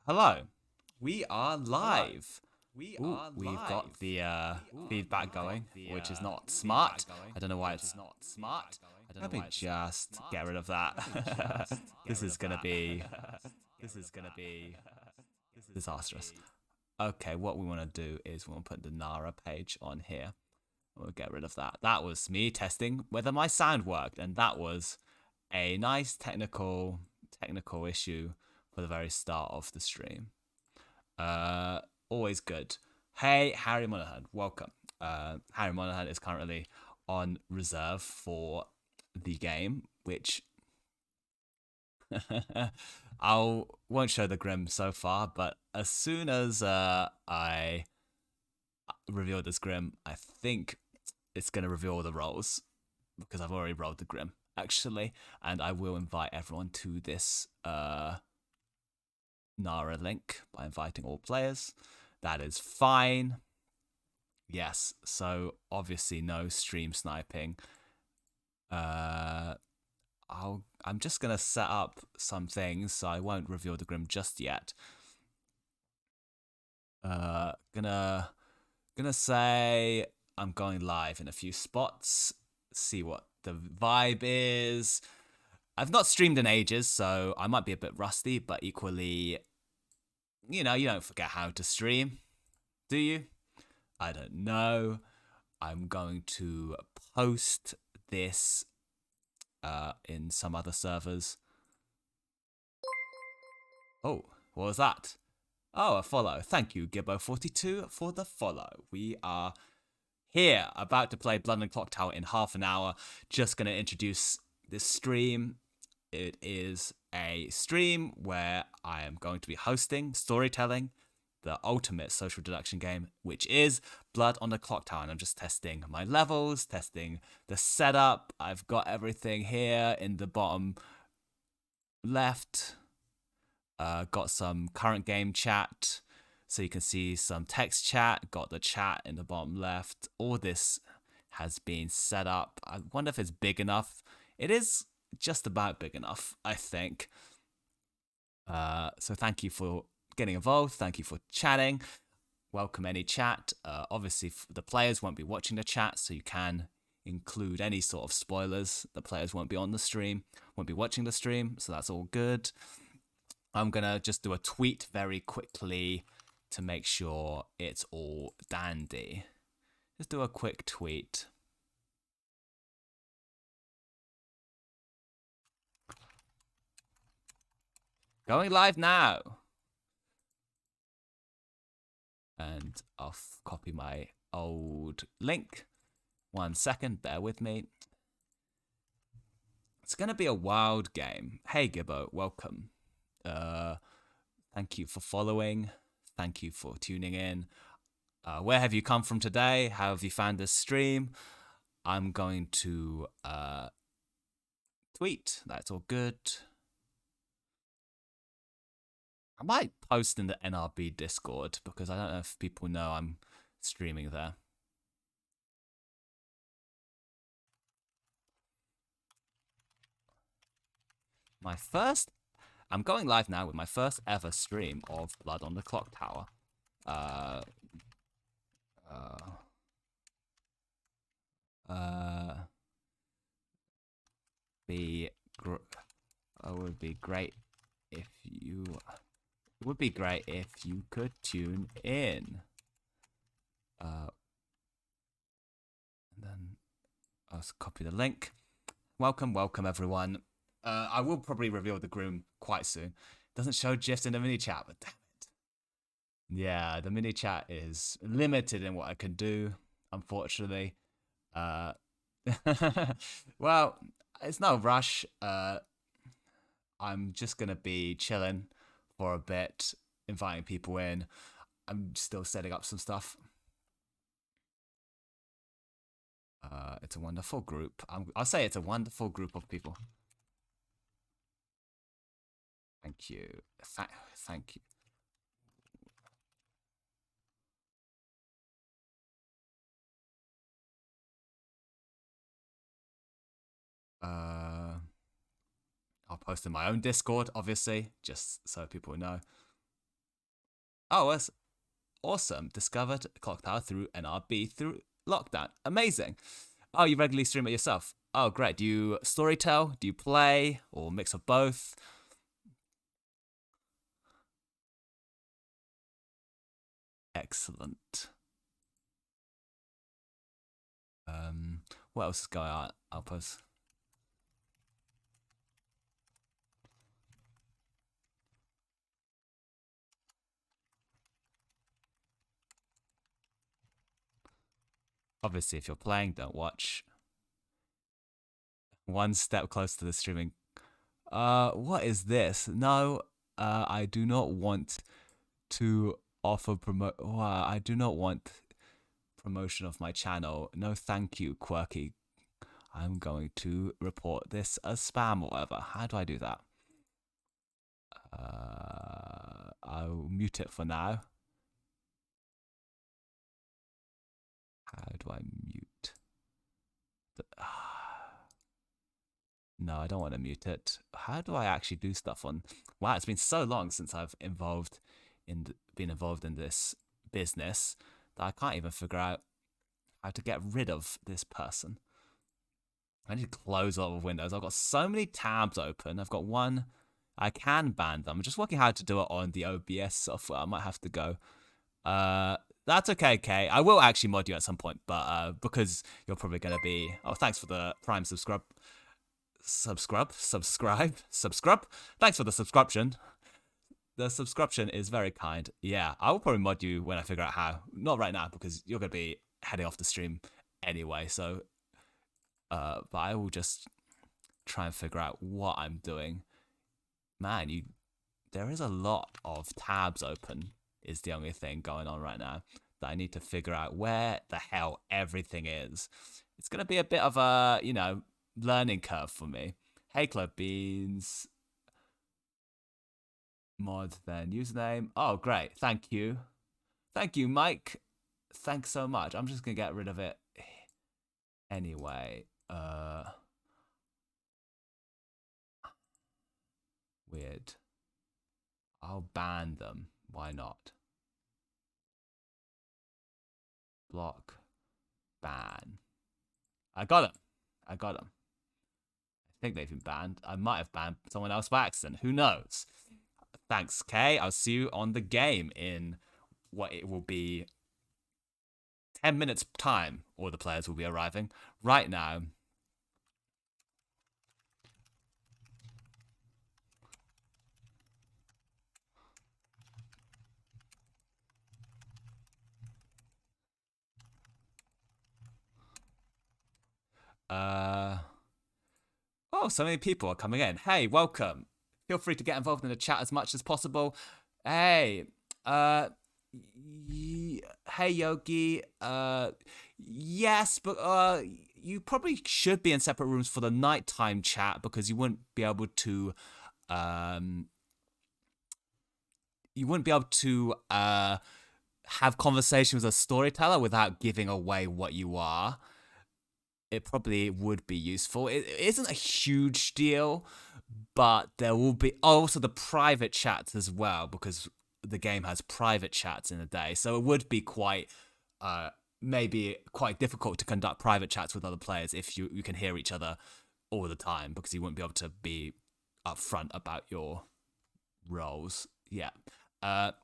Hello, we are live. Ooh, we've got the feedback going, which is not smart. I don't know why it's not smart. Let me just get rid of that. This is gonna be disastrous. Okay, what we want to do is we want to put the Nara page on here. We'll get rid of that. That was me testing whether my sound worked, and that was a nice technical issue for the very start of the stream. Always good. Hey, Harry Monahan, welcome. Harry Monahan is currently on reserve for the game, which I won't show the Grim so far, but as soon as I reveal this Grim, I think it's going to reveal the roles because I've already rolled the Grim, actually, and I will invite everyone to this Nara link by inviting all players. That is fine. Yes, so obviously no stream sniping. I'm just gonna set up some things, so I won't reveal the Grim just yet. Gonna say I'm going live in a few spots. See what the vibe is. I've not streamed in ages, so I might be a bit rusty, but equally, you don't forget how to stream, do you? I don't know. I'm going to post this in some other servers. Oh, what was that? Oh, a follow. Thank you, Gibbo42, for the follow. We are here, about to play Blood and Clocktower in half an hour. Just going to introduce this stream. It is a stream where I am going to be hosting storytelling, the ultimate social deduction game, which is Blood on the Clocktower. And I'm just testing my levels, testing the setup. I've got everything here in the bottom left. Got some current game chat, so you can see some text chat. Got the chat in the bottom left. All this has been set up. I wonder if it's big enough. It is just about big enough, I think. So thank you for getting involved. Thank you for chatting. Welcome any chat. Obviously, the players won't be watching the chat, so you can include any sort of spoilers. The players won't be on the stream, won't be watching the stream, so that's all good. I'm going to just do a tweet very quickly to make sure it's all dandy. Just do a quick tweet. Going live now. And I'll copy my old link. 1 second, bear with me. It's going to be a wild game. Hey, Gibbo, welcome. Thank you for following. Thank you for tuning in. Where have you come from today? How have you found this stream? I'm going to tweet. That's all good. I might post in the NRB Discord because I don't know if people know I'm streaming there. I'm going live now with my first ever stream of Blood on the Clocktower. Would be great if you. It would be great if you could tune in. And then I'll copy the link. Welcome everyone. I will probably reveal the Groom quite soon. Doesn't show GIFs in the mini chat, but damn it. Yeah, the mini chat is limited in what I can do, unfortunately. Well, it's no rush. I'm just gonna be chilling for a bit, inviting people in. I'm still setting up some stuff. It's a wonderful group. I'll say it's a wonderful group of people. Thank you. Thank you. I'll post in my own Discord, obviously, just so people know. Oh, that's awesome. Discovered Clocktower through NRB through lockdown. Amazing. Oh, you regularly stream it yourself. Oh, great. Do you storytell? Do you play? Or mix of both? Excellent. Um, what else is going on? I'll post. Obviously, if you're playing, don't watch. One step closer to the streaming. What is this? No, I do not want to offer promote. I do not want promotion of my channel. No, thank you, Quirky. I'm going to report this as spam or whatever. How do I do that? I'll mute it for now. How do I mute? No, I don't want to mute it. How do I actually do stuff on? Wow, it's been so long since I've been involved in this business that I can't even figure out how to get rid of this person. I need to close a lot of windows. I've got so many tabs open. I've got one. I can ban them. I'm just working how to do it on the OBS software. I might have to go. That's okay, Kay. I will actually mod you at some point, but because you're probably gonna be. Oh, thanks for the Prime subscribe. Subscribe. Thanks for the subscription. The subscription is very kind. Yeah, I will probably mod you when I figure out how. Not right now because you're gonna be heading off the stream anyway. So, but I will just try and figure out what I'm doing. Man, there is a lot of tabs open. Is the only thing going on right now that I need to figure out where the hell everything is. It's gonna be a bit of a learning curve for me. Hey, Club Beans. Mod then username. Oh, great. Thank you. Thank you, Mike. Thanks so much. I'm just gonna get rid of it anyway. Weird. I'll ban them. Why not? Block. Ban. I got them. I think they've been banned. I might have banned someone else by accident. Who knows? Thanks, Kay. I'll see you on the game in what it will be 10 minutes time. All the players will be arriving right now. Oh, so many people are coming in. Hey, welcome. Feel free to get involved in the chat as much as possible. Hey, hey Yogi. Yes, but you probably should be in separate rooms for the nighttime chat because you wouldn't be able to have conversations with a storyteller without giving away what you are. It probably would be useful. It isn't a huge deal, but there will be also the private chats as well because the game has private chats in the day. So it would be quite maybe quite difficult to conduct private chats with other players if you can hear each other all the time because you wouldn't be able to be upfront about your roles. Yeah.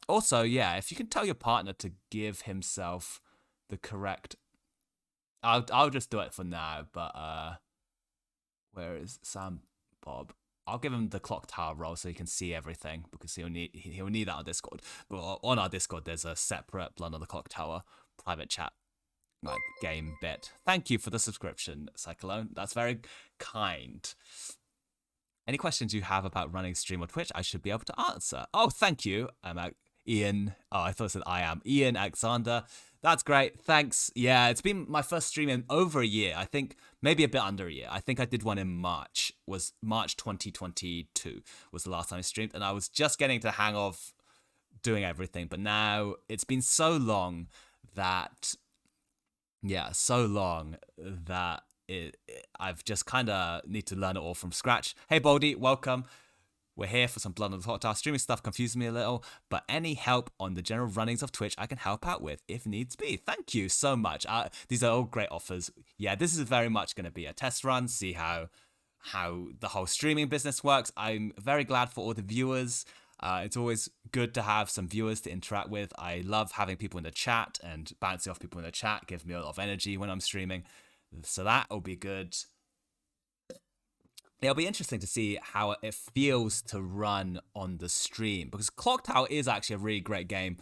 Also, yeah, if you can tell your partner to give himself the correct. I'll just do it for now, but where is Sam Bob? I'll give him the Clocktower role so he can see everything because he'll need that on Discord. But on our Discord, there's a separate Blood on the Clocktower private chat like game bit. Thank you for the subscription, Cyclone. That's very kind. Any questions you have about running stream on Twitch, I should be able to answer. Oh, thank you. I'm Ian. Oh, I thought it said I am Ian Alexander. That's great. Thanks. Yeah, it's been my first stream in over a year. I think maybe a bit under a year. I think I did one in March. Was March 2022 was the last time I streamed, and I was just getting to hang of doing everything. But now it's been so long that I've just kind of need to learn it all from scratch. Hey, Baldy, welcome. We're here for some Blood on the Clocktower. Streaming stuff confuses me a little, but any help on the general runnings of Twitch I can help out with if needs be. Thank you so much. These are all great offers. Yeah, this is very much going to be a test run, see how the whole streaming business works. I'm very glad for all the viewers. It's always good to have some viewers to interact with. I love having people in the chat and bouncing off people in the chat. Gives me a lot of energy when I'm streaming. So that will be good. It'll be interesting to see how it feels to run on the stream, because Clocktower is actually a really great game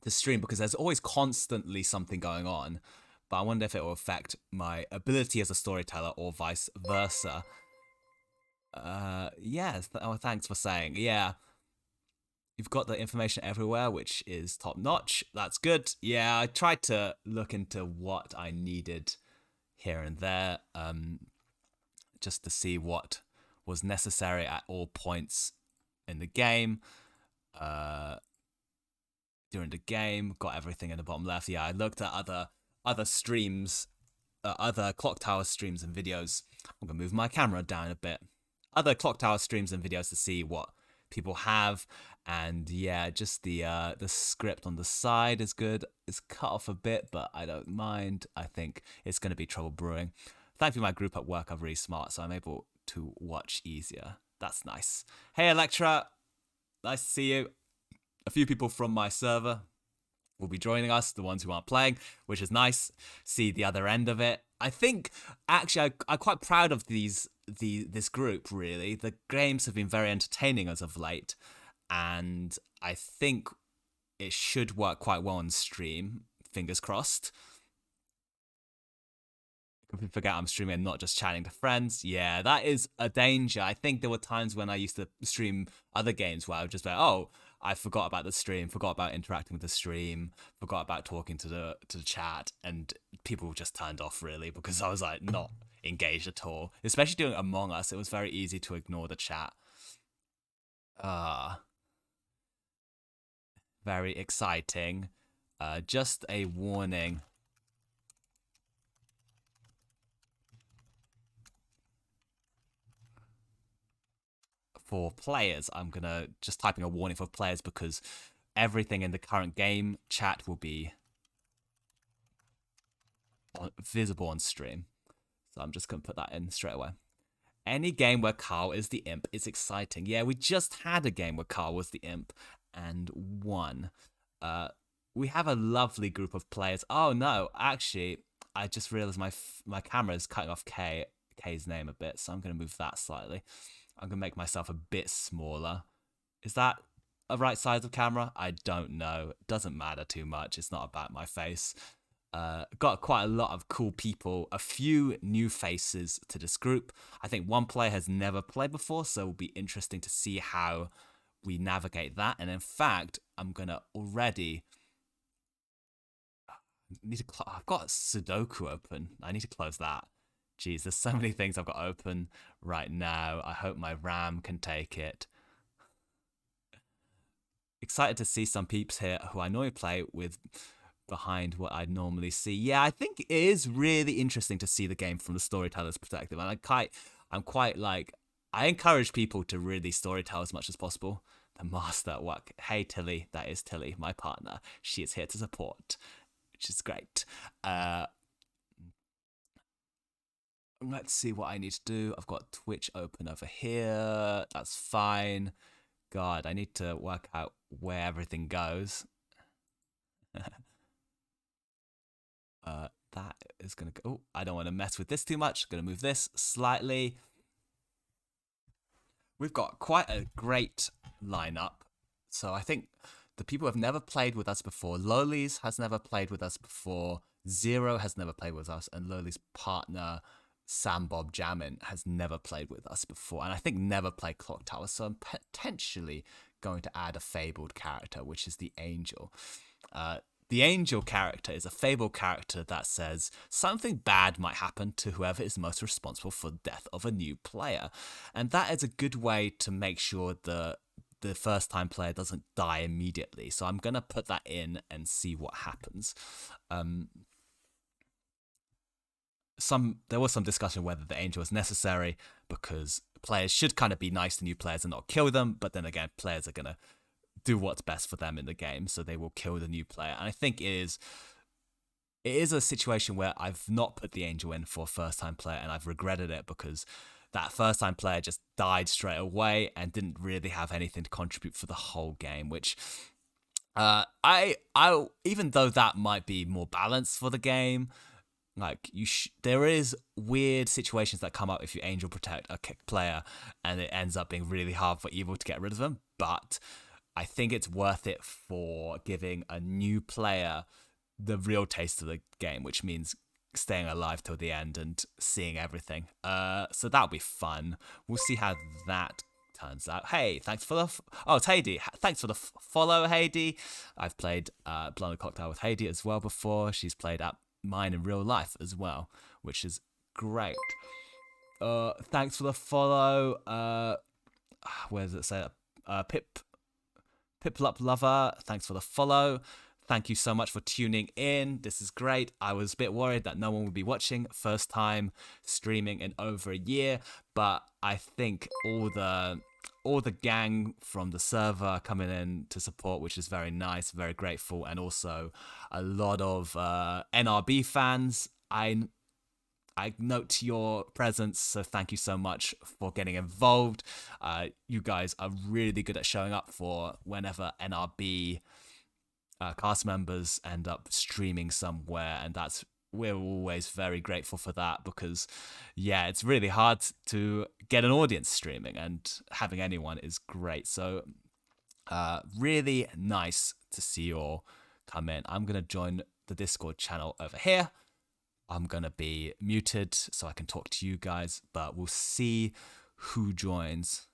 to stream because there's always constantly something going on. But I wonder if it will affect my ability as a storyteller or vice versa. Yes. Oh, thanks for saying. Yeah. You've got the information everywhere, which is top notch. That's good. Yeah, I tried to look into what I needed here and there, just to see what was necessary at all points in the game. During the game, got everything in the bottom left. Yeah, I looked at other streams, other Clocktower streams and videos. I'm gonna move my camera down a bit. Other Clocktower streams and videos to see what people have, and yeah, just the script on the side is good. It's cut off a bit, but I don't mind. I think it's gonna be Trouble Brewing. Thankfully, my group at work are really smart, so I'm able to watch easier. That's nice. Hey, Electra. Nice to see you. A few people from my server will be joining us, the ones who aren't playing, which is nice. See the other end of it. I think, actually, I'm quite proud of this group, really. The games have been very entertaining as of late, and I think it should work quite well on stream. Fingers crossed. Forget I'm streaming and not just chatting to friends. Yeah, that is a danger. I think there were times when I used to stream other games where I would just be like, oh, I forgot about the stream, forgot about interacting with the stream, forgot about talking to the chat, and people just turned off really because I was like not engaged at all. Especially doing Among Us, it was very easy to ignore the chat. Very exciting. Just a warning. For players, I'm gonna just typing a warning for players because everything in the current game chat will be visible on stream. So I'm just gonna put that in straight away. Any game where Carl is the imp is exciting. Yeah, we just had a game where Carl was the imp and won. We have a lovely group of players. Oh no, actually, I just realized my camera is cutting off K's name a bit, so I'm gonna move that slightly. I'm going to make myself a bit smaller. Is that a right size of camera? I don't know. It doesn't matter too much. It's not about my face. Got quite a lot of cool people, a few new faces to this group. I think one player has never played before, so it'll be interesting to see how we navigate that. And in fact, I'm going to already... I've got Sudoku open. I need to close that. Jeez, there's so many things I've got open right now. I hope my RAM can take it. Excited to see some peeps here who I normally play with behind what I'd normally see. Yeah, I think it is really interesting to see the game from the storyteller's perspective. And I'm quite like, I encourage people to really storytell as much as possible. The master at work. Hey, Tilly. That is Tilly, my partner. She is here to support, which is great. Let's see what I need to do. I've got Twitch open over here. That's fine. God, I need to work out where everything goes. That is going to go... Oh, I don't want to mess with this too much. Going to move this slightly. We've got quite a great lineup. So I think the people who have never played with us before, Loli's has never played with us before, Zero has never played with us, and Loli's partner... Sam Bob Jammin has never played with us before, and I think never played Clocktower, so I'm potentially going to add a fabled character, which is the Angel. The Angel character is a fabled character that says something bad might happen to whoever is most responsible for the death of a new player, and that is a good way to make sure the first-time player doesn't die immediately, so I'm going to put that in and see what happens. there was some discussion whether the angel is necessary, because players should kind of be nice to new players and not kill them. But then again, players are gonna do what's best for them in the game, so they will kill the new player. And I think it is a situation where I've not put the angel in for a first time player, and I've regretted it, because that first time player just died straight away and didn't really have anything to contribute for the whole game, which I even though that might be more balanced for the game, like there is weird situations that come up if you angel protect a player, and it ends up being really hard for evil to get rid of them. But I think it's worth it for giving a new player the real taste of the game, which means staying alive till the end and seeing everything. So that'll be fun. We'll see how that turns out. Hey, thanks for the it's Heidi. Thanks for the follow, Heidi. I've played Blonde Clocktower with Heidi as well before. She's played at mine in real life as well, which is great. Thanks for the follow. Where does it say? Piplup Lover, thanks for the follow. Thank you so much for tuning in. This is great. I was a bit worried that no one would be watching. First time streaming in over a year, but I think all the gang from the server coming in to support, which is very nice, very grateful, and also a lot of NRB fans. I note your presence, so thank you so much for getting involved. You guys are really good at showing up for whenever NRB cast members end up streaming somewhere, and we're always very grateful for that, because yeah, it's really hard to get an audience streaming, and having anyone is great. So really nice to see you all come in. I'm gonna join the Discord channel over here. I'm going to be muted so I can talk to you guys, but we'll see who joins.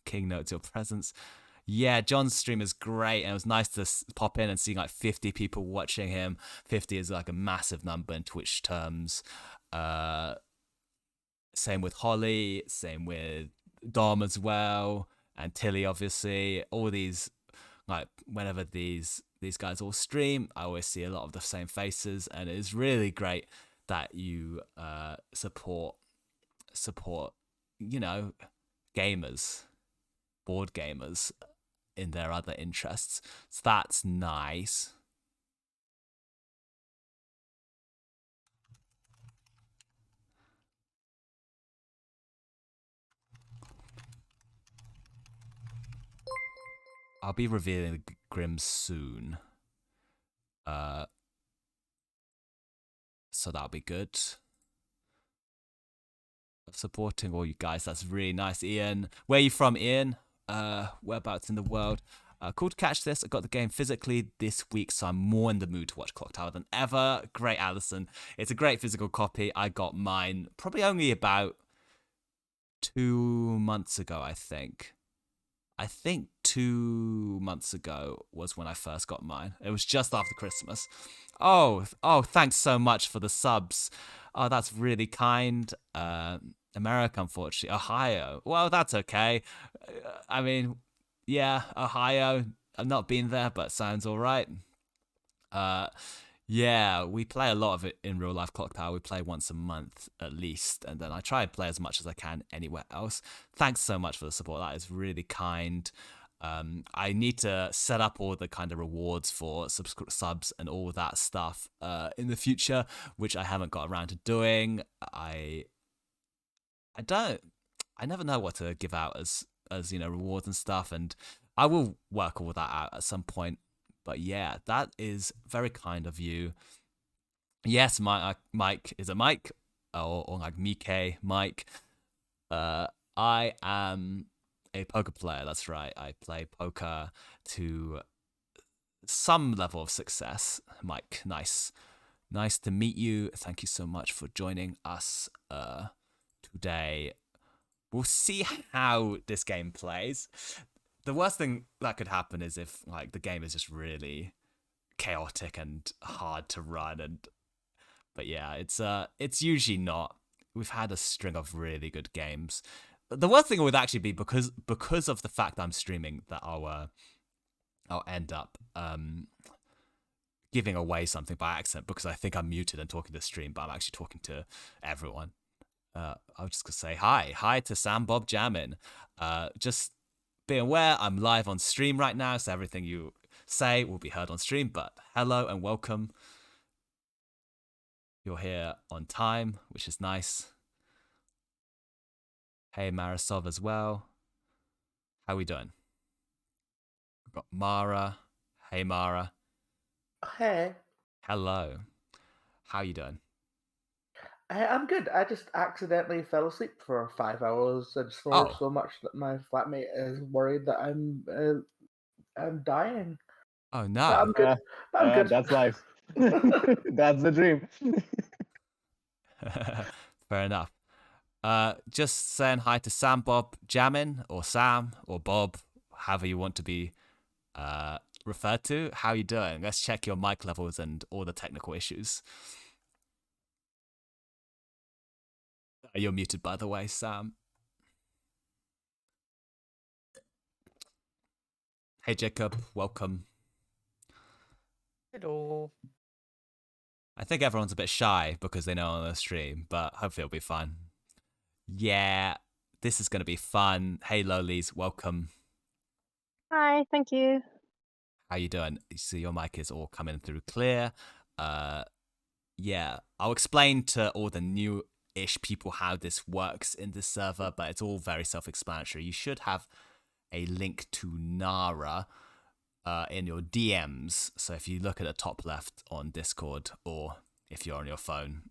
King notes your presence. Yeah, John's stream is great, and it was nice to pop in and see like 50 people watching him. 50 is like a massive number in Twitch terms. Same with Holly, same with Dom as well, and Tilly, obviously. All these, like, whenever these guys all stream, I always see a lot of the same faces, and it is really great that you support gamers, board gamers in their other interests. So that's nice. I'll be revealing the Grim soon. So that'll be good. Supporting all you guys, that's really nice. Ian, where are you from, Ian? Whereabouts in the world? Cool to catch this. I got the game physically this week, so I'm more in the mood to watch Clocktower than ever. Great, Alison. It's a great physical copy. I got mine probably only about 2 months ago, I think. 2 months ago was when I first got mine. It was just after Christmas. Oh, thanks so much for the subs. Oh, that's really kind. America, unfortunately. Ohio. Well, that's okay. I mean, yeah, Ohio. I've not been there, but sounds all right. Yeah, we play a lot of it in real life Clocktower. We play once a month at least, and then I try and play as much as I can anywhere else. Thanks so much for the support. That is really kind. I need to set up all the kind of rewards for subs and all that stuff in the future, which I haven't got around to doing. I never know what to give out as rewards and stuff, and I will work all that out at some point. But yeah, that is very kind of you. Yes, Mike, is it Mike? Or like Mike. I am a poker player, that's right. I play poker to some level of success. Mike, nice to meet you. Thank you so much for joining us today. We'll see how this game plays. The worst thing that could happen is if like the game is just really chaotic and hard to run, but yeah, it's usually not. We've had a string of really good games. The worst thing would actually be because of the fact I'm streaming that I'll end up giving away something by accident because I think I'm muted and talking to the stream, but I'm actually talking to everyone. I was just gonna say hi to Sam Bob Jammin. Just be aware I'm live on stream right now, so everything you say will be heard on stream. But hello and welcome. You're here on time, which is nice. Hey Marisov as well. How we doing? We've got Mara. Hey Mara. Hey. Hello. How you doing? I'm good. I just accidentally fell asleep for 5 hours and snored so much that my flatmate is worried that I'm dying. Oh But no. I'm good. I'm good. That's life. That's the dream. Fair enough. Just saying hi to Sam Bob Jammin or Sam or Bob, however you want to be referred to. How you doing? Let's check your mic levels and all the technical issues. You're muted, by the way, Sam. Hey Jacob, welcome. Hello. I think everyone's a bit shy because they know on the stream, but hopefully it'll be fun. Yeah, this is going to be fun. Hey Lolies, welcome. Hi, thank you. How you doing? So your mic is all coming through clear. Yeah, I'll explain to all the new-ish people how this works in this server, but it's all very self-explanatory. You should have a link to Nara in your DMs. So if you look at the top left on Discord, or if you're on your phone,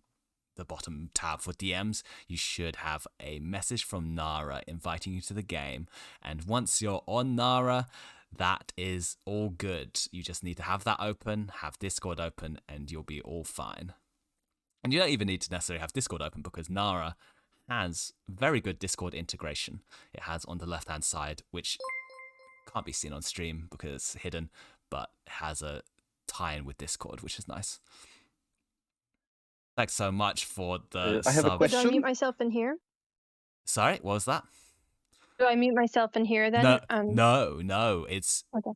the bottom tab for DMs, you should have a message from Nara inviting you to the game. And once you're on Nara, that is all good. You just need to have that open, have Discord open, and you'll be all fine. And you don't even need to necessarily have Discord open because Nara has very good Discord integration. It has on the left-hand side, which can't be seen on stream because it's hidden, but has a tie-in with Discord, which is nice. Thanks so much for the I have a sub. question. Do I mute myself in here? Sorry, what was that? Do I mute myself in here then? No. It's Okay.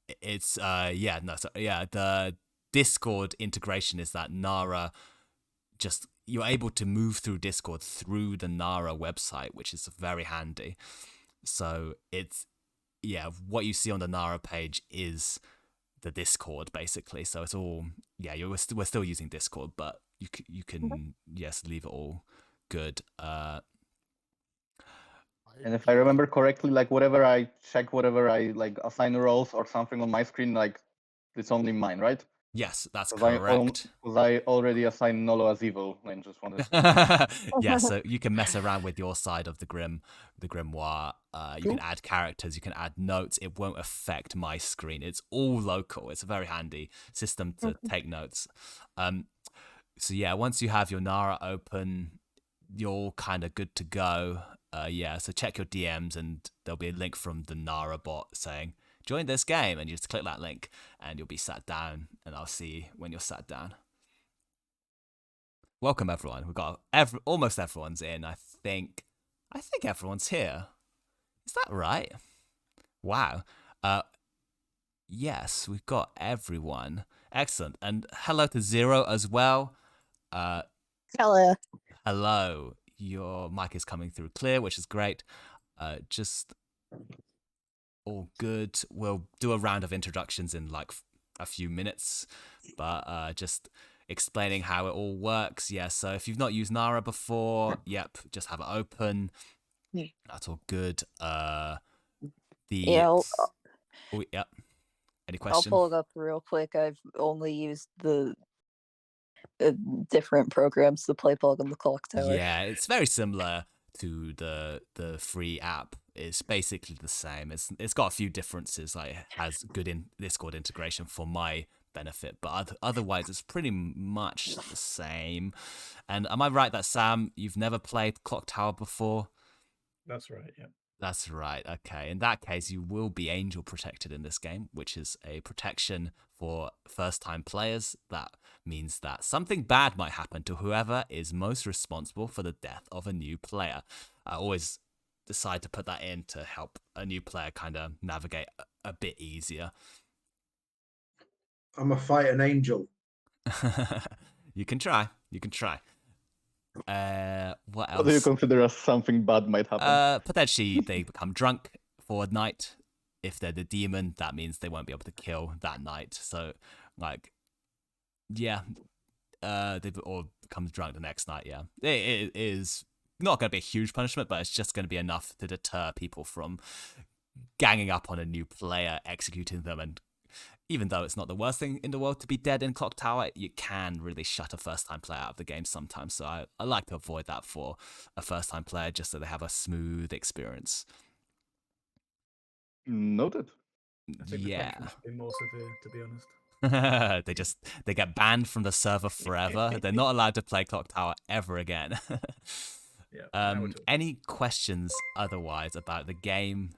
The Discord integration is that Nara you're able to move through Discord through the Nara website, which is very handy. So what you see on the Nara page is the Discord basically. So it's all we're still using Discord, but you can yes, leave it all good. And if I remember correctly, like whatever I check, whatever I like assign roles or something on my screen, like it's only mine, right? Yes, that's correct. Because I already assigned Nolo as evil, and just wanted to... Yeah, so you can mess around with your side of the grimoire. You can add characters, you can add notes. It won't affect my screen. It's all local. It's a very handy system to take notes. So yeah, once you have your Nara open, you're all kind of good to go. So check your DMs and there'll be a link from the Nara bot saying, join this game, and you just click that link and you'll be sat down, and I'll see you when you're sat down. Welcome everyone. We've got almost everyone's in. I think everyone's here. Is that right? Wow. Yes, we've got everyone. Excellent. And hello to Zero as well. Hello. Hello. Your mic is coming through clear, which is great. Just all good. We'll do a round of introductions in like a few minutes, but just explaining how it all works. Yeah, so if you've not used Nara before, just have it open. That's all good. Any question? I'll pull it up real quick. I've only used the different programs to play Plug on the Clocktower. Yeah, it's very similar to the free app. It's basically the same. It's got a few differences. Like it has good Discord integration for my benefit, but otherwise it's pretty much the same. And am I right that Sam, you've never played Clocktower before? That's right. Yeah. That's right. Okay. In that case, you will be angel protected in this game, which is a protection for first-time players. That means that something bad might happen to whoever is most responsible for the death of a new player. I always decide to put that in to help a new player kind of navigate a bit easier. I'm a fighting angel. You can try. You can try. What else? What do you consider as something bad might happen? Potentially they become drunk for a night. If they're the demon, that means they won't be able to kill that night. So, like, yeah, they or becomes drunk the next night. Yeah, it is not going to be a huge punishment, but it's just going to be enough to deter people from ganging up on a new player, executing them, and even though it's not the worst thing in the world to be dead in Clocktower, you can really shut a first-time player out of the game sometimes. So I like to avoid that for a first-time player, just so they have a smooth experience. Noted. I think the Yeah. punishment should be more severe, to be honest. they get banned from the server forever. They're not allowed to play Clocktower ever again. Yeah. Now we're talking. Any questions otherwise about the game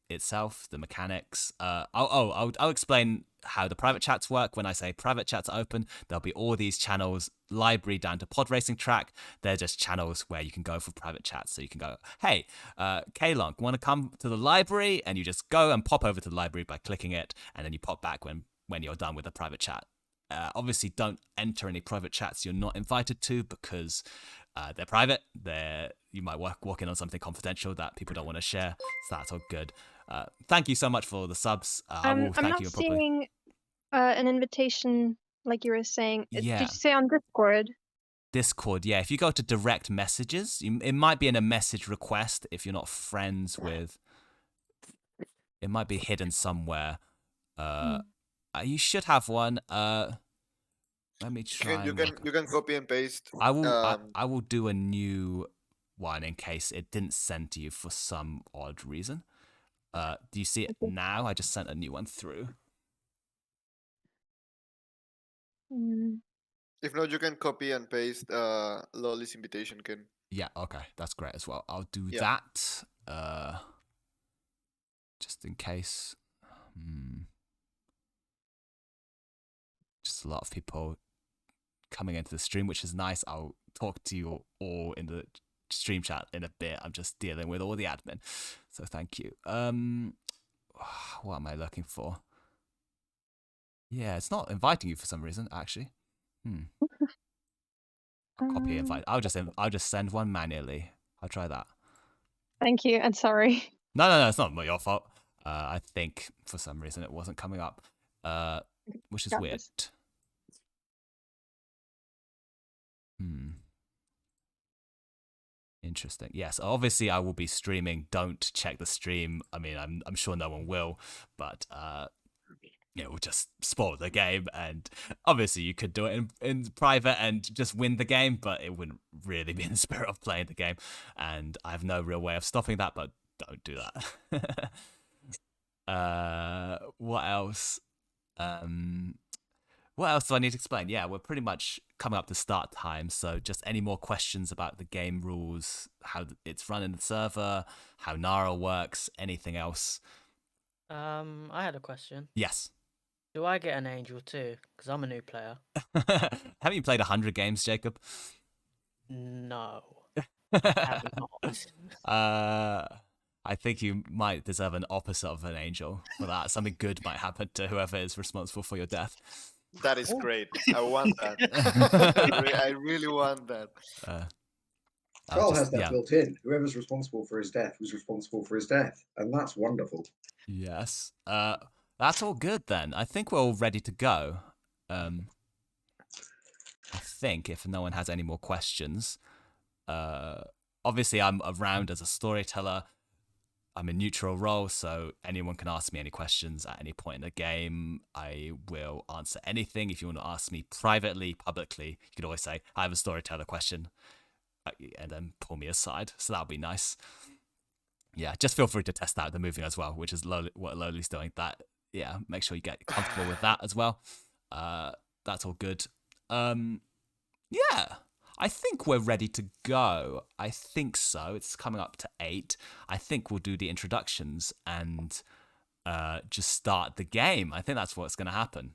itself, the mechanics? I'll explain how the private chats work. When I say private chats are open, there'll be all these channels, library down to pod racing track. They're just channels where you can go for private chats. So you can go, hey, K-Lonk, want to come to the library? And you just go and pop over to the library by clicking it, and then you pop back when you're done with the private chat. Obviously, don't enter any private chats you're not invited to, because they're private. You might walk in on something confidential that people don't want to share. So that's all good. Thank you so much for the subs. I will I'm thank not you properly. seeing an invitation like you were saying. Yeah. Did you say on Discord? Discord, yeah. If you go to direct messages, it might be in a message request if you're not friends with. It might be hidden somewhere. You should have one. Let me try. You can copy and paste. I will do a new one in case it didn't send to you for some odd reason. Do you see it now? I just sent a new one through. If not, you can copy and paste Lolly's invitation, Ken. Yeah, okay, that's great as well. I'll do that. Just in case. Just a lot of people coming into the stream, which is nice. I'll talk to you all in the stream chat in a bit. I'm just dealing with all the admin, so thank you. What am I looking for? Yeah, it's not inviting you for some reason, actually. I'll copy invite. I'll just send one manually. I'll try that. Thank you, and sorry. No, it's not your fault. I think for some reason it wasn't coming up, which is weird. Interesting. Yes, obviously I will be streaming. Don't check the stream. I mean, I'm sure no one will, but it will just spoil the game. And obviously you could do it in private and just win the game, but it wouldn't really be in the spirit of playing the game. And I have no real way of stopping that, but don't do that. What else? What else do I need to explain? Yeah, we're pretty much coming up to start time, so just any more questions about the game rules, how it's run in the server, how Nara works, anything else? I had a question. Yes. Do I get an angel too? Because I'm a new player. Haven't you played 100 games, Jacob? No. I have not. I think you might deserve an opposite of an angel for that. Something good might happen to whoever is responsible for your death. That is great. I want that. I really want that. Carl has that built in. Whoever's responsible for his death was responsible for his death, and that's wonderful. Yes. That's all good then. I think we're all ready to go. I think if no one has any more questions, obviously I'm around as a storyteller. I'm a neutral role, so anyone can ask me any questions at any point in the game. I will answer anything. If you want to ask me privately, publicly, you can always say, I have a storyteller question, and then pull me aside. So that'll be nice. Yeah, just feel free to test out the moving as well, which is what Lowly's doing. Make sure you get comfortable with that as well. That's all good. Yeah. I think we're ready to go. I think so. It's coming up to 8. I think we'll do the introductions and just start the game. I think that's what's going to happen.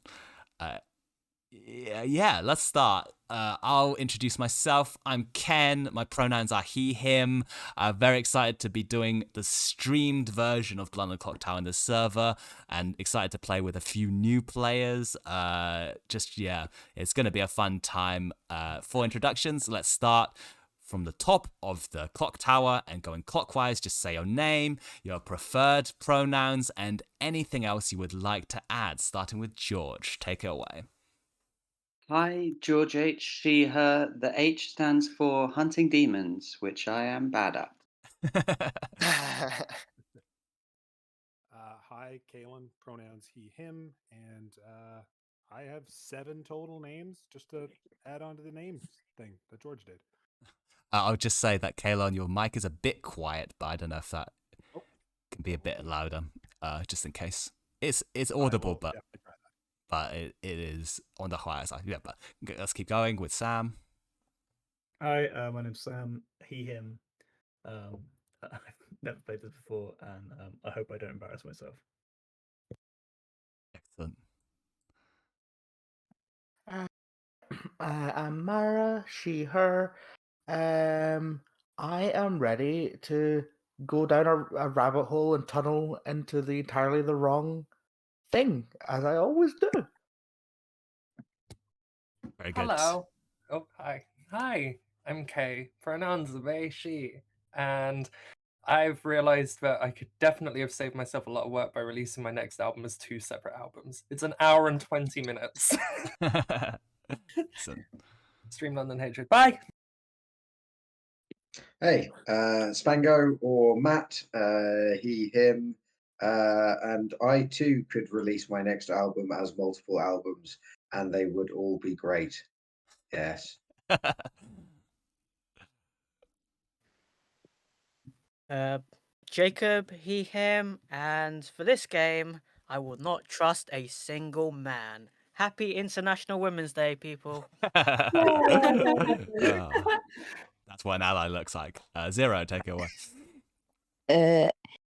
Yeah, let's start. I'll introduce myself. I'm Ken. My pronouns are he, him. I'm very excited to be doing the streamed version of London Clocktower in the server, and excited to play with a few new players. It's going to be a fun time. For introductions, let's start from the top of the clock tower and going clockwise. Just say your name, your preferred pronouns, and anything else you would like to add, starting with George. Take it away. Hi, George H. She, her. The H stands for hunting demons, which I am bad at. Hi, Kalen. Pronouns he, him, and I have 7 total names just to add on to the names thing that George did. I'll just say that, Kaelon, your mic is a bit quiet, but I don't know if that can be a bit louder, just in case. It's audible, but it is on the higher side. Yeah, but let's keep going with Sam. Hi, my name's Sam. He, him. I've never played this before, and I hope I don't embarrass myself. Excellent. I'm Mara, she, her. I am ready to go down a rabbit hole and tunnel into the entirely the wrong thing, as I always do. Very good. Hello. Oh, hi. Hi, I'm Kay. Pronouns they, she. And I've realized that I could definitely have saved myself a lot of work by releasing my next album as 2 separate albums. It's an hour and 20 minutes. Stream London Hatred. Bye! Hey, Spango or Matt, he, him, and I too could release my next album as multiple albums, and they would all be great. Yes. Jacob, he, him, and for this game, I will not trust a single man. Happy International Women's Day, people. That's what an ally looks like. Zero, take it away.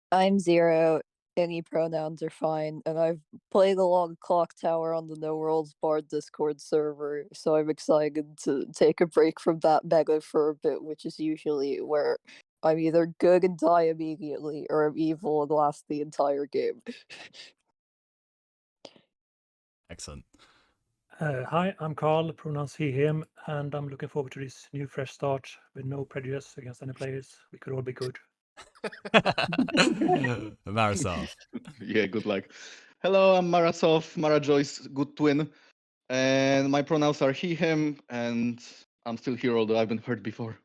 I'm Zero. Any pronouns are fine, and I've played along Clocktower on the No Rules Barred Discord server, so I'm excited to take a break from that mega for a bit, which is usually where I'm either good and die immediately, or I'm evil and last the entire game. Excellent. Hi, I'm Carl, pronouns he, him, and I'm looking forward to this new fresh start with no prejudice against any players. We could all be good. Marasov. Yeah, good luck. Hello, I'm Marasov, Mara Joy's good twin. And my pronouns are he, him, and I'm still here, although I've been hurt before.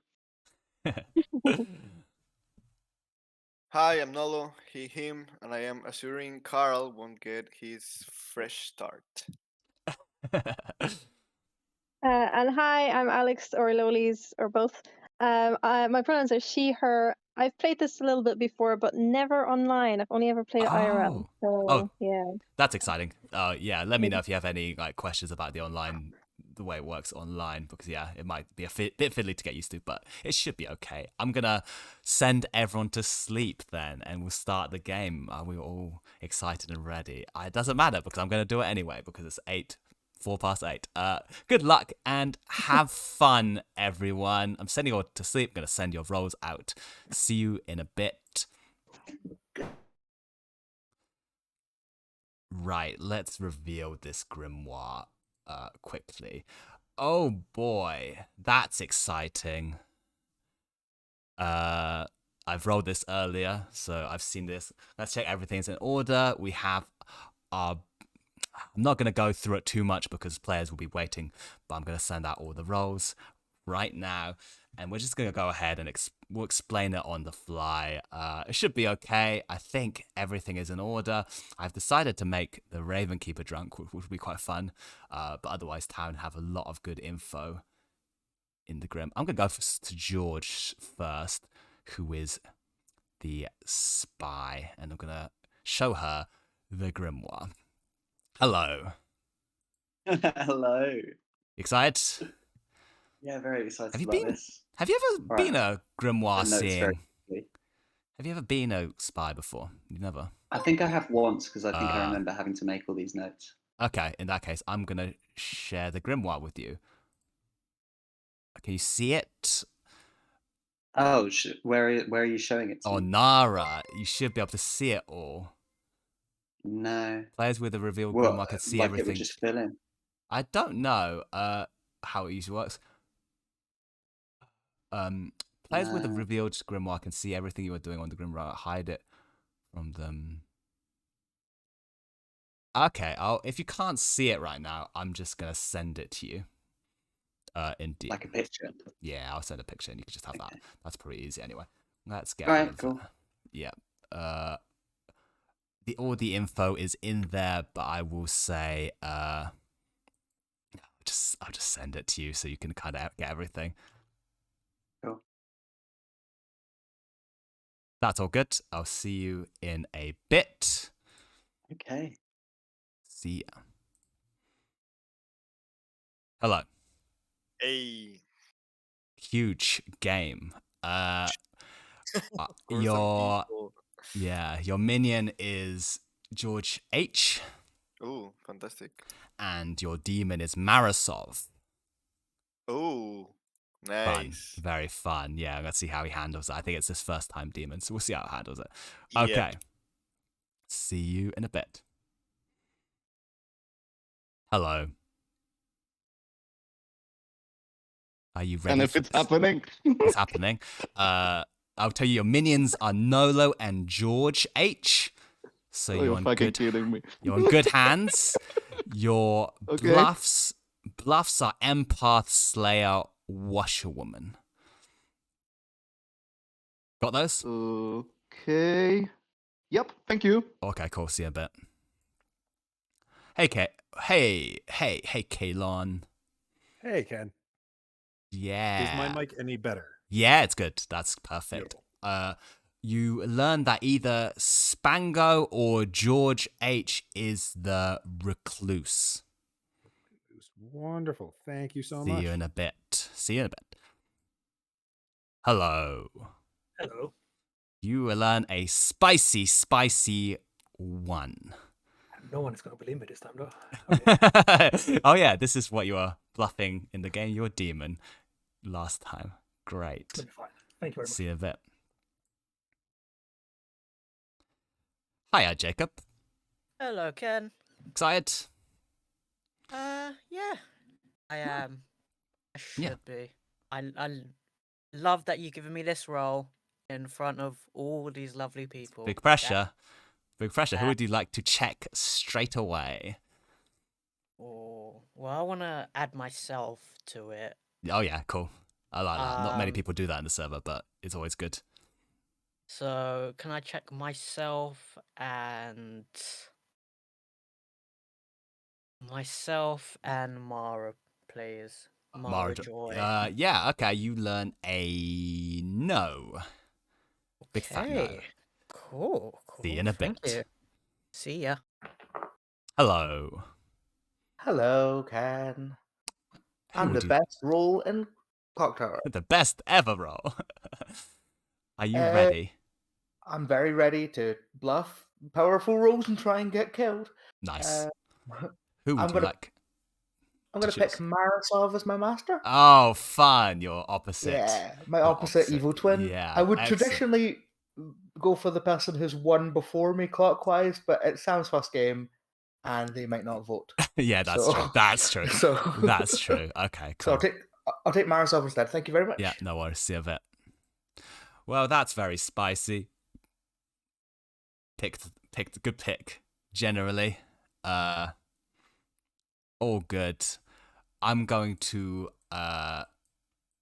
Hi, I'm Nolo, he, him, and I am assuring Carl won't get his fresh start. And hi, I'm Alex, or Lolies, or both. My pronouns are she, her. I've played this a little bit before, but never online. I've only ever played IRL. So, yeah. That's exciting. Yeah, let me know if you have any questions about the way it works online, because it might be a bit fiddly to get used to, but it should be okay. I'm gonna send everyone to sleep then, and we'll start the game. Are we all excited and ready? It doesn't matter, because I'm gonna do it anyway, because it's 8:04. Good luck and have fun, everyone. I'm sending you all to sleep. I'm gonna send your rolls out. See you in a bit. Right, let's reveal this grimoire quickly. Oh boy, that's exciting. I've rolled this earlier, so I've seen this. Let's check everything's in order. We have our... I'm not going to go through it too much because players will be waiting, but I'm going to send out all the rolls right now, and we're just going to go ahead and we'll explain it on the fly. It should be okay. I think everything is in order. I've decided to make the Raven Keeper drunk, which would be quite fun, but otherwise Town have a lot of good info in the Grim. I'm going to go to George first, who is the spy, and I'm going to show her the grimoire. Hello. Hello. Excited? Yeah, very excited Have you about been? this. Have you ever been a grimoire seeing? Very Have you ever been a spy before? You've never? I think I have once, because I think I remember having to make all these notes. Okay, in that case, I'm gonna share the grimoire with you. Can you see it? Oh, where are you showing it to? Oh, Nara, you should be able to see it all. No. Players with a revealed What, grimoire can see like everything. it would just fill in? I don't know how it usually works. Players with a revealed grimoire can see everything you are doing on the grimoire. Hide it from them. Okay, if you can't see it right now, I'm just gonna send it to you. Indeed. Like a picture. Yeah, I'll send a picture, and you can just have that. That's pretty easy anyway. Let's get Alright, cool. Yeah. All the info is in there, but I will say I'll just send it to you so you can kind of get everything. Cool. That's all good. I'll see you in a bit. Okay. See ya. Hello. Hey. Huge game. Your your minion is George H. Oh, fantastic. And your demon is Marasov. Oh, nice. Fun. Very fun. Yeah, let's see how he handles it. I think it's his first time demon, so we'll see how it handles it. Okay. Yep. See you in a bit. Hello. Are you ready? And if it's happening. It's happening. I'll tell you, your minions are Nolo and George H. So you're on good. Kidding me. You're in good hands. Your bluffs are Empath, Slayer, Washerwoman. Got those? Okay. Yep. Thank you. Okay, cool. See you in a bit. Hey, Kalon. Hey, Ken. Yeah. Is my mic any better? Yeah, it's good. That's perfect. You learn that either Spango or George H is the recluse. Wonderful. Thank you so See much. you in a bit. See you in a bit. Hello. Hello. You will learn a spicy one. No one is going to believe me this time, though. Okay. Oh, yeah. This is what you were bluffing in the game. You're a demon last time. Great. Fine. Thank you very much. See you in a bit. Hiya, Jacob. Hello, Ken. Excited? Yeah. I am. I should be. I love that you've given me this role in front of all these lovely people. Big pressure. Big pressure. Who would you like to check straight away? Oh, well, I want to add myself to it. Oh, yeah, cool. I like that. Not many people do that in the server, but it's always good. So, can I check myself and Mara, please? Mara Joy. Yeah, okay. You learn a no. Big fat no. Cool. See you in a bit. Thank you. See ya. Hello. Hello, Ken. I'm the best role in Clocktower. The best ever role. Are you ready? I'm very ready to bluff powerful rolls and try and get killed. Nice. Who would you like? I'm going to pick Marasov as my master. Oh, fun. Your opposite. Yeah, my opposite evil twin. Yeah, I would traditionally go for the person who's won before me clockwise, but it's Sam's first game, and they might not vote. Yeah, that's true. That's true. That's true. Okay, cool. So I'll take Marasov instead. Thank you very much. Yeah, no worries. See you a bit. Well, that's very spicy. Picked good pick. Generally, all good. I'm going to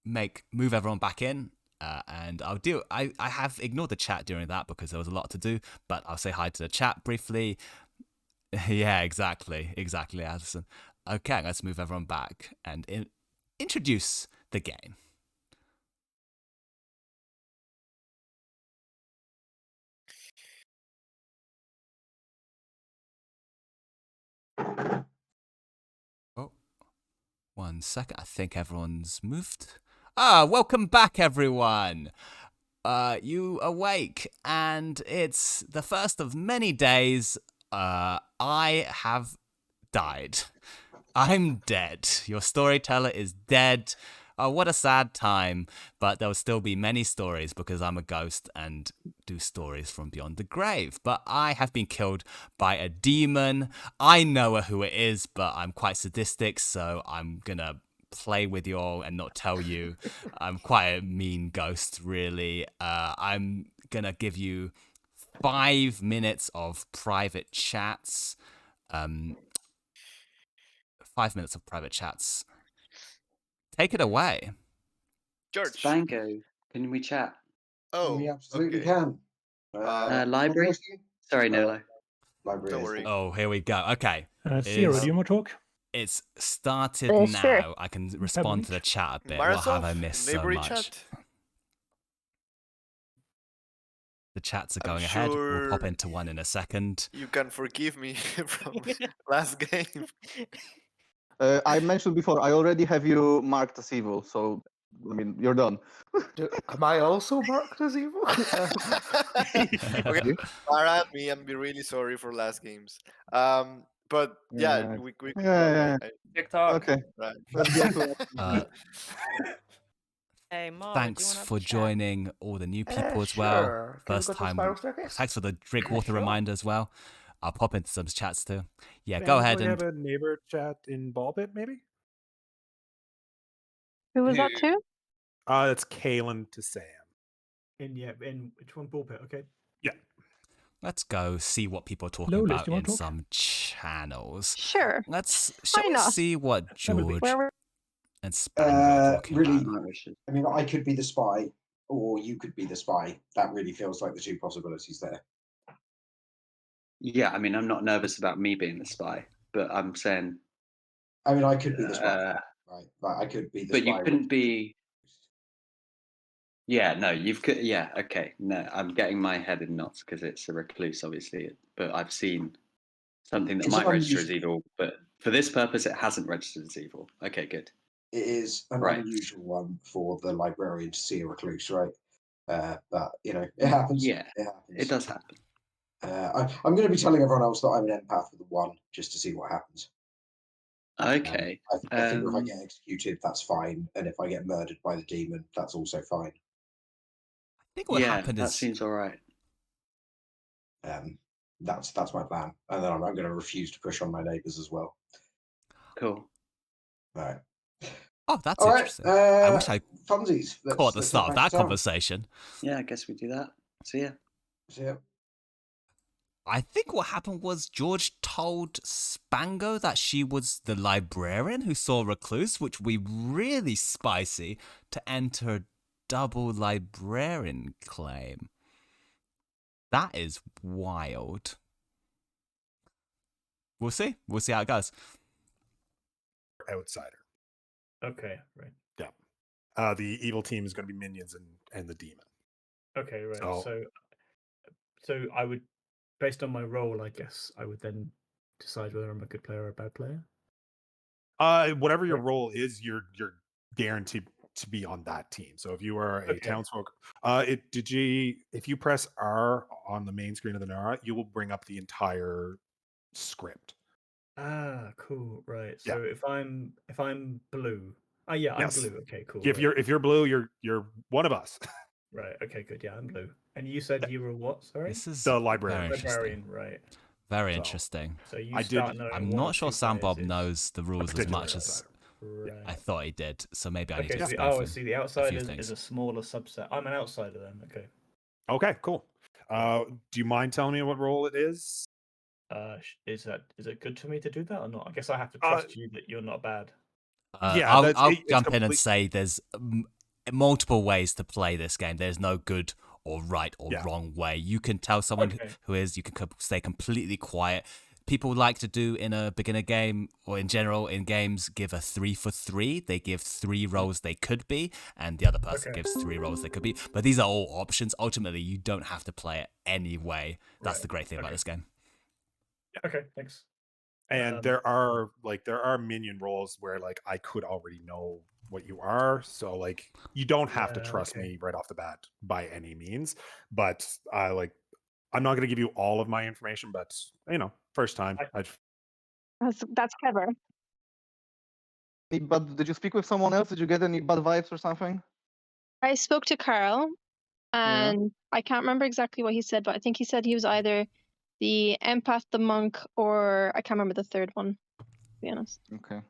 move everyone back in, and I'll do. I have ignored the chat during that because there was a lot to do, but I'll say hi to the chat briefly. Yeah, exactly, Addison. Okay, let's move everyone back and introduce the game. Oh, 1 second. I think everyone's moved. Welcome back, everyone. You awake, and it's the first of many days. I have died. I'm dead. Your storyteller is dead. Oh, what a sad time. But there will still be many stories because I'm a ghost and do stories from beyond the grave. But I have been killed by a demon. I know who it is, but I'm quite sadistic, so I'm gonna play with you all and not tell you. I'm quite a mean ghost, really. I'm gonna give you 5 minutes of private chats. 5 minutes of private chats. Take it away. George. Spango, can we chat? Oh, we absolutely okay. can. Library? Sorry, Nolo. Library. Don't worry. Oh, here we go. Okay. Zero, do you want to talk? It's started Sure. now. I can respond to the chat a bit. What have I Marasov, missed so neighborhood much? chat. The chats are I'm going ahead. We'll sure pop into one in a second. you can forgive me from last game. I mentioned before, I already have you marked as evil, so I mean, you're done. Am I also marked as evil? Okay, fire at me and be really sorry for last games. But yeah, we Yeah. TikTok. Okay. right. Let's go to Hey, Mara, Thanks do you want to for have a chat? joining all the new people as well. Sure. Can we First go to time. Spiral Staircase? Thanks for the drink water Sure. reminder as well. I'll pop into some chats too. Yeah, Ben, go ahead we and have a neighbor chat in Ball Pit, maybe? Who was that to? It's Kalen to Sam. In which one? Bullpit. Okay. Yeah. let's go see what people are talking Lolis, about do you want in to talk? some channels. Sure. Shall we not? see what George Where and Spango are talking really, about? I mean, I could be the spy, or you could be the spy. That really feels like the two possibilities there. Yeah, I mean, I'm not nervous about me being the spy, but I'm saying. I mean, I could be the spy, right? Like, I could be the but spy. you couldn't be. Yeah, no, yeah, okay. No, I'm getting my head in knots because it's a recluse, obviously. But I've seen something that It's might register as unusual. evil, but for this purpose, it hasn't registered as evil. Okay, good. It is an Right. unusual one for the librarian to see a recluse, right? But you know, it happens. Yeah, it happens. it does happen. I'm going to be telling everyone else that I'm an empath with a 1, just to see what happens. Okay. I figure if I get executed, that's fine, and if I get murdered by the demon, that's also fine. I think what happened that is seems all right. That's my plan, and then I'm going to refuse to push on my neighbours as well. Cool. All right. Oh, that's all interesting. Right, I wish I funsies. caught the start of that conversation. Yeah, I guess we do that. See ya. See ya. I think what happened was George told Spango that she was the librarian who saw Recluse, which would be really spicy to enter a double librarian claim. That is wild. We'll see. We'll see how it goes. Outsider. Okay, right. Yeah. The evil team is going to be minions and the demon. Okay, right. So I would, based on my role, I guess I would then decide whether I'm a good player or a bad player. Whatever your role is, you're guaranteed to be on that team. So if you are a townsfolk, if you press R on the main screen of the Nara, you will bring up the entire script. Ah, cool. Right. So if I'm blue. Oh yeah, I'm Yes. blue. Okay, cool. If you're blue, you're one of us. Right. Okay, good. Yeah, I'm blue. And you said you were what? Sorry. This is the librarian. Librarian, right? Very interesting. So you start knowing I'm one not of sure two Sam Bob players is knows the rules as much as Right. I thought he did. So maybe I need Okay. to So explain I see. The outside is things. a smaller subset. I'm an outsider then. Okay. Okay, cool. Do you mind telling me what role it is? Is it good for me to do that or not? I guess I have to trust you that you're not bad. I'll jump in and say there's multiple ways to play this game. There's no good or right or wrong way. You can tell someone who is, you can stay completely quiet. People like to do in a beginner game or in general in games, give a 3 for 3. They give 3 roles they could be, and the other person gives 3 roles they could be. But these are all options. Ultimately, you don't have to play it anyway. That's the great thing about this game. Okay, thanks. And there are minion roles where like I could already know what you are, so like you don't have to trust me right off the bat by any means. But I'm not going to give you all of my information, but first time. That's clever. Did you speak with someone else? Did you get any bad vibes or something? I spoke to Carl, and I can't remember exactly what he said, but I think he said he was either the empath, the monk, or I can't remember the third one, to be honest. Okay.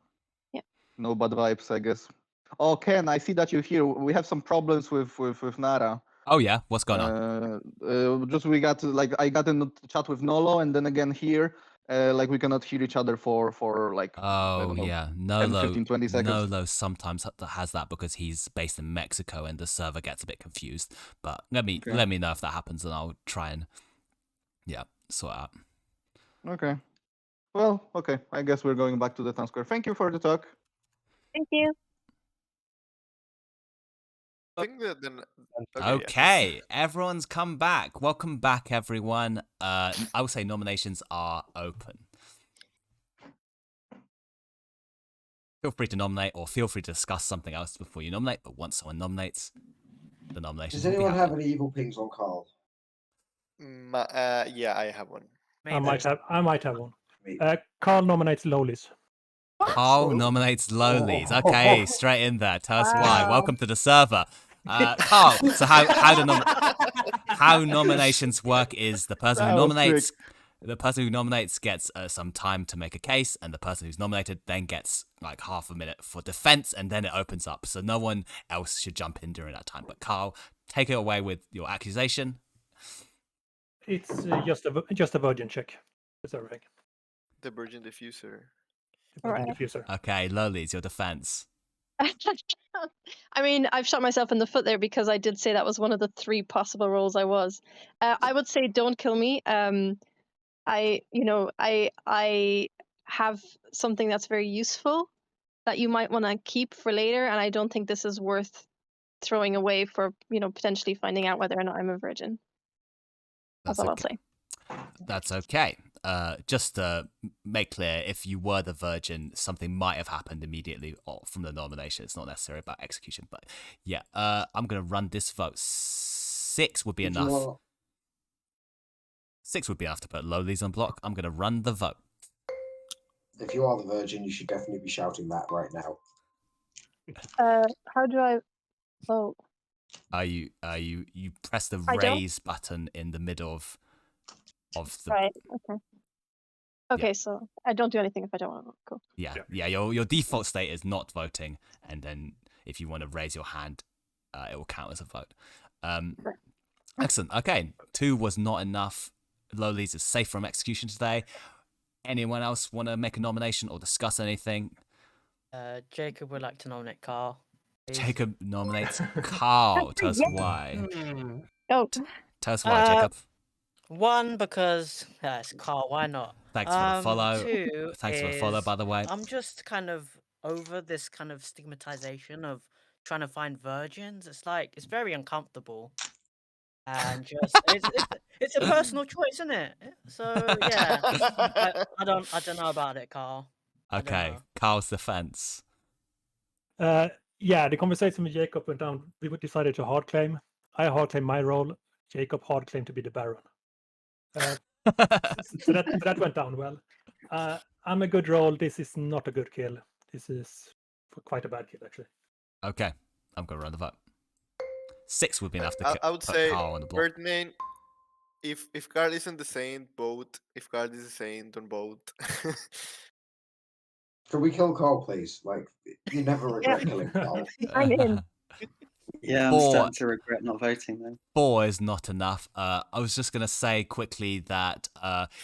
Yeah. No bad vibes, I guess. Oh, Ken, I see that you're here. We have some problems with Nara. Oh yeah, what's going on? Just we got I got in the chat with Nolo, and then again here, we cannot hear each other for like I don't know, yeah, 10, Nolo. 15, 20 seconds. Nolo sometimes has that because he's based in Mexico and the server gets a bit confused. But let me know if that happens, and I'll try and sort it out. Okay. Well, okay. I guess we're going back to the town square. Thank you for the talk. Thank you. I think that then. Okay, everyone's come back. Welcome back, everyone. I would say nominations are open. Feel free to nominate, or feel free to discuss something else before you nominate. But once someone nominates, the nominations. Does anyone have any evil pings on Carl? Yeah, I have one. I might have one. Carl nominates Lolis. Carl nominates Lolies. Okay, straight in there. Tell us why. Welcome to the server. Carl, so how nominations work is the person who nominates gets some time to make a case, and the person who's nominated then gets like half a minute for defense, and then it opens up. So no one else should jump in during that time. But Carl, take it away with your accusation. It's just a virgin check. That's everything. The virgin diffuser. Okay, Lolies, your defense. I mean, I've shot myself in the foot there because I did say that was one of the 3 possible roles I was. I would say don't kill me. I have something that's very useful that you might want to keep for later, and I don't think this is worth throwing away for potentially finding out whether or not I'm a virgin. That's all I'll say. That's okay. Just to make clear, if you were the virgin, something might have happened immediately from the nomination. It's not necessarily about execution, but yeah. I'm gonna run this vote. 6 would be enough. 6 would be enough to put Lolies on block. I'm gonna run the vote. If you are the virgin, you should definitely be shouting that right now. How do I vote? You press the raise button in the middle of the. Right. Okay, so I don't do anything if I don't want to vote. Cool. Yeah. Your default state is not voting, and then if you want to raise your hand, it will count as a vote. Excellent. Okay, 2 was not enough. Lolies is safe from execution today. Anyone else want to make a nomination or discuss anything? Jacob would like to nominate Carl. Please. Jacob nominates Carl. Tell us why. Oh. Tell us why, Jacob. 1, because it's Carl. Why not? Thanks for the follow. 2 Thanks for the follow, by the way. I'm just kind of over this kind of stigmatization of trying to find virgins. It's very uncomfortable, and just it's a personal choice, isn't it? So yeah, I don't know about it, Carl. Okay, Carl's defense. Yeah, the conversation with Jacob went down. We decided to hard claim. I hard claim my role. Jacob hard claimed to be the Baron. So that went down well. I'm a good roll. This is not a good kill. This is quite a bad kill, actually. Okay, I'm gonna run the vote. 6 would be enough to I would put say Carl on the block. Birdman. If Carl isn't the same, vote. If Carl is the same, don't vote. Can we kill Carl, please? Like, you never regret killing Carl. I'm in. Yeah, I'm starting to regret not voting then. 4 is not enough. I was just going to say quickly that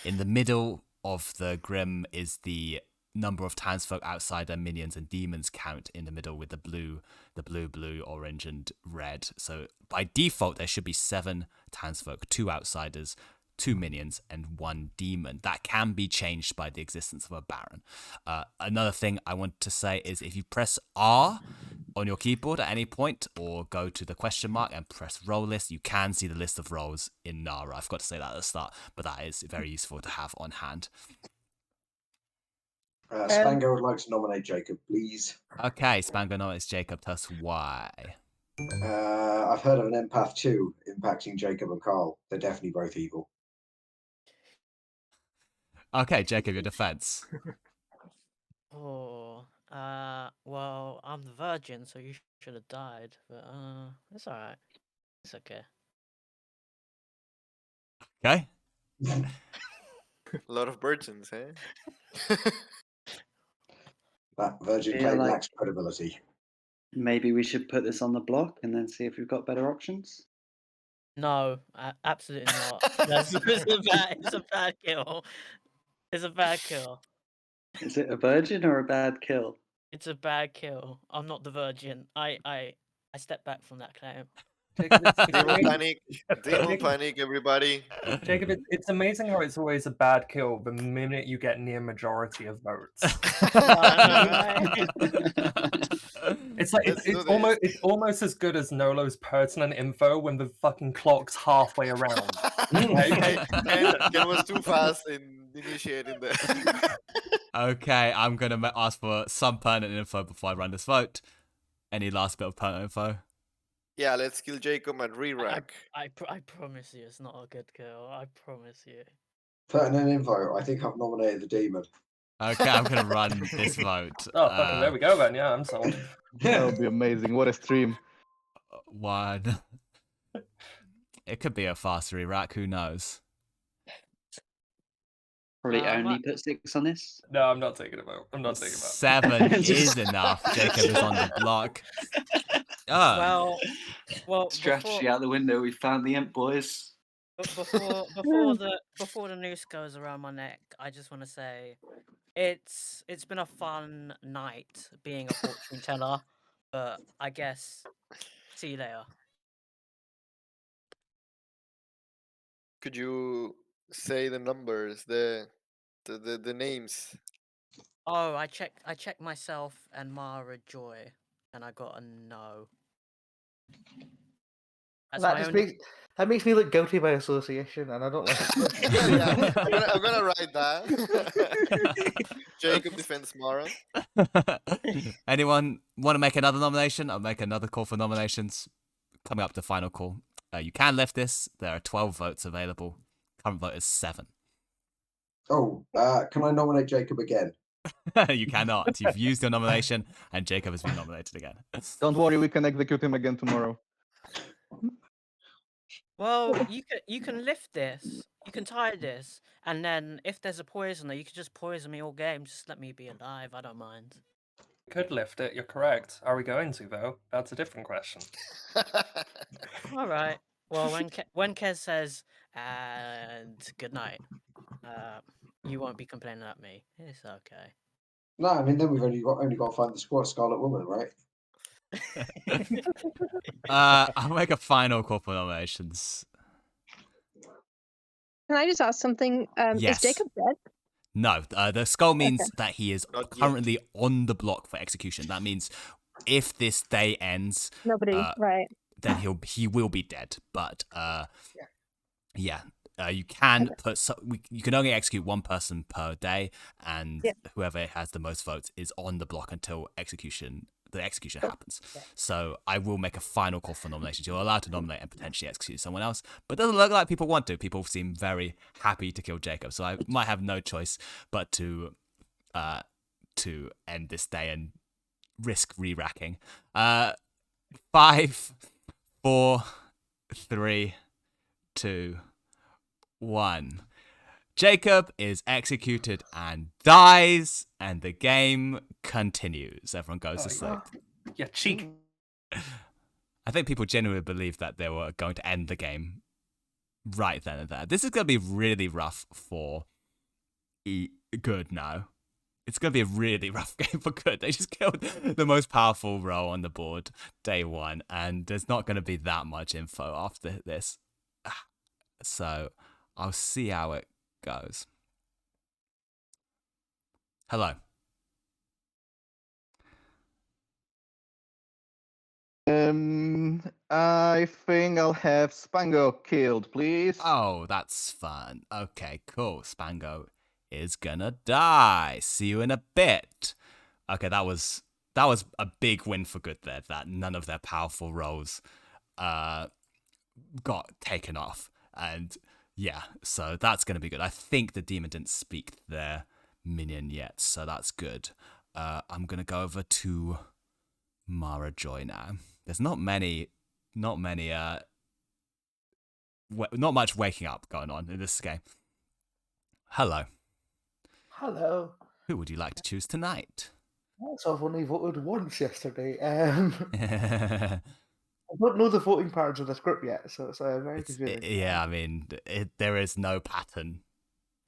in the middle of the Grim is the number of townsfolk outside their minions and demons count in the middle with the blue, orange, and red. So by default, there should be 7 townsfolk, 2 outsiders, 2 minions, and 1 demon. That can be changed by the existence of a Baron. Another thing I want to say is if you press R on your keyboard at any point, or go to the question mark and press roll list, you can see the list of roles in Nara. I forgot to say that at the start, but that is very useful to have on hand. Spango would like to nominate Jacob, please. Okay, Spango nominates Jacob. Tell us why. I've heard of an empath too impacting Jacob and Carl. They're definitely both evil. Okay, Jacob, your defense. Well, I'm the virgin, so you should have died. But it's alright. It's okay. Okay. A lot of virgins, eh? That virgin Feel claim like- lacks credibility. Maybe we should put this on the block and then see if we've got better options. No, absolutely not. It's a bad kill. It's a bad kill. Is it a virgin or a bad kill? It's a bad kill. I'm not the virgin. I step back from that claim. Jacob, Demon panic, demon panic, everybody. Jacob, it's amazing how it's always a bad kill the minute you get near majority of votes. It's like it's almost as good as Nolo's pertinent info when the fucking clock's halfway around. Ken was too fast in initiating the. Okay, I'm gonna ask for some pertinent info before I run this vote. Any last bit of pertinent info? Yeah, let's kill Jacob and re-rack. I promise you, it's not a good kill. I promise you. Pertinent info. I think I've nominated the demon. Okay, I'm gonna run this vote. Oh, fucking there we go then. Yeah, I'm sold. That would be amazing. What a stream. One. It could be a faster rack. Who knows? Probably only put 6 on this. No, I'm not taking a vote. I'm not taking a vote. 7 is enough. Jacob is on the block. Well, strategy out the window. We found the imp, boys. Before the noose goes around my neck, I just want to say it's been a fun night being a fortune teller, but I guess see you later. Could you say the numbers, the names? Oh, I checked myself and Mara Joy, and I got a no. That makes me look guilty by association, and I don't like it. Yeah, I'm gonna write that. Jacob defends Mara. Anyone want to make another nomination? I'll make another call for nominations. Coming up to final call. You can lift this. There are 12 votes available. Current vote is 7. Oh, can I nominate Jacob again? You cannot. You've used your nomination, and Jacob has been nominated again. Don't worry, we can execute him again tomorrow. Well, you can lift this, you can tie this, and then if there's a poisoner, you can just poison me all game. Just let me be alive. I don't mind. We could lift it. You're correct. Are we going to though? That's a different question. All right. Well, when Kez says and good night, you won't be complaining at me. It's okay. No, I mean then we've only got to find the Scarlet Woman, right? I'll make a final call for nominations. Can I just ask something? Yes. Is Jacob dead? No, the skull means that he is currently on the block for execution. That means if this day ends, Nobody, right? Then he will be dead. But you can you can only execute one person per day, and whoever has the most votes is on the block until the execution happens. So I will make a final call for nominations. You're allowed to nominate and potentially execute someone else, but it doesn't look like people want to. People seem very happy to kill Jacob, so I might have no choice but to end this day and risk re-racking. 5, 4, 3, 2, 1. Jacob is executed and dies, and the game continues. Everyone goes to sleep. Yeah, cheek. I think people genuinely believed that they were going to end the game right then and there. This is going to be really rough for Good now. It's going to be a really rough game for Good. They just killed the most powerful role on the board day 1, and there's not going to be that much info after this. So I'll see how it goes. Hello. I think I'll have Spango killed, please. Oh, that's fun. Okay, cool. Spango is gonna die. See you in a bit. Okay, that was a big win for Good there. That none of their powerful roles got taken off, and yeah, so that's gonna be good. I think the demon didn't speak their minion yet, so that's good. I'm gonna go over to Mara Joy now. There's not much waking up going on in this game. Hello. Hello. Who would you like to choose tonight? So I've only voted once yesterday. I don't know the voting patterns of this group yet, so it's very confusing. Yeah, I mean, there is no pattern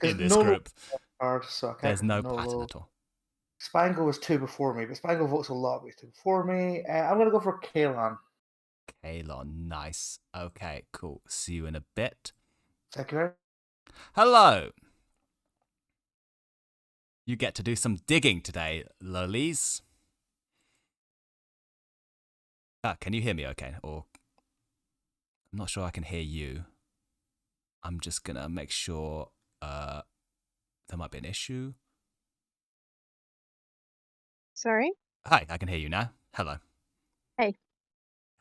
in There's this no group. card, so I can't There's no know. pattern at all. Spango was 2 before me, but Spango votes a lot, but he's 2 before me. I'm going to go for Kalon. Kalon, nice. Okay, cool. See you in a bit. Thank you. Hello. You get to do some digging today, lolies. Can you hear me okay? Or I'm not sure I can hear you. I'm just going to make sure there might be an issue. Sorry? Hi, I can hear you now. Hello. Hey.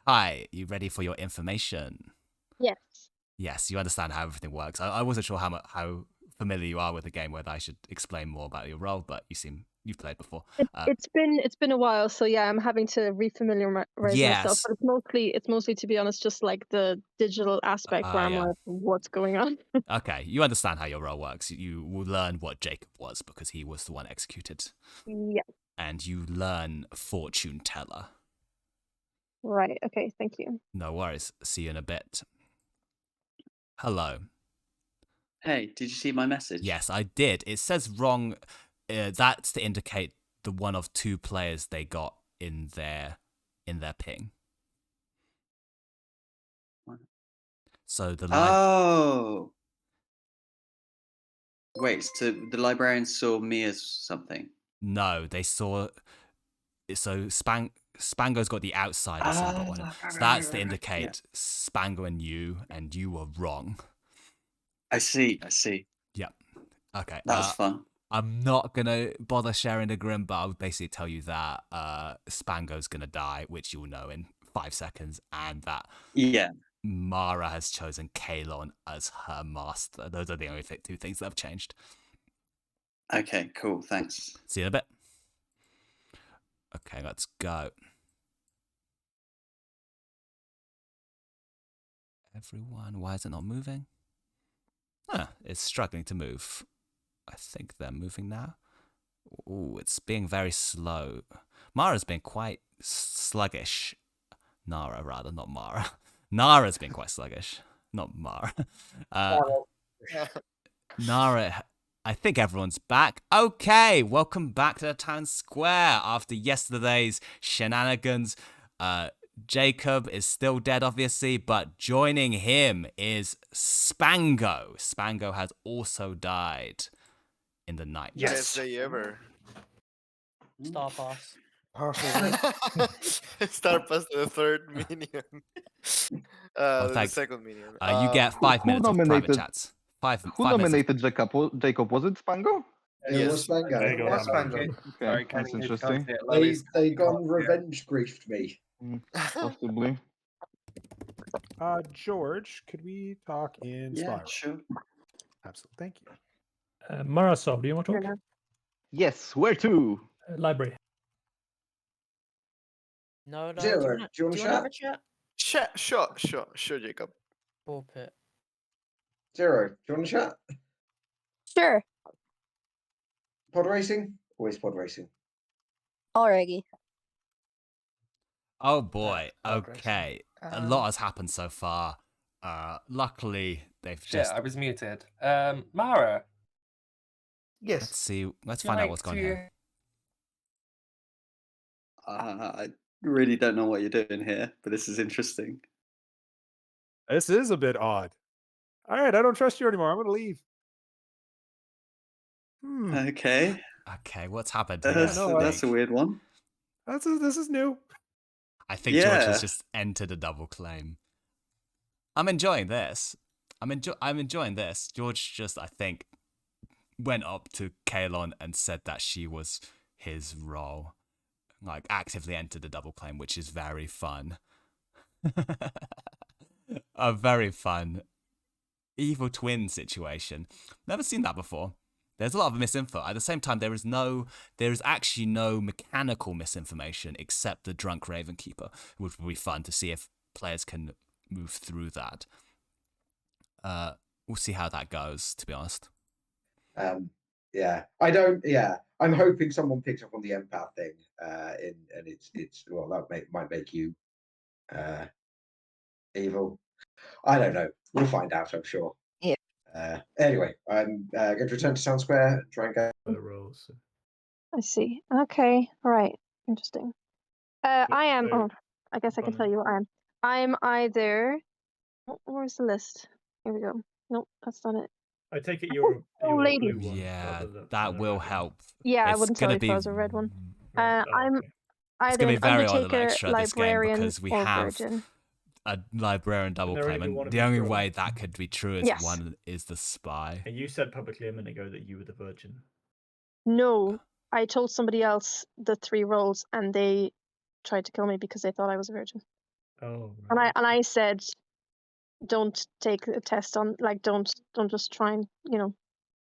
Hi, you ready for your information? Yes. Yes, you understand how everything works. I wasn't sure how familiar you are with the game, whether I should explain more about your role, but you've played before. It's been a while, so yeah, I'm having to refamiliarize myself. But it's mostly, to be honest, just like the digital aspect where I'm yeah. like, what's going on? Okay, you understand how your role works. You will learn what Jacob was because he was the one executed. Yeah. And you learn fortune teller. Right. Okay. Thank you. No worries. See you in a bit. Hello. Hey, did you see my message? Yes, I did. It says wrong. That's to indicate the one of 2 players they got in their ping. What? So the Oh. Wait, so the librarians saw me as something? No, they saw. So Spango's got the outsider symbol on him. So that's to indicate Spango and you were wrong. I see. Yep. Okay. That was fun. I'm not gonna bother sharing the grim, but I'll basically tell you that Spango's gonna die, which you'll know in 5 seconds, and that Mara has chosen Kalon as her master. Those are the only 2 things that have changed. Okay, cool. Thanks. See you in a bit. Okay, let's go. Everyone, why is it not moving? It's struggling to move. I think they're moving now. Ooh, it's being very slow. Mara's been quite sluggish. Nara, rather, not Mara. Nara's been quite sluggish, not Mara. Nara, I think everyone's back. Okay, welcome back to the town square after yesterday's shenanigans. Jacob is still dead, obviously, but joining him is Spango. Spango has also died in the night. Yes, they ever. Star Pass. Star Pass the 3rd minion. The 2nd minion. You get 5 minutes of private chats. Who nominated Jacob? Jacob? Was it Spango? It was Spango. Okay, that's interesting. They gone revenge briefed me. Possibly. George, could we talk in Spiral? Sure. Absolutely. Thank you. Marasov, do you want to talk? Yes, where to? Library. No, Zero, do you want to have a chat? Sure, Jacob. Pulpit. Zero, do you want to chat? Sure. Pod racing? Always pod racing. Alrighty. Oh boy. Okay. A lot has happened so far. Luckily, they've just. I was muted. Mara. Yes. Let's see. Let's find out what's going on here. I really don't know what you're doing here, but this is interesting. This is a bit odd. All right, I don't trust you anymore. I'm going to leave. Okay. Okay, what's happened here? That's a weird one. This is new. I think George has just entered a double claim. I'm enjoying this. I'm enjoying this. George just, I think, went up to Kalon and said that she was his role. Like, actively entered a double claim, which is very fun. A very fun evil twin situation. Never seen that before. There's a lot of misinfo. At the same time, there is actually no mechanical misinformation except the drunk Raven Keeper, which will be fun to see if players can move through that. We'll see how that goes, to be honest. Yeah, I don't. Yeah, I'm hoping someone picks up on the empath thing. And it's well, that might make you evil. I don't know. We'll find out, I'm sure. Yeah. Anyway, I'm going to return to Sound Square and try and go. Rolls. I see. Okay. All right. Interesting. I am. So- I guess I can Go on tell you what I am. I'm either. Where's the list? Here we go. Nope, that's not it. I take it you're a lady. blue one. Yeah, rather than that a will red one. help. Yeah, I It's wouldn't tell gonna you if be I was a red one. Right. I'm it's either gonna be an very odd and Undertaker, extra this game librarian, because we or have virgin. a librarian double there only claim, be one and of the each only role? way that could be true is Yes. one is the spy. And you said publicly a minute ago that you were the virgin. No, I told somebody else the 3 roles, and they tried to kill me because they thought I was a virgin. Oh. Right. And I said, don't take a test on, like, don't just try and,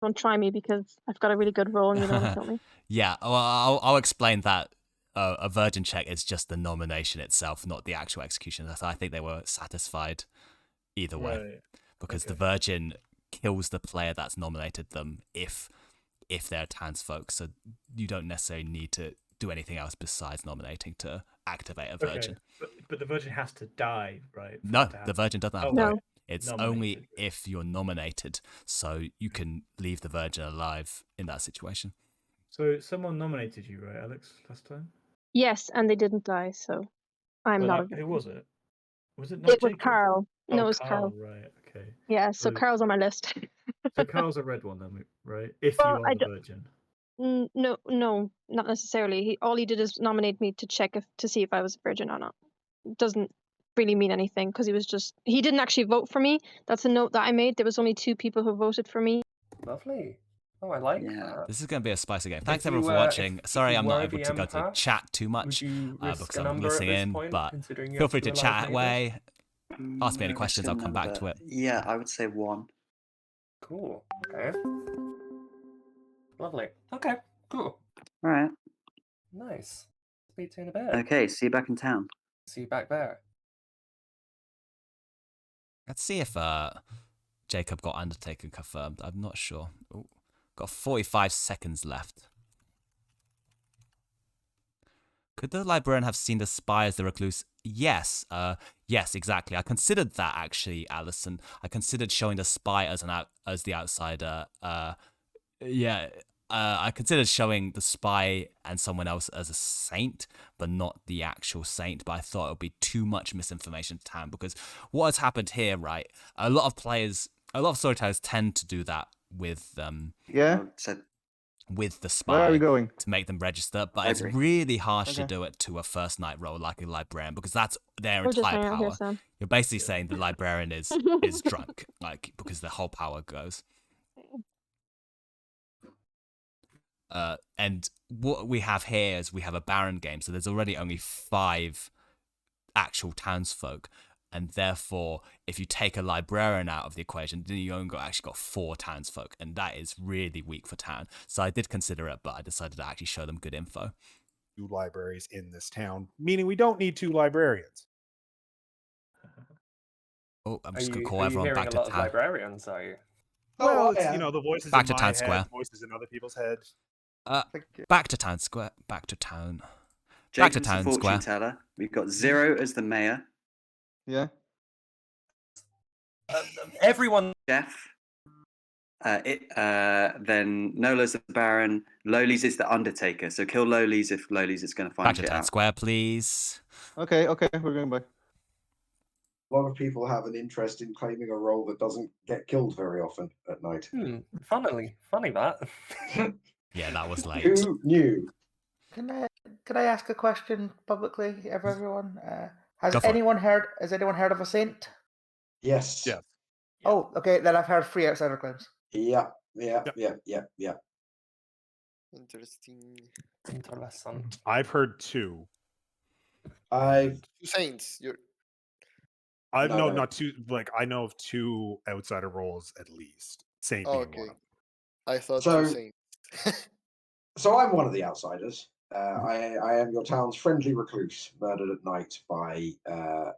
don't try me because I've got a really good role and you don't want to kill me. Yeah, well, I'll explain that. A virgin check is just the nomination itself, not the actual execution. So I think they were satisfied either way, Right. because the virgin kills the player that's nominated them if they're trans folk. So you don't necessarily need to do anything else besides nominating to activate a virgin. Okay. But the virgin has to die, right? for No, it to the happen? virgin doesn't have Oh, to die. right. It's Nominated. only if you're nominated, so you can leave the virgin alive in that situation. So someone nominated you, right, Alex, last time? Yes, and they didn't die, so I'm Well, not a who victim. was it? Was it not It was Jacob? Carl. Oh, No, it was Carl, Carl. right, okay. Yeah, so So- Carl's on my list. So Carl's a red one then, right? If Well, you I are the don't- virgin. No, not necessarily. All he did is nominate me to check to see if I was a virgin or not. It doesn't really mean anything because he didn't actually vote for me. That's a note that I made. There was only 2 people who voted for me. Lovely. Oh, I like that. This is going to be a spicy game. If Thanks you everyone for were- watching. if Sorry you I'm not were able the to go to empath, chat too much Would you risk because a I'm number at this listening, point, but considering you feel have free to do a chat live away. Ask me any Risk questions, a I'll come back to number. it. Yeah, I would say 1. Cool. Okay. Lovely. Okay. Cool. All right. Nice. Speak to you in a bit. Okay, see you back in town. See you back there. Let's see if Jacob got Undertaker confirmed. I'm not sure. Ooh, got 45 seconds left. Could the librarian have seen the spy as the recluse? Yes. Yes, exactly. I considered that actually, Alison. I considered showing the spy as the outsider. I considered showing the spy and someone else as a saint, but not the actual saint. But I thought it would be too much misinformation to town because what has happened here, right? A lot of storytellers tend to do that with with the spy. Where are we going? To make them register, but it's really harsh to do it to a first night role like a librarian because that's their We're just entire hanging out here, power. Sam. You're basically saying the librarian is drunk, like because the whole power goes. And what we have here is we have a Baron game, so there's already only 5 actual townsfolk, and therefore, if you take a librarian out of the equation, then you only actually got 4 townsfolk, and that is really weak for town. So I did consider it, but I decided to actually show them good info. 2 libraries in this town, meaning we don't need 2 librarians. Oh, I'm just going to Are call you everyone hearing back a to lot of town. librarians, are you? Well, it's, the voices Back in to my town head, square. voices in other people's heads. Back to town square. Back to town. Jacob's Back to town the fortune square. teller. We've got 0 as the mayor. Yeah. Everyone. Jeff. Then Nola's the Baron. Lolies is the Undertaker. So kill Lolies if Lolies is going to find Back to shit town out. square, please. Okay, we're going back. A lot of people have an interest in claiming a role that doesn't get killed very often at night. Funny that. Yeah, that was late. Who knew? Can I ask a question publicly of everyone? Has Go for it. anyone heard of a saint? Yes. Yeah. Oh, okay. Then I've heard 3 outsider claims. Yeah. Interesting. Interesting. I've heard 2. Saints. Not 2. Like I know of 2 outsider roles at least. Saint being one of them. I thought So- you saying. So I'm one of the outsiders. I am your town's friendly recluse, murdered at night by, a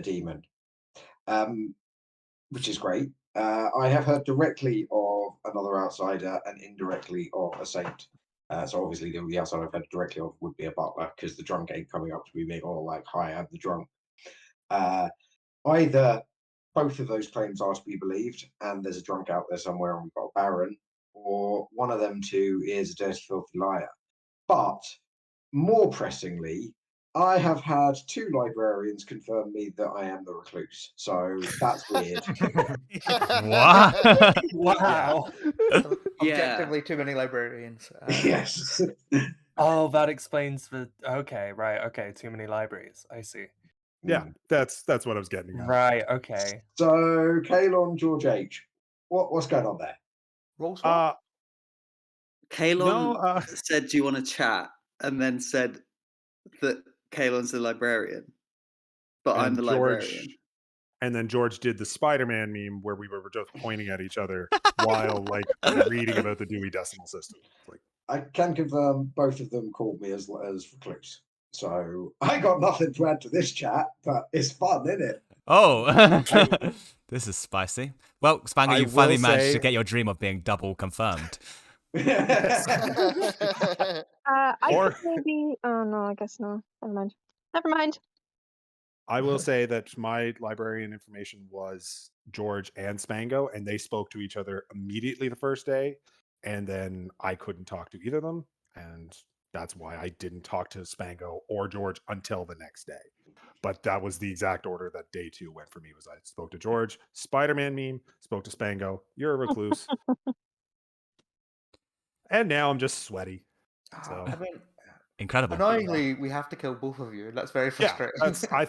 demon, which is great. I have heard directly of another outsider and indirectly of a saint. So obviously the outsider I've heard directly of would be a butler, because the drunk ain't coming up to me being all like, "Hi, I'm the drunk." Either both of those claims are to be believed, and there's a drunk out there somewhere, and we've got a baron, or one of them two is a dirty, filthy liar. But more pressingly, I have had 2 librarians confirm me that I am the recluse. So that's weird. What? Wow. Objectively, too many librarians. Yes. Oh, that explains the. Okay, right. Okay, too many libraries. I see. Yeah, that's what I was getting at. Right. Okay. So, Kalon, George H, what's going on there? Roll Kalon said, "Do you want to chat?" and then said that Kalon's the librarian, but I'm the librarian. And then George did the Spider-Man meme where we were just pointing at each other while like reading about the Dewey Decimal System. Like, I can confirm both of them called me as recluse. So I got nothing to add to this chat, but it's fun, isn't it? Oh, this is spicy. Well, Spanger, I you finally will managed to say- get your dream of being double confirmed. I think maybe. Oh no, I guess no. Never mind. Never mind. I will say that my librarian information was George and Spango, and they spoke to each other immediately the first day, and then I couldn't talk to either of them, and that's why I didn't talk to Spango or George until the next day. But that was the exact order that day 2 went for me. Was I spoke to George, Spider-Man meme, spoke to Spango, you're a recluse, and now I'm just sweaty. So I mean, incredible. Annoyingly, we have to kill both of you. That's very frustrating. Yeah,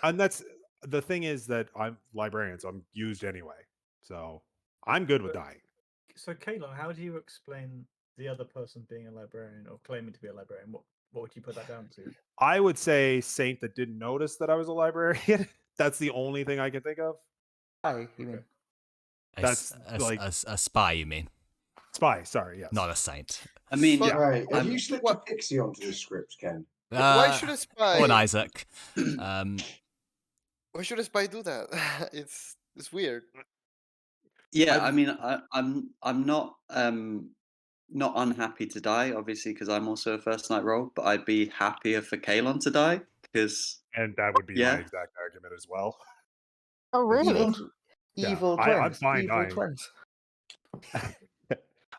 and that's the thing is that I'm librarian, so I'm used anyway. So I'm good with dying. So, Kalon, how do you explain the other person being a librarian or claiming to be a librarian? What would you put that down to? I would say saint that didn't notice that I was a librarian. That's the only thing I can think of. Spy, you mean? That's like a spy, you mean? Spy, sorry, yes. Not a saint. I mean, Right. Have you slipped a pixie onto the script, Ken? Why should a spy? Or an Isaac. Why should a spy do that? It's weird. Yeah, I mean, I'm not not unhappy to die, obviously, because I'm also a first night roll. But I'd be happier for Kalon to die because. And that would be my exact argument as well. Oh really? Evil I'm twins. fine Evil dying. twins.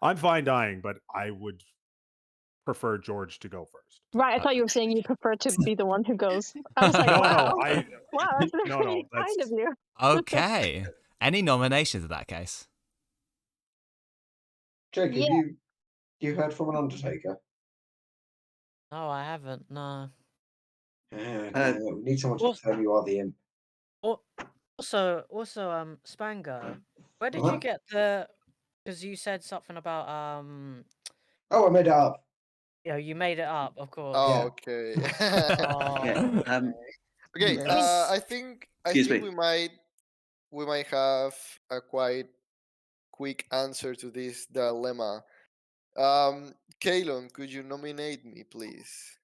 I'm fine dying, but I would prefer George to go first. Right, I thought you were saying you prefer to be the one who goes. I was like, No, wow, wow, that's no, very kind of you. Okay. Any nominations in that case? Jacob, Yeah. you heard from an undertaker? No, I haven't. No. We need someone to confirm you are the imp. Also, Spanger, where did you get the? Because you said something about Oh, I made it up. Yeah, you made it up, of course. Oh, okay. Okay. I think Excuse me. we might have a quite quick answer to this dilemma. Kalon, could you nominate me, please?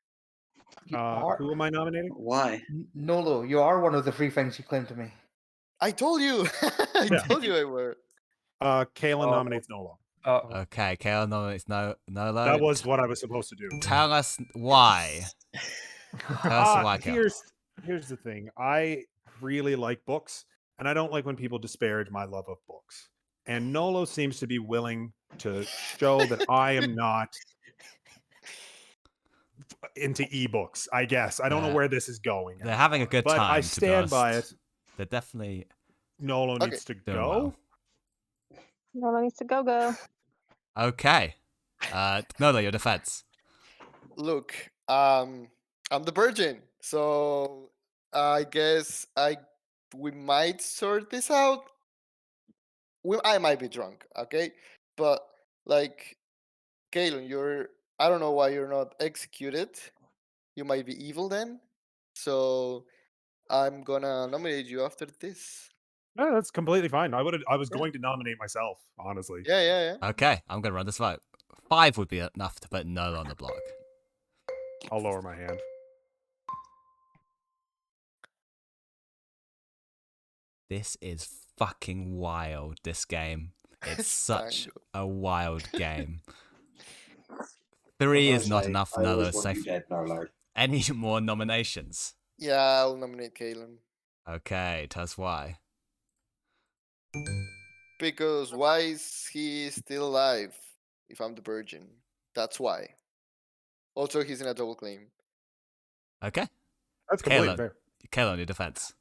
Who am I nominating? Why? Nolo, you are one of the 3 things you claimed to me. I told you. I told you I were. Kalen nominates Nolo. Okay, Kale nominates Nolo. That was what I was supposed to do. Tell us why. Tell us why, Kale. Here's the thing. I really like books, and I don't like when people disparage my love of books. And Nolo seems to be willing to show that I am not into ebooks, I guess. I don't know where this is going. They're having a good but time. I to be stand by it. honest. They're definitely. Nolo needs to doing go. well. Nolo needs to go. Okay. Nolo, your defense. Look, I'm the virgin, so I guess we might sort this out. I might be drunk, okay? But like, Galen, I don't know why you're not executed. You might be evil then. So I'm gonna nominate you after this. No, that's completely fine. I was going to nominate myself, honestly. Yeah. Okay, I'm gonna run this vote. 5 would be enough to put Nolo on the block. I'll lower my hand. This is fucking wild, this game. It's such a wild game. 3 is not enough for Nolo. Safe. Dead, Nolo. Any more nominations? Yeah, I'll nominate Kalen. Okay, tell us why. Because why is he still alive if I'm the virgin? That's why. Also, he's in a double claim. Okay. That's completely fair. Kalen, your defense.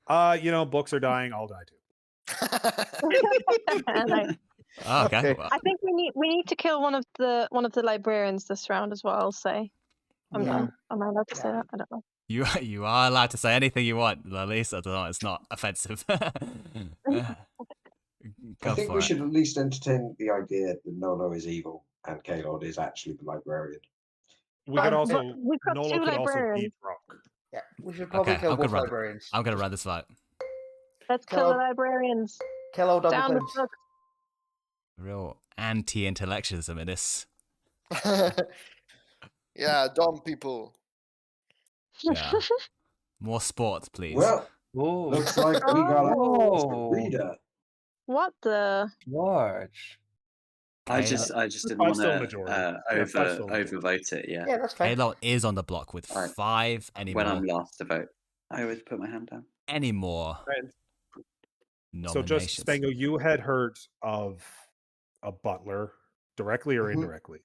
Books are dying. I'll die too. Okay. Well, I think we need to kill one of the librarians this round as well. I'll say. Am I allowed to say that? I don't know. You are allowed to say anything you want, Lalise. I don't know. It's not offensive. I think we should at least entertain the idea that Nolo is evil and Kalon is actually the librarian. We could also. We've got Nolo 2 could also librarians. be drunk. Yeah, we should probably kill both librarians. I'm gonna run this vote. Let's kill the librarians. Kill all double Down the claims. books. Real anti-intellectualism in this. Yeah, dumb people. Yeah. More sports, please. Well, looks like we got a reader. What the? George. I just didn't want to overvote it. Yeah. Yeah, that's fine. Kalon is on the block with 5. Any When more? I'm last to vote, I always put my hand down. Any more? So just Spango, you had heard of a butler directly or indirectly.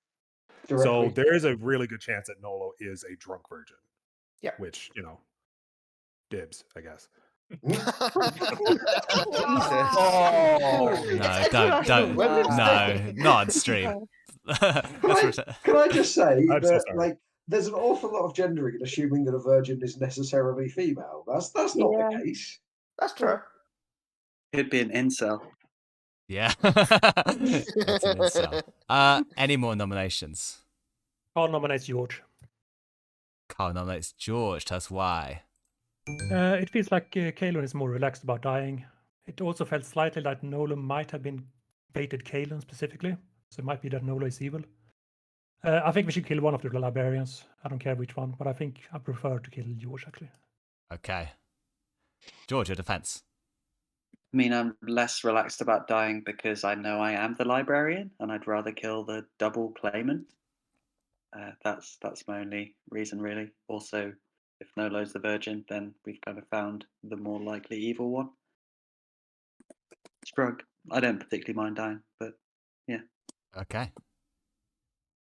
So there is a really good chance that Nolo is a drunk virgin. Yeah. Which, dibs, I guess. No, don't. No, not on stream. Can I just say that, there's an awful lot of gendering and assuming that a virgin is necessarily female. That's not the case. That's true. Could be an incel. Yeah. That's an incel. Any more nominations? Carl nominates George. Carl nominates George. Tell us why. It feels like Kalon is more relaxed about dying. It also felt slightly like Nolo might have been baited Kalon specifically. So it might be that Nolo is evil. I think we should kill one of the librarians. I don't care which one, but I think I prefer to kill George, actually. Okay. George, your defense. I mean, I'm less relaxed about dying because I know I am the librarian, and I'd rather kill the double claimant. That's my only reason, really. Also, if Nolo's the virgin, then we've kind of found the more likely evil one. Shrug. I don't particularly mind dying, but yeah. Okay.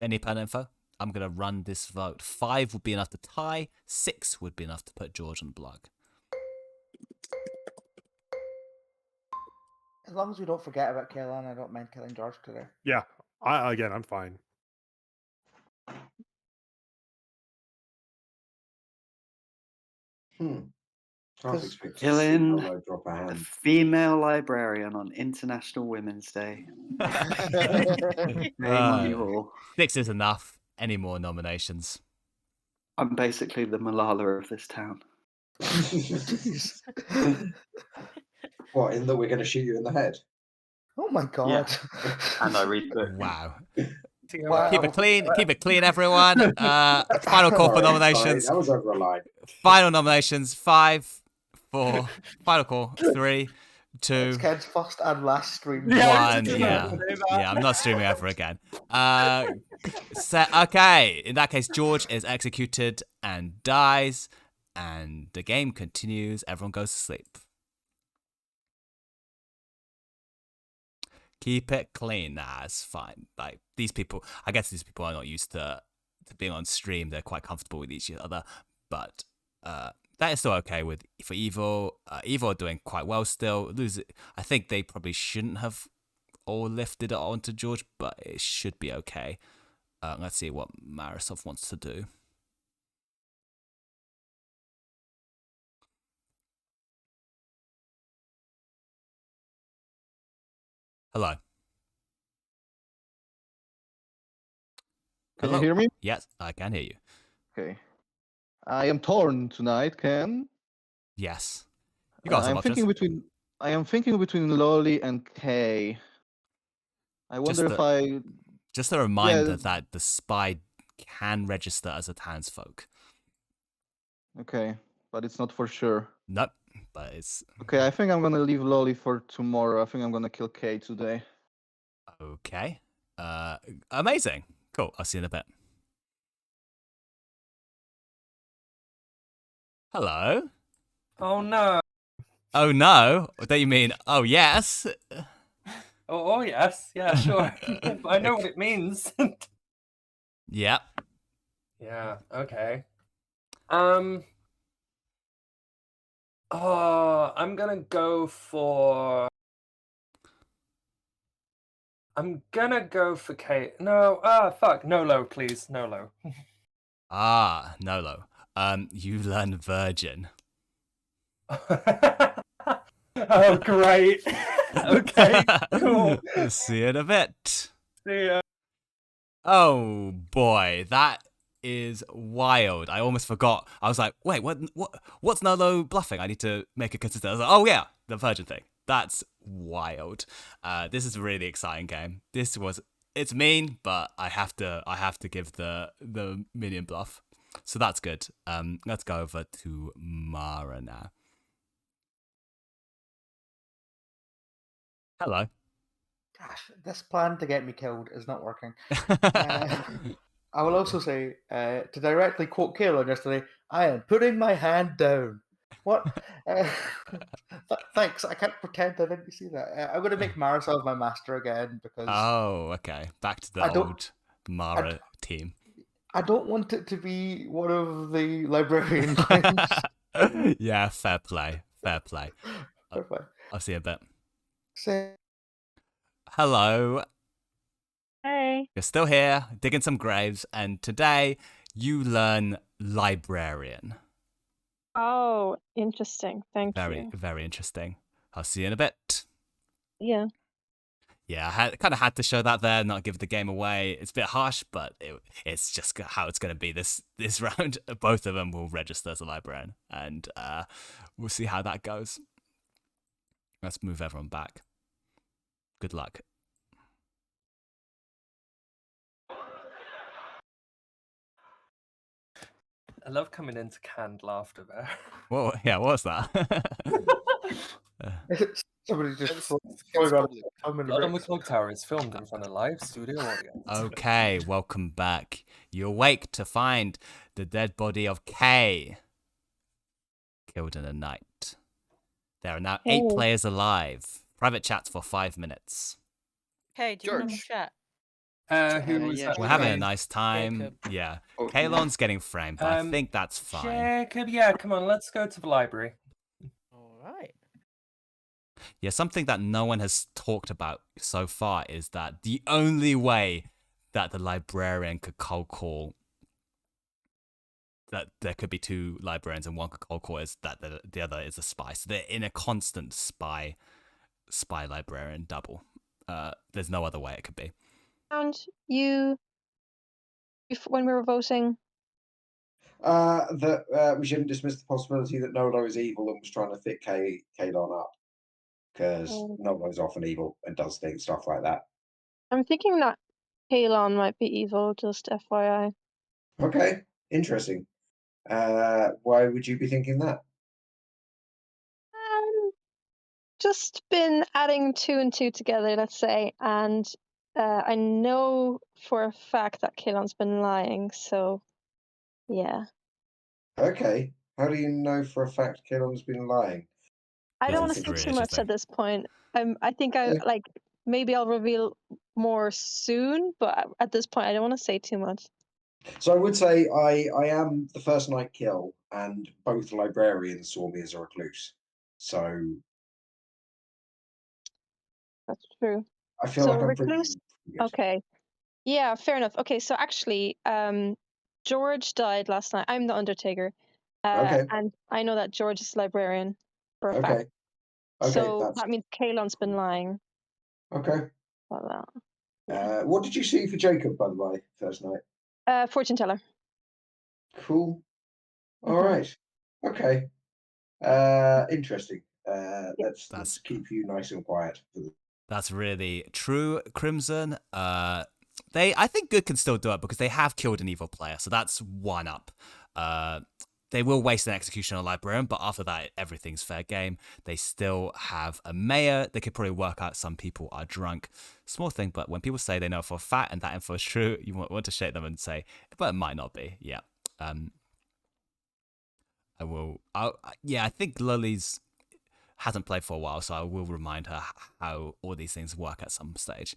Any pen info? I'm going to run this vote. 5 would be enough to tie. 6 would be enough to put George on the block. As long as we don't forget about Kalon, I don't mind killing George today. Yeah. I'm fine. Killing a female librarian on International Women's Day. Shame you all. 6 is enough. Any more nominations? I'm basically the Malala of this town. What, in that we're going to shoot you in the head? Oh my god. Yeah. And I read books. Wow. Wow. Keep it clean, everyone. Final call for nominations. That was over a line. Final nominations. 5, 4. Final call. 3, 2. It's Ken's first and last stream. 1. Yeah, I'm not streaming ever again. Okay. In that case, George is executed and dies, and the game continues. Everyone goes to sleep. Keep it clean. Nah, it's fine. Like, these people, I guess these people are not used to being on stream. They're quite comfortable with each other, but that is still okay for Evil. Evil are doing quite well still. I think they probably shouldn't have all lifted it onto George, but it should be okay. Let's see what Marisov wants to do. Hello. Can you hear me? Yes, I can hear you. Okay. I am torn tonight, Ken. Yes. You got some I'm options. thinking between I am thinking between Lolly and Kay. I wonder if I... Just a reminder that the spy can register as a townsfolk. Okay, but it's not for sure. Nope, but it's... Okay, I think I'm gonna leave Lolly for tomorrow. I think I'm gonna kill Kay today. Okay. Amazing. Cool, I'll see you in a bit. Hello? Oh no. Oh no? Don't you mean, oh yes? Oh yes, yeah, sure. I know what it means. Yep. Yeah, okay. Oh, I'm gonna go for Kate. No, fuck. Nolo, please. Nolo. Nolo. You learn Virgin. Oh, great. Okay, cool. See you in a bit. See ya. Oh boy, that is wild. I almost forgot. I was like, wait, what's Nolo bluffing? I need to make a consistent. I was like, oh yeah, the Virgin thing. That's wild. This is a really exciting game. It's mean, but I have to give the minion bluff. So that's good. Let's go over to Mara now. Hello. Gosh, this plan to get me killed is not working. I will also say, to directly quote Kaelon yesterday, I am putting my hand down. What? Thanks. I can't pretend I didn't see that. I'm going to make Marisol my master again because... Oh, okay. Back to the old Mara team. I don't want it to be one of the librarian games. Yeah, fair play. Fair play. I'll see you in a bit. Hello. Hey. You're still here, digging some graves, and today you learn librarian. Oh, interesting. Thank Very, you. very interesting. I'll see you in a bit. Yeah. Yeah, I kind of had to show that there, not give the game away. It's a bit harsh, but it's just how it's going to be this round. Both of them will register as a librarian, and we'll see how that goes. Let's move everyone back. Good luck. I love coming into canned laughter there. Whoa, yeah, what was that? Somebody just God on the Clocktower is filmed in front of live studio audience. Okay, welcome back. You awake to find the dead body of Kay killed in a night. There are now 8 players alive. Private chats for 5 minutes. Hey, do you want to chat? Who was that? We're having a nice time. Jacob. Yeah. Kaelon's getting framed, but I think that's fine. Jacob, yeah, come on, let's go to the library. All right. Yeah, something that no one has talked about so far is that the only way that the librarian could cold call, that there could be 2 librarians and one could cold call, is that the other is a spy. So they're in a constant spy librarian double. There's no other way it could be. And you, when we were voting, that we shouldn't dismiss the possibility that Nolo is evil and was trying to thick Kaelon up, because Nolo is often evil and does stuff like that. I'm thinking that Kaelon might be evil, just FYI. Okay, interesting. Why would you be thinking that? Just been adding 2 and 2 together, let's say, and I know for a fact that Kaelon's been lying, so yeah. Okay, how do you know for a fact Kaelon's been lying? I don't want to say too much at this point. I think maybe I'll reveal more soon, but at this point I don't want to say too much. So I would say I am the first night kill, and both librarians saw me as a recluse. So that's true. I feel like I'm pretty good. Okay. Yeah, fair enough. Okay, so actually, George died last night. I'm the Undertaker. Okay. And I know that George is librarian for a fact. Okay. So that means Kaelon's been lying. Okay. About that. What did you see for Jacob, by the way, first night? Fortune teller. Cool. All right. Okay. Interesting. let's keep you nice and quiet. That's really true, Crimson. I think good can still do it because they have killed an evil player, so that's one up. They will waste an execution on Librarian, but after that, everything's fair game. They still have a mayor. They could probably work out some people are drunk. Small thing, but when people say they know for a fact and that info is true, you want to shake them and say, but it might not be. Yeah. I think Lully's hasn't played for a while, so I will remind her how all these things work at some stage.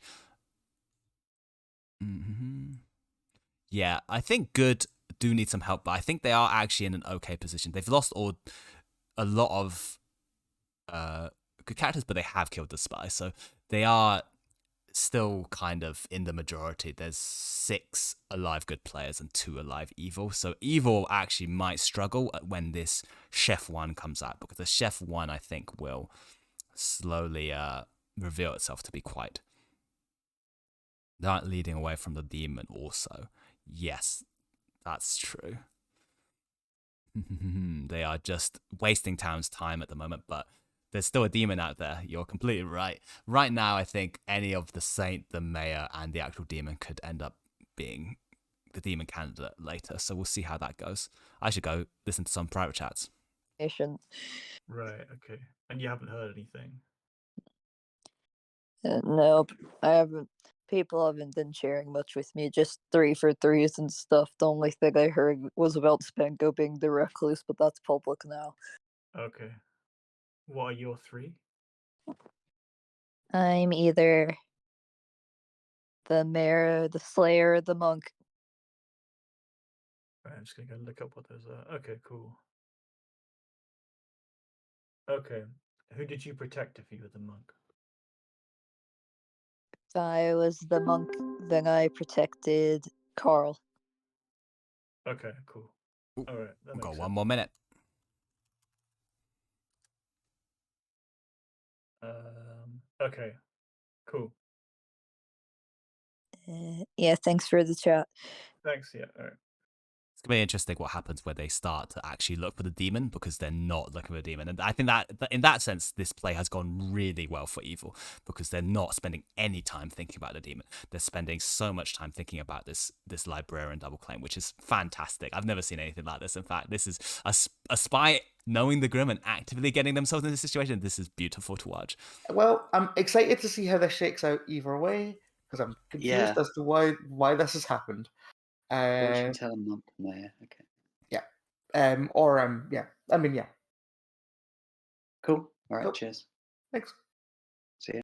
Yeah, I think good do need some help, but I think they are actually in an okay position. They've lost a lot of good characters, but they have killed the spy, so they are still kind of in the majority. There's 6 alive good players and 2 alive evil, so evil actually might struggle when this Chef 1 comes out, because the Chef 1 I think will slowly reveal itself to be quite... They aren't leading away from the demon also. Yes, that's true. They are just wasting town's time at the moment, but there's still a demon out there. You're completely right. Right now, I think any of the saint, the mayor, and the actual demon could end up being the demon candidate later. So we'll see how that goes. I should go listen to some private chats. Right, okay. And you haven't heard anything? Nope, I haven't. People haven't been sharing much with me, just 3 for 3s and stuff. The only thing I heard was about Spango being the recluse, but that's public now. Okay. What are your 3? I'm either the mayor, the slayer, or the monk. Right, I'm just gonna go look up what those are. Okay, cool. Okay. Who did you protect if you were the monk? If I was the monk, then I protected Carl. Okay, cool. All right, that We've got makes 1 sense. more minute. Okay, cool. Yeah, thanks for the chat. Thanks, yeah, all right. It's going to be interesting what happens when they start to actually look for the demon, because they're not looking for the demon. And I think that in that sense, this play has gone really well for evil, because they're not spending any time thinking about the demon. They're spending so much time thinking about this librarian double claim, which is fantastic. I've never seen anything like this. In fact, this is a spy knowing the grim and actively getting themselves in this situation. This is beautiful to watch. Well, I'm excited to see how this shakes out either way, because I'm confused as to why this has happened. Fortune teller monk mayor. Okay. Yeah. Yeah. I mean, yeah. Cool. All right. Cool. Cheers. Thanks. See ya.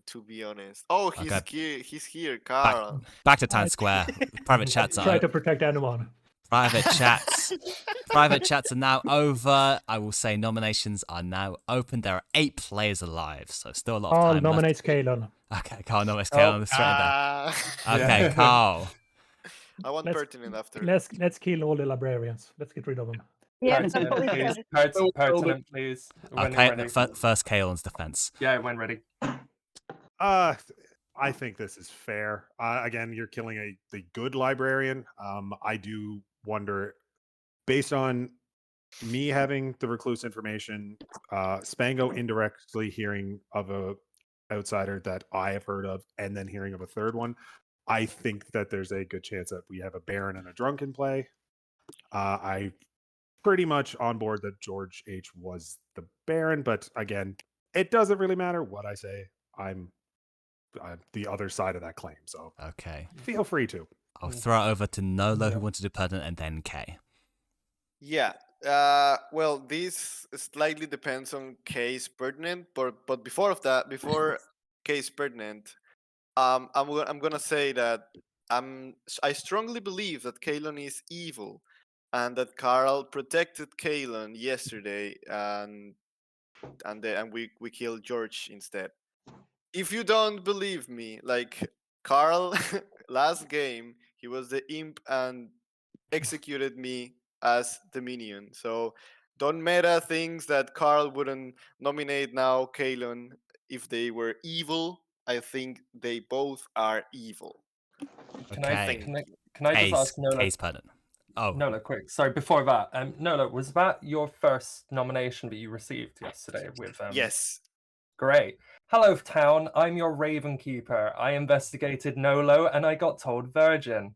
To be honest. Oh, he's Okay. here. He's here, Carl. Back to Town Square. Private chats Try are to protect anyone. Private chats are now over. I will say nominations are now open. There are 8 players alive, so still a lot of Carl time nominates left. Kalen. Okay, Carl nominates Kalen. Straight in there. Okay, Carl. I want pertinent after. Let's kill all the librarians. Let's get rid of them. Yeah, that's what we Please. said. Pertinent, please. When you're Okay, ready. first Kalen's defense. Yeah, when ready. I think this is fair. Again, you're killing the good librarian. I do wonder, based on me having the recluse information, Spango indirectly hearing of a outsider that I have heard of, and then hearing of a third one, I think that there's a good chance that we have a Baron and a drunk in play. I pretty much on board that George H was the Baron, but again, it doesn't really matter what I say. I'm the other side of that claim, so okay, feel free to. I'll throw it over to Nolo, who wants to do pertinent, and then Kay. Yeah. Well, this slightly depends on case pertinent, but before case pertinent, I'm gonna say that I strongly believe that Kalen is evil, and that Carl protected Kalen yesterday, and we killed George instead. If you don't believe me, like Carl last game, he was the imp and executed me as the minion. So don't meta things that Carl wouldn't nominate now Kalen if they were evil. I think they both are evil. Can I just ask Nola? Case pertinent. Oh. Nolo, quick. Sorry, before that, Nolo, was that your first nomination that you received yesterday with Yes. Great. Hello, town. I'm your Raven Keeper. I investigated Nolo and I got told virgin.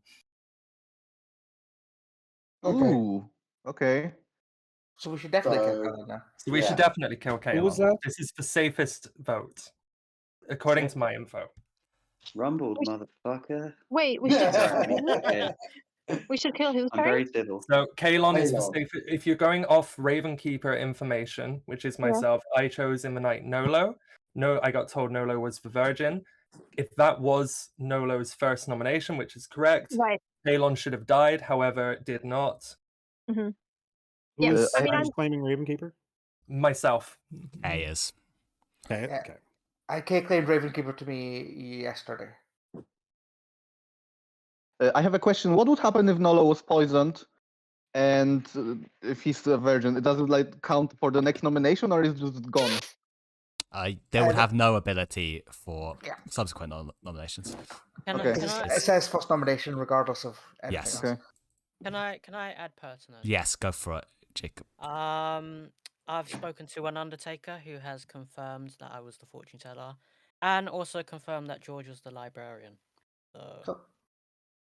Okay. Ooh. Okay. So we should definitely kill Kalen now. So we should definitely kill Kalon. was that? This is the safest vote, according to my info. Rumbled, motherfucker. Wait, we should. Sorry, I mean, okay. We should kill who? I'm very civil. So Kalon is the Kalon. safest. If you're going off Raven Keeper information, which is myself, I chose in the night Nolo. No, I got told Nolo was the virgin. If that was Nolo's first nomination, which is correct, Right. Kalon should have died. However, it did not. Mm-hmm. Who's I mean, I'm claiming Ravenkeeper? Myself. Kay is. Okay. Yeah. Okay. Kay claimed Ravenkeeper to me yesterday. I have a question. What would happen if Nolo was poisoned, and if he's a virgin? It doesn't like count for the next nomination, or is it just gone? They would have no ability for subsequent nominations. It says first nomination regardless of anything Yes. else. Okay. Can I add personally? Yes, go for it, Jacob. I've spoken to an Undertaker who has confirmed that I was the fortune teller, and also confirmed that George was the librarian. So.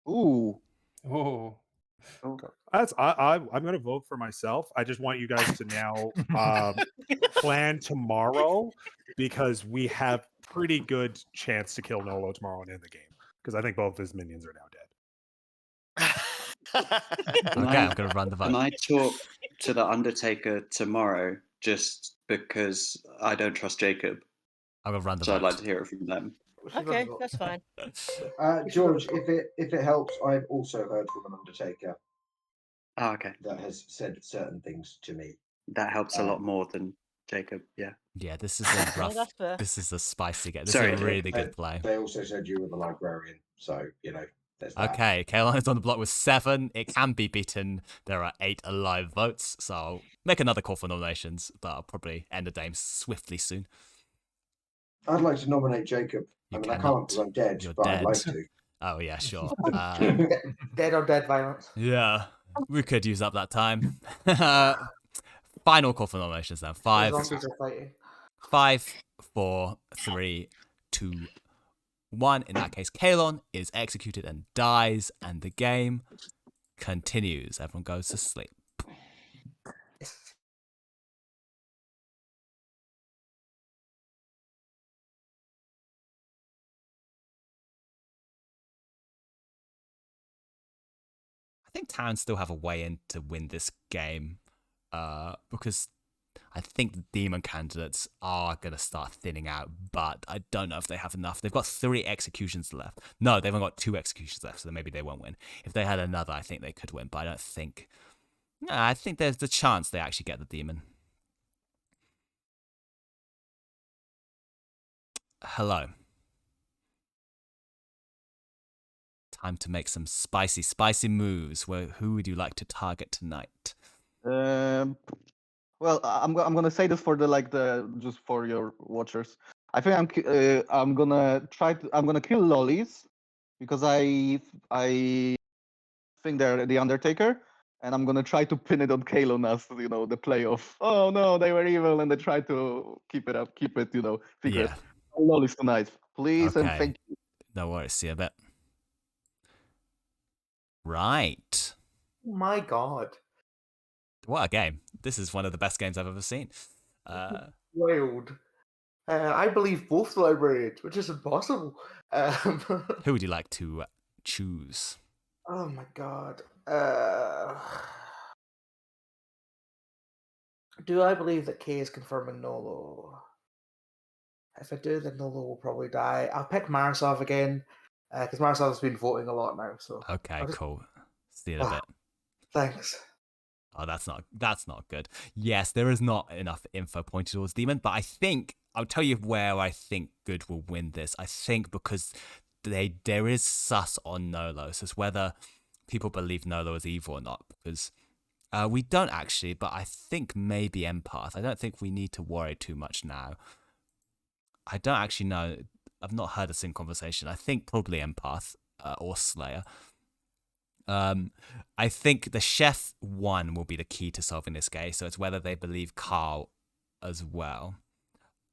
Ooh. Ooh. I'm going to vote for myself. I just want you guys to now plan tomorrow, because we have pretty good chance to kill Nolo tomorrow and end the game, because I think both his minions are now dead. I'm going to run the vote. Can I talk to the Undertaker tomorrow, just because I don't trust Jacob? I'm going to run the so vote. I'd like to hear it from them. Okay, that's fine. George, if it helps, I've also heard from an Undertaker. Oh, okay. That has said certain things to me. That helps a lot more than Jacob. Yeah. Yeah, this is a rough. that's fair. This is a spicy game. This Sorry, is a really good play. They also said you were the librarian, so there's that. Okay, Kalon is on the block with 7. It can be beaten. There are 8 alive votes, so I'll make another call for nominations, but I'll probably end the game swiftly soon. I'd like to nominate Jacob. I can't because I'm dead, You're but dead. I'd like to. Oh yeah, sure. Dead or dead violence. Yeah, we could use up that time. Final call for nominations then. 5, 4, 3, 2, 1. In that case, Kalon is executed and dies, and the game continues. Everyone goes to sleep. I think Towns still have a way in to win this game, because I think the demon candidates are going to start thinning out, but I don't know if they have enough. They've got 3 executions left. No, they've only got 2 executions left, so maybe they won't win. If they had another, I think they could win, but I don't think... No, I think there's the chance they actually get the demon. Hello. Time to make some spicy moves. Who would you like to target tonight? Well, I'm gonna say this for just for your watchers. I think I'm gonna kill lollies, because I think they're the Undertaker, and I'm gonna try to pin it on Kalon as the play of, oh no, they were evil, and they try to keep it secret. Yeah. Lollies tonight, please, and Okay. thank you. No worries. See you in a bit. Right. Oh my god. What a game. This is one of the best games I've ever seen. Wild. I believe both the librarians, which is impossible. Who would you like to choose? Oh my god. Do I believe that Kay is confirming Nolo? If I do, then Nolo will probably die. I'll pick Marisov again, because Marisov's been voting a lot now. So Okay, cool. See you in a bit. Thanks. Oh, that's not good. Yes, there is not enough info pointed towards Demon, but I think I'll tell you where I think Good will win this. I think because there is sus on Nolo, so it's whether people believe Nolo is evil or not. Because we don't actually, but I think maybe Empath. I don't think we need to worry too much now. I don't actually know. I've not heard a single conversation. I think probably Empath or Slayer. I think the chef one will be the key to solving this game. So it's whether they believe Carl as well.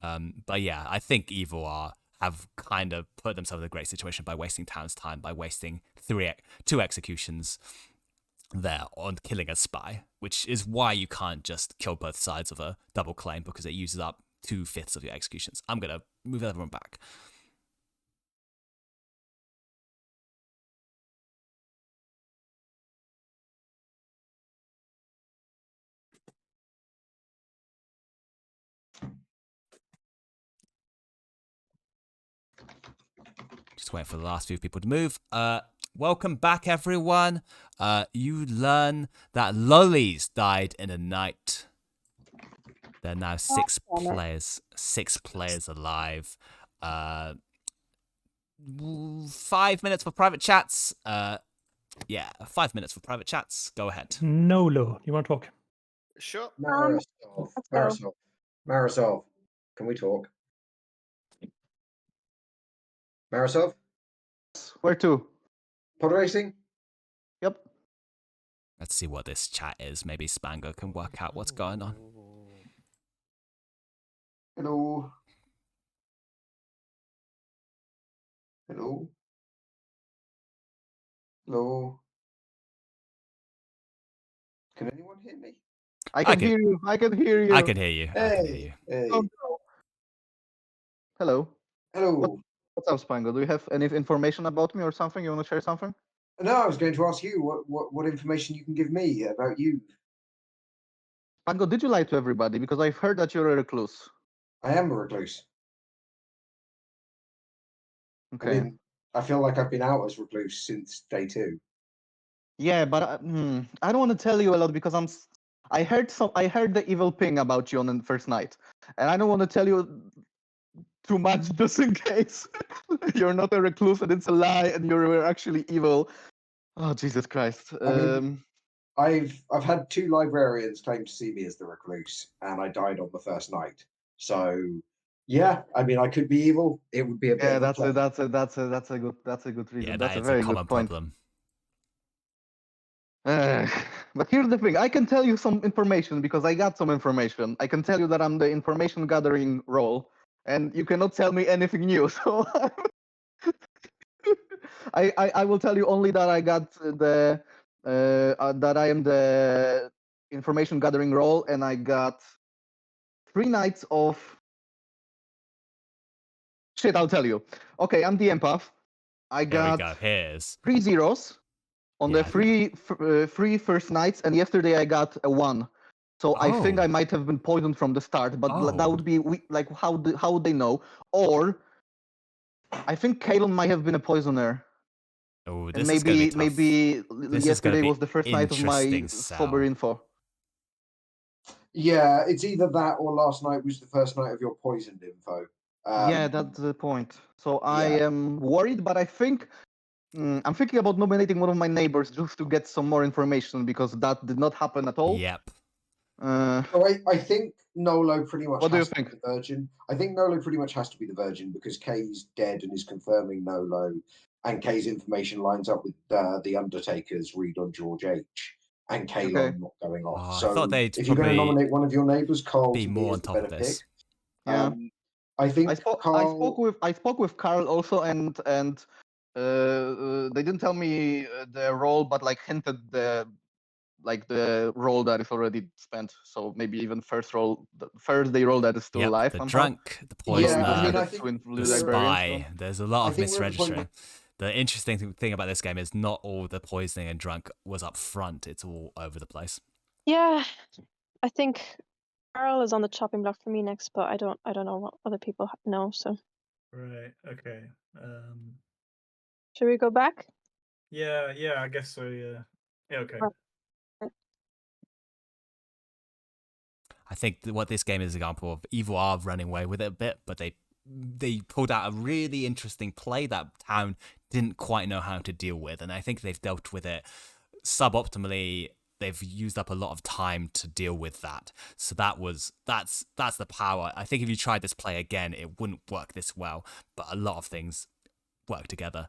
But yeah, I think Evil are have kind of put themselves in a great situation by wasting Town's time, by wasting two executions there on killing a spy, which is why you can't just kill both sides of a double claim, because it uses up 2/5 of your executions. I'm gonna move everyone back. Just waiting for the last few people to move. Welcome back, everyone. You learn that lollies died in a night. There are now 6 players. 6 players alive. 5 minutes for private chats. Yeah, 5 minutes for private chats. Go ahead. Nolo, you want to talk? Sure. Marisol, can we talk? Marisol? Where to? Pod racing? Yep. Let's see what this chat is. Maybe Spango can work out what's going on. Hello. Hello. Hello. Can anyone hear me? I can hear you. I can hear you. I can hear you. I can hear you. Hey. Oh, no. Hello. Hello. What's up, Spango? Do you have any information about me or something? You want to share something? No, I was going to ask you what information you can give me about you. Spango, did you lie to everybody? Because I've heard that you're a recluse. I am a recluse. Okay. I mean, I feel like I've been out as recluse since day 2. Yeah, but I don't want to tell you a lot because I heard the evil ping about you on the first night, and I don't want to tell you too much just in case you're not a recluse and it's a lie and you're actually evil. Oh, Jesus Christ. I mean, I've had 2 librarians claim to see me as the recluse, and I died on the first night. So yeah, I mean, I could be evil. It would be a bit. Yeah, of that's a that's a good reason. Yeah, that's that a is very a common good point. problem. But here's the thing, I can tell you some information because I got some information. I can tell you that I'm the information gathering role, and you cannot tell me anything new. So I will tell you only that I got that I am the information gathering role, and I got 3 nights of shit. I'll tell you. Okay, I'm the empath. I Here we got go. Here's 3 zeros on the 3 first nights, and yesterday I got a 1. So I think I might have been poisoned from the start, but that would be like how would they know? Or I think Kalen might have been a poisoner. Oh, And this is gonna be tough. maybe yesterday was the first night of my interesting sober info. Yeah, it's either that or last night was the first night of your poisoned info. Yeah, that's the point. So I am worried, but I think I'm thinking about nominating one of my neighbors just to get some more information because that did not happen at all. Yep. So I think Nolo pretty much What do you has to think? be the virgin. I think Nolo pretty much has to be the virgin because Kay's dead and is confirming Nolo, and Kay's information lines up with the Undertaker's read on George H. and Kalon not going off. I thought they'd if you're going to probably nominate one of your neighbors, Carl be to more me on is the top of better this. pick. Yeah. I think I spoke with Carl also, and they didn't tell me the role, but like hinted the role that is already spent. So maybe even the first day role that is still alive. The somehow. drunk, the poisoner, I the spy. There's a lot of misregistering. The interesting thing about this game is not all the poisoning and drunk was up front. It's all over the place. Yeah, I think Carl is on the chopping block for me next, but I don't know what other people know. So Right. Okay. should we go back? Yeah. I guess so. Yeah. Okay. I think what this game is an example of, Evil are running away with it a bit, but they pulled out a really interesting play that Town didn't quite know how to deal with, and I think they've dealt with it suboptimally. They've used up a lot of time to deal with that. So that's the power. I think if you tried this play again, it wouldn't work this well, but a lot of things work together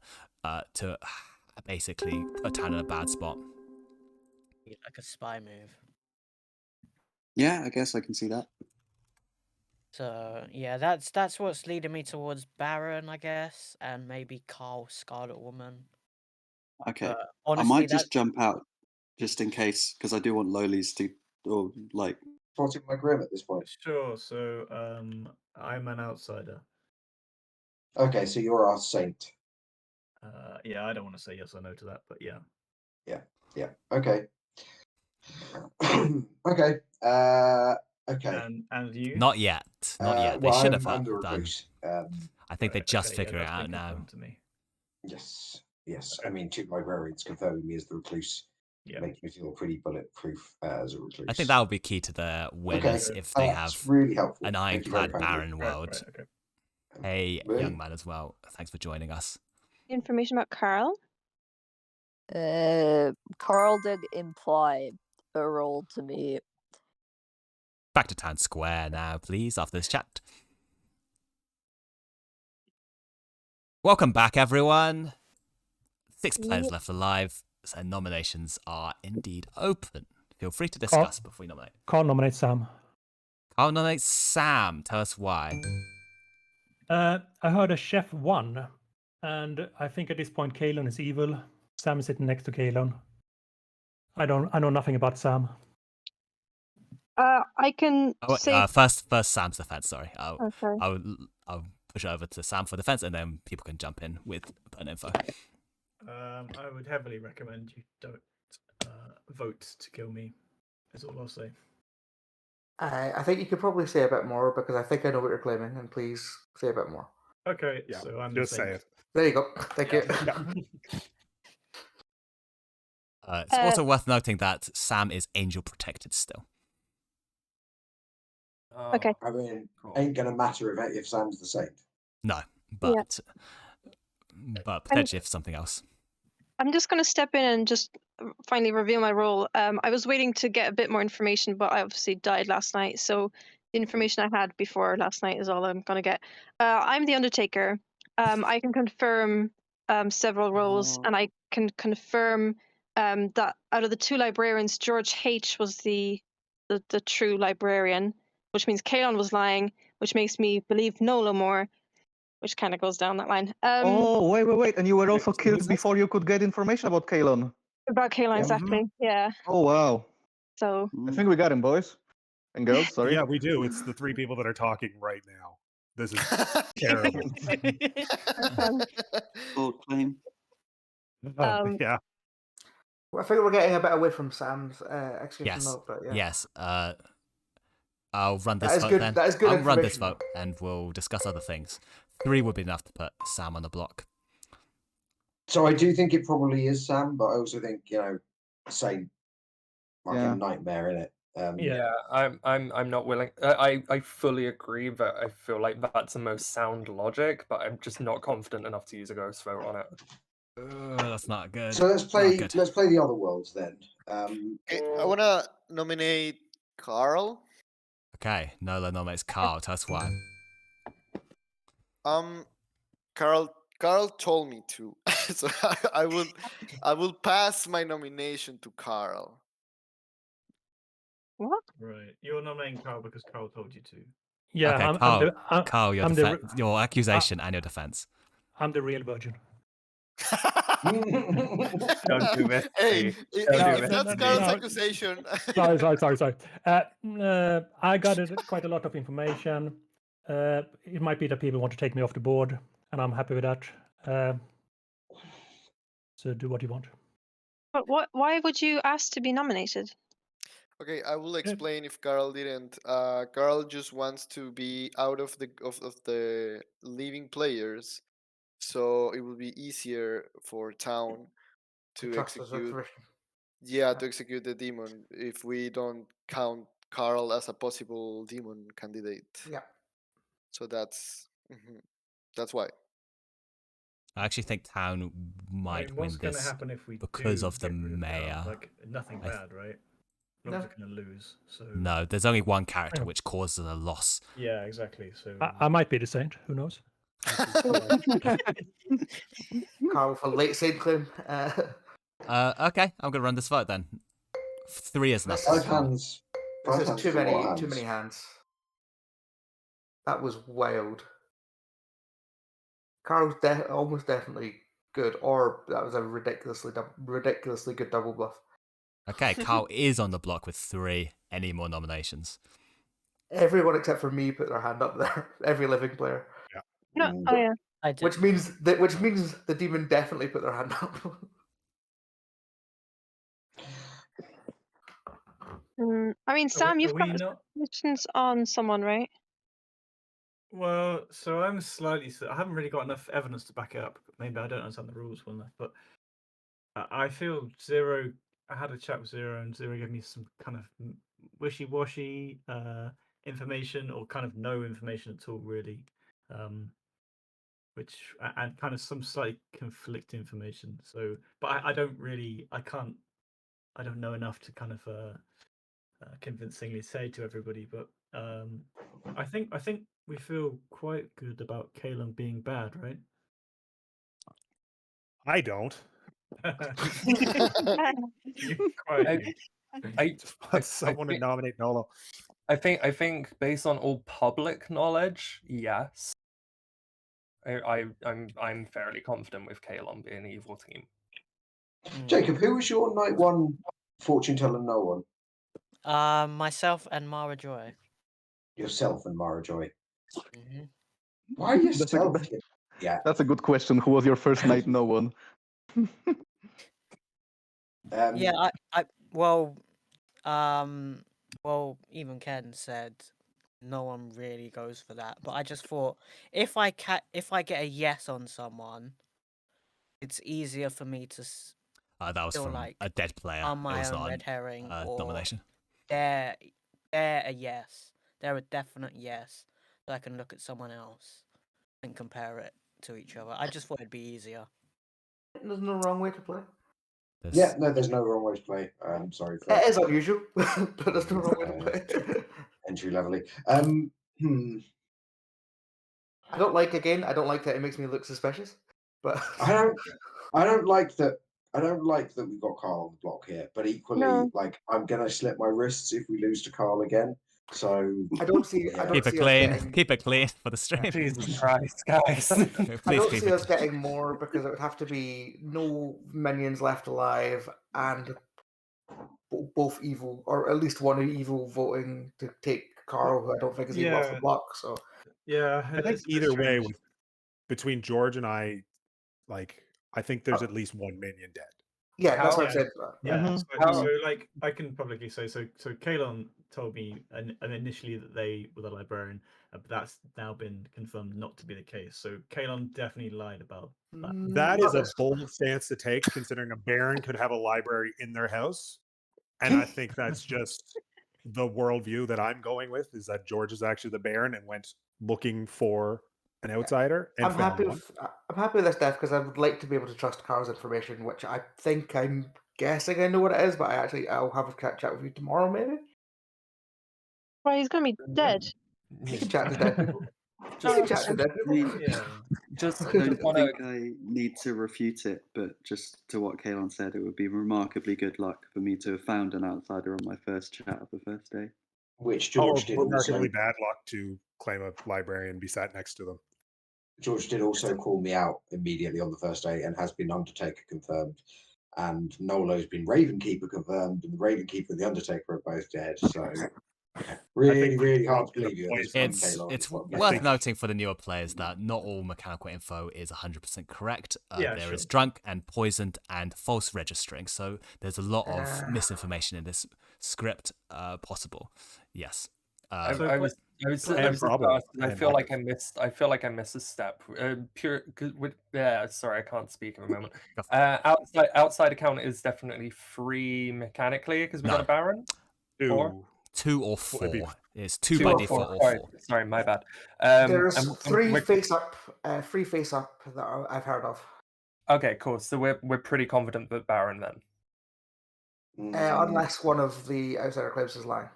to basically put Town in a bad spot. Like a spy move. Yeah, I guess I can see that. So yeah, that's what's leading me towards Baron, I guess, and maybe Carl Scarlet Woman. Okay. Honestly, I might just jump out just in case, because I do want Lolies to, or like. Spotting my grim at this point. Sure. So I'm an outsider. Okay, so you're our saint. Yeah, I don't want to say yes or no to that, but yeah. Yeah. Okay. Okay. Okay. And you? Not yet. Not yet. They Well, should have I'm the done. recluse. I think they just okay, figure it that's out been now. confirmed to me. Yes. I mean, two librarians confirming me as the recluse makes me feel pretty bulletproof as a recluse. I think that would be key to the winners if they have really helpful. an Thank you very ironclad kindly. barren world. Okay. Hey, Really? young man as well. Thanks for joining us. Information about Carl? Carl did imply a role to me. Back to Town Square now, please, after this chat. Welcome back, everyone. 6 players left alive, so nominations are indeed open. Feel free to discuss before we nominate. Carl nominates Sam. Carl nominates Sam. Tell us why. I heard a chef won, and I think at this point Kalon is evil. Sam is sitting next to Kalon. I know nothing about Sam. I can say first Sam's defense. Sorry, okay. I'll push it over to Sam for defense, and then people can jump in with an info. I would heavily recommend you don't vote to kill me. Is all I'll say. I think you could probably say a bit more because I think I know what you're claiming, and please say a bit more. Okay, Yeah, so I'm just say it. There you go. Thank you. It's also worth noting that Sam is angel protected still. Okay. I mean, ain't gonna matter if Sam's the saint. No, but potentially if something else. I'm just going to step in and just finally reveal my role. I was waiting to get a bit more information, but I obviously died last night. So the information I had before last night is all I'm going to get. I'm the Undertaker. I can confirm several roles, and I can confirm that out of the 2 librarians, George H. was the true librarian, which means Kalon was lying, which makes me believe Nola more, which kind of goes down that line. Oh, wait. And you were also killed before you could get information about Kalon. About Kalon, exactly. Yeah. Oh, wow. So I think we got him, boys. And girls, sorry. Yeah, we do. It's the 3 people that are talking right now. This is terrible. Bold claim. Yeah. Well, I think we're getting a bit away from Sam's execution note, but yeah. Yes. I'll run this That is vote good. then. That is good I'll run this information. vote and we'll discuss other things. 3 would be enough to put Sam on the block. So I do think it probably is Sam, but I also think same a nightmare in it. Yeah, I'm not willing. I fully agree that I feel like that's the most sound logic, but I'm just not confident enough to use a ghost vote on it. That's not good. So let's play the other worlds then. I wanna nominate Carl. Okay, Nola nominates Carl. Tell us why. Carl told me to, so I will pass my nomination to Carl. What? Right, you're nominating Carl because Carl told you to. Yeah, okay, Carl, your I'm your accusation and your defense. I'm the real virgin. Don't do this. Hey, if that's Carl's accusation. Sorry. I got quite a lot of information. It might be that people want to take me off the board, and I'm happy with that. So do what you want. But why would you ask to be nominated? Okay, I will explain if Carl didn't. Carl just wants to be out of the living players, so it will be easier for Town to execute. To execute the demon if we don't count Carl as a possible demon candidate. Yeah. So that's why. I actually think Town might win what's going to this happen if we because do of the get rid of Carl? mayor. Like nothing bad, right? We're No. not going to lose. So No, there's only one character which causes a loss. yeah, exactly. So I might be the saint. Who knows? Carl with a late side claim. Okay, I'm gonna run this vote then. 3 is enough. Five hands. This Five is hands too is a lot many. of Too many hands. hands. That was wild. Carl's almost definitely good, or that was a ridiculously good double bluff. Okay, Carl is on the block with 3. Any more nominations? Everyone except for me put their hand up there. Every living player. Yeah. No, oh yeah. I did. Which means the demon definitely put their hand up. I mean, Sam, you've got not? questions on someone, right? Well, so I'm slightly. I haven't really got enough evidence to back it up. Maybe I don't understand the rules well enough, but I feel Zero. I had a chat with Zero, and Zero gave me some kind of wishy-washy information, or kind of no information at all, really. Which and kind of some slightly conflicting information. So, but I don't really. I don't know enough to kind of convincingly say to everybody, but I think we feel quite good about Kalen being bad, right? I don't. I just want someone to nominate Nolo. I think based on all public knowledge, yes. I'm fairly confident with Kalon being the evil team. Jacob, who was your night 1 fortune teller? No one. Myself and Mara Joy. Yourself and Mara Joy. Mm-hmm. Why are you stealthy? Yeah. That's a good question. Who was your first night? No one. Yeah, well, even Ken said no one really goes for that, but I just thought if I get a yes on someone, it's easier for me to That was feel from like a dead player. on my it was own not red herring or nomination. they're a yes. They're a definite yes. So I can look at someone else and compare it to each other. I just thought it'd be easier. There's no wrong way to play. Yeah, no, there's no wrong way to play. I'm sorry for It is unusual, but there's no wrong way to play. entry levelly. I don't like that it makes me look suspicious. But I don't like that. I don't like that we've got Carl on the block here. But equally, like I'm gonna slip my wrists if we lose to Carl again. So I don't see. Yeah. I don't Keep it see clean. us getting. Keep it clean for the stream. Jesus Christ, guys! I Please don't keep see it. us getting more because it would have to be no minions left alive and both evil, or at least one evil voting to take Carl, who I don't think is evil off the block. So yeah, I think either way, between George and I, like I think there's at least one minion dead. Yeah, that's what I said. Yeah, Mhm. so like I can publicly say so Kalon told me initially that they were the librarian, but that's now been confirmed not to be the case. So Kalon definitely lied about that. That is a bold stance to take, considering a baron could have a library in their house. And I think that's just the worldview that I'm going with, is that George is actually the baron and went looking for an outsider and I'm found happy one. with this death because I would like to be able to trust Carl's information, which I think I'm guessing I know what it is, but I'll have a chat with you tomorrow, maybe. Well, he's gonna be dead. You can chat to dead people. I don't think I need to refute it, but just to what Kalon said, it would be remarkably good luck for me to have found an outsider on my first chat of the first day. Which George did remarkably also. bad luck to claim a librarian and be sat next to them. George did also call me out immediately on the first day and has been Undertaker confirmed. And Nolo's been Ravenkeeper confirmed, and the Ravenkeeper and the Undertaker are both dead. So really hard to believe you at this point, Kalon. It's worth noting for the newer players that not all mechanical info is 100% correct. There is drunk and poisoned and false registering, so there's a lot of misinformation in this script possible. Yes. I feel like I missed a step. Sorry, I can't speak in a moment. Outside account is definitely free mechanically because we got a baron. Two or four. It's two by default or four. Sorry, my bad. There's free face up that I've heard of. Okay, cool. So we're pretty confident that baron then. Unless one of the outsider claims is lying.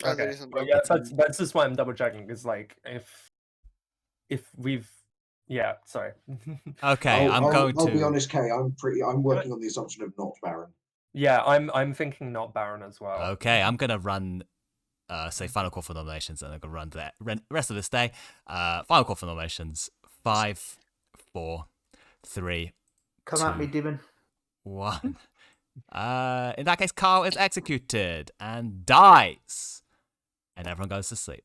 Okay. Well, yeah, that's just why I'm double checking. Because like if if we've, yeah, sorry. Okay, I'll be honest, Kay. I'm working on the assumption of not Baron. Yeah, I'm thinking not Baron as well. Okay, I'm gonna run. Say final call for nominations, and I'm gonna run the rest of this day. Final call for nominations. 5, 4, 3. Come 2, at me, demon. 1. In that case, Carl is executed and dies, and everyone goes to sleep.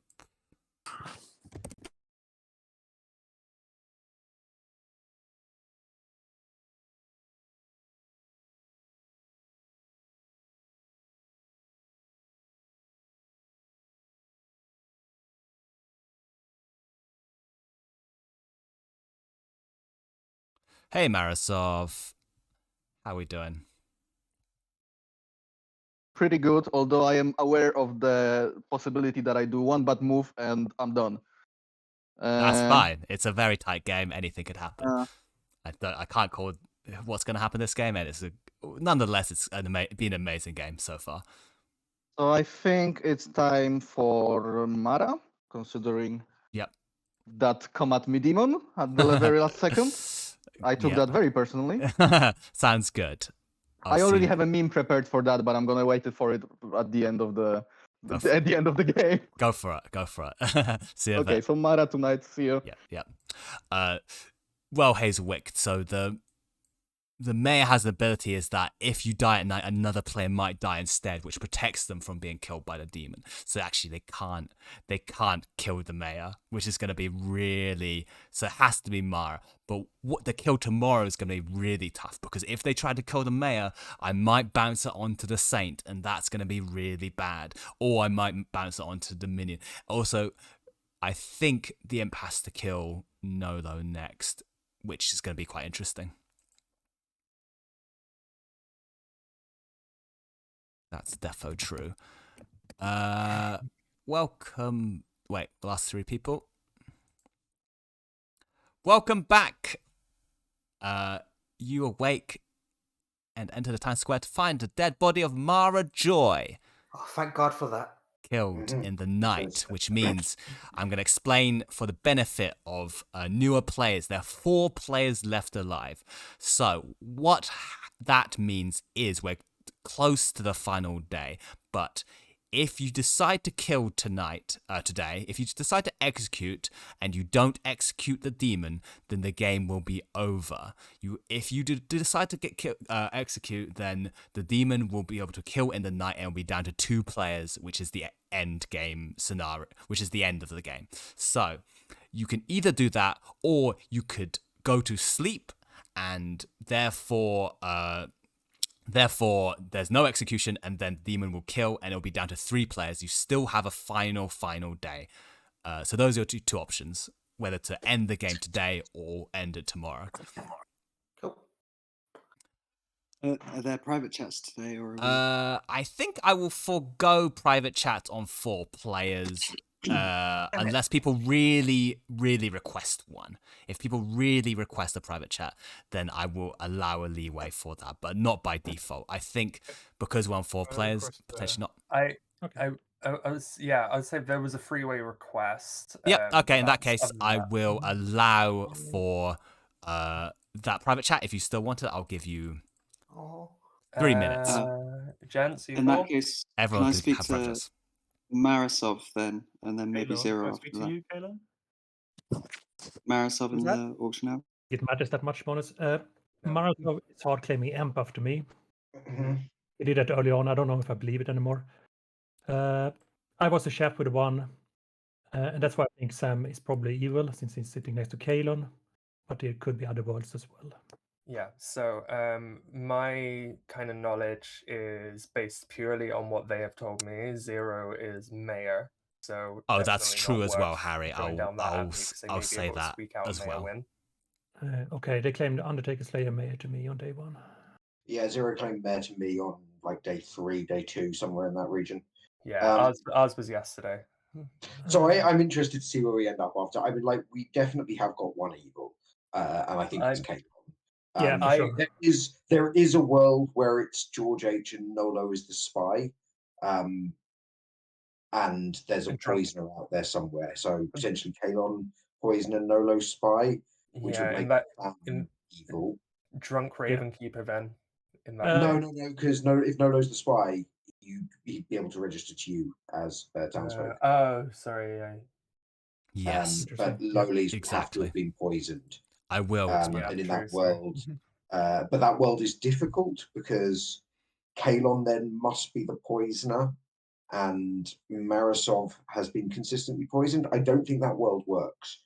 Hey, Marisov. How we doing? Pretty good, although I am aware of the possibility that I do one bad move and I'm done. That's fine. It's a very tight game. Anything could happen. I can't call what's going to happen this game, and nonetheless, it's been an amazing game so far. So I think it's time for Mara, considering that come at me demon at the very last second. I took that very personally. Sounds good. I already have a meme prepared for that, but I'm gonna wait for it at the end of the end of the game. Go for it. See you okay, then. so Mara tonight. See you. Yeah. Well, Hazelwick. So the mayor has the ability is that if you die at night, another player might die instead, which protects them from being killed by the demon. So actually, they can't kill the mayor, which is going to be really. So it has to be Mara. But what the kill tomorrow is going to be really tough, because if they try to kill the mayor, I might bounce it onto the saint, and that's going to be really bad. Or I might bounce it onto the minion. Also, I think the imp has to kill Nolo next, which is going to be quite interesting. That's defo true. Welcome. Wait, the last 3 people. Welcome back. You awake and enter the town square to find the dead body of Mara Joy. Oh, thank God for that. Killed in the night, which means I'm going to explain for the benefit of newer players. There are 4 players left alive. So what that means is we're close to the final day, but if you decide to kill today, if you decide to execute and you don't execute the demon, then the game will be over. If you decide to execute, then the demon will be able to kill in the night, and it'll be down to 2 players, which is the end game scenario, which is the end of the game. So you can either do that, or you could go to sleep, and therefore there's no execution, and then the demon will kill, and it'll be down to 3 players. You still have a final day. So those are your two options, whether to end the game today or end it tomorrow. Cool. Are there private chats today, or? I think I will forego private chat on 4 players. Unless people really, really request one. If people really request a private chat, then I will allow a leeway for that, but not by default. I think because we're on 4 players, potentially not. I would say there was a freeway request. Yep. Okay. In that case, I will allow for that private chat. If you still want it, I'll give you 3 minutes. Gents, in that case, everyone can I can speak have to breakfast. Marisov then, and then maybe Zero after that. You, Kayla? Marisov in the auction house. It matters that much, bonus. Marisov, it's hard claiming amp after me. He did that early on. I don't know if I believe it anymore. I was a chef with 1, and that's why I think Sam is probably evil, since he's sitting next to Kalon, but it could be other worlds as well. Yeah, so my kind of knowledge is based purely on what they have told me. Zero is mayor, so that's true as well, Harry. I'll say that as well. Okay, they claimed Undertaker Slayer mayor to me on day 1. Yeah, Zero claimed mayor to me on like day 3, day 2, somewhere in that region. Yeah, ours was yesterday. So I'm interested to see where we end up after. I mean, like, we definitely have got 1 evil, and I think it's Kate. Sure. There is a world where it's George H and Nolo is the spy, and there's a poisoner out there somewhere. So potentially Kalon poison and Nolo spy, which would make in evil. Drunk Ravenkeeper then. In that No, because if Nolo's the spy, he'd be able to register to you as townsfolk. Oh, sorry. Yes, but Loli's would have to have been poisoned. I will. And in that world, but that world is difficult because Kalon then must be the poisoner, and Marisov has been consistently poisoned. I don't think that world works.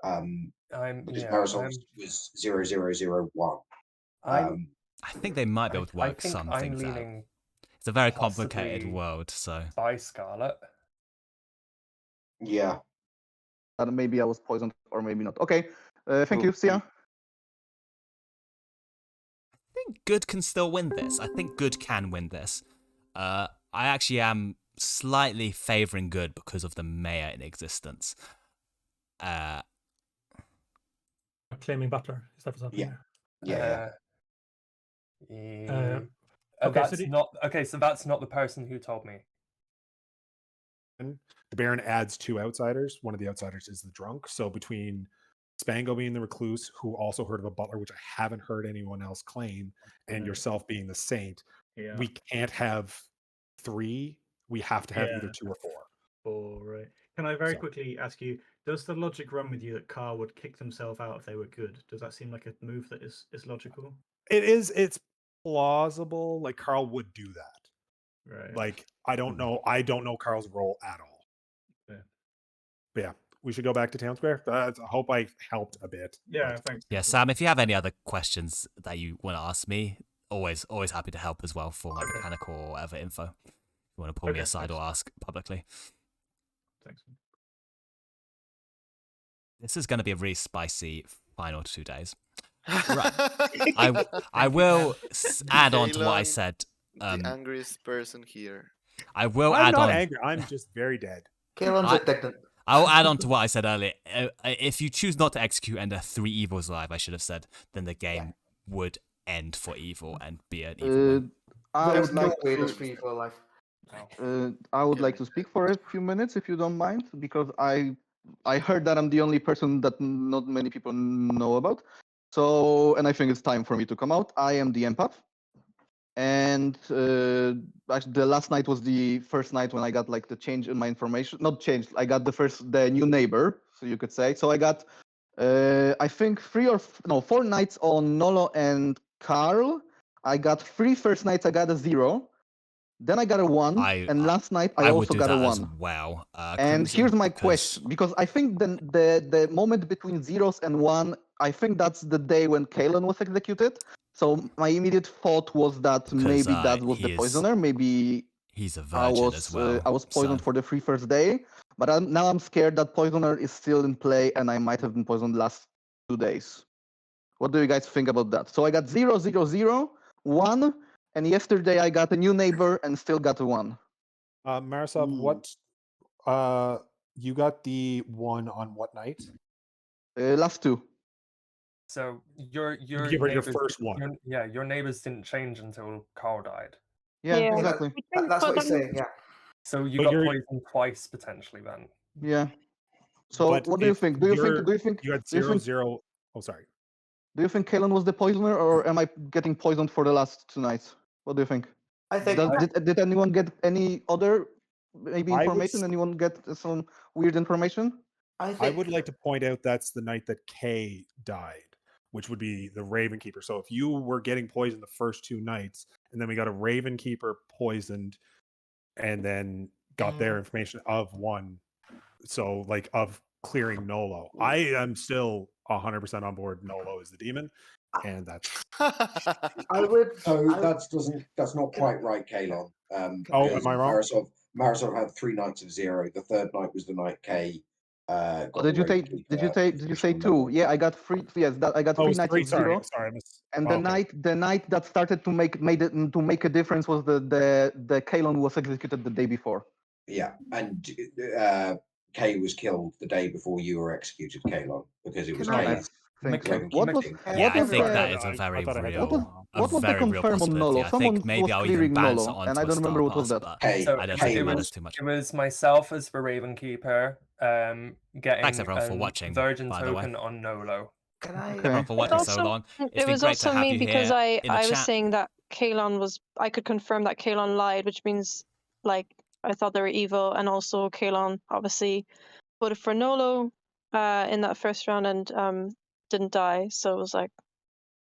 Because Marisov was 0001. I think they might be able to work some things out. It's a very complicated world, so. By Scarlet. Yeah. And maybe I was poisoned, or maybe not. Okay. Thank you. See ya. I think good can still win this. I think good can win this. I actually am slightly favouring good because of the mayor in existence. Claiming Butler. Is that what's happening? So that's not the person who told me. The Baron adds 2 outsiders. One of the outsiders is the drunk. So between Spango being the recluse, who also heard of a butler, which I haven't heard anyone else claim, and yourself being the saint, we can't have 3. We have to have either 2 or 4. 4, right. Can I very quickly ask you, does the logic run with you that Carl would kick himself out if they were good? Does that seem like a move that is logical? It's plausible. Like, Carl would do that. Right. Like, I don't know Carl's role at all. Yeah. But yeah, we should go back to Town Square. I hope I helped a bit. Yeah, thanks. Yeah, Sam, if you have any other questions that you want to ask me, always happy to help as well for mechanical or whatever info. If you want to pull me aside or ask publicly. Thanks. This is going to be a really spicy final 2 days. Right. I will add on to what I said. The angriest person here. I will I'm add not on. angry. I'm just very dead. Kalon's indignant. I'll add on to what I said earlier. If you choose not to execute and 3 evils live, I should have said, then the game would end for evil and be an evil. There's no way there's free evil life. I would like to speak for a few minutes, if you don't mind, because I heard that I'm the only person that not many people know about. So, and I think it's time for me to come out. I am the empath. And actually, the last night was the first night when I got like the change in my information. Not changed. I got the new neighbor, so you could say. So I got, I think 4 nights on Nolo and Carl. I got 3 first nights. I got a 0. Then I got a 1, and last night I also got a 1. As well. And here's my question, because I think the moment between 0s and 1, I think that's the day when Kalon was executed. So my immediate thought was that maybe that was the poisoner. Maybe he's a virgin as well. I was poisoned for the first day, but now I'm scared that poisoner is still in play, and I might have been poisoned last 2 days. What do you guys think about that? So I got 0, 0, 0, 1. And yesterday I got a new neighbor and still got a 1. Marisov, what? You got the 1 on what night? Last 2. So your first one. Your neighbors didn't change until Carl died. Yeah, exactly. That's what he's saying. Yeah. So you got poisoned twice potentially then. Yeah. So what do you think? Do you think you had 0, 0? Oh, sorry. Do you think Kalon was the poisoner, or am I getting poisoned for the last 2 nights? What do you think? I think. Did anyone get any other information? Anyone get some weird information? I would like to point out that's the night that Kay died, which would be the Ravenkeeper. So if you were getting poisoned the first 2 nights, and then we got a Ravenkeeper poisoned, and then got their information of 1, so like of clearing Nolo. I am still 100% on board. Nolo is the demon, and that's. I would. That's not quite right, Kalon. Am I wrong? Marisov had 3 nights of 0. The 3rd night was the night Kay. Did you say 2? Yeah, I got 3. Yes, I got 3 nights of 0. Sorry, and the night that started to make a difference was the Kalon was executed the day before. Yeah, and Kay was killed the day before you were executed, Kalon, because it was Kay's. I think that is a very real. What was the confirm on Nolo? Someone was clearing Nolo, and I don't remember what was that. It was myself as the Ravenkeeper, getting Thanks everyone for a watching, Virgin by the way. token on Nolo. Can I? Everyone for watching so long. It's It been was great to also have me you because here in the I was chat. saying that Kalon was. I could confirm that Kalon lied, which means like I thought they were evil, and also Kalon obviously voted for Nolo in that first round and didn't die. So it was like,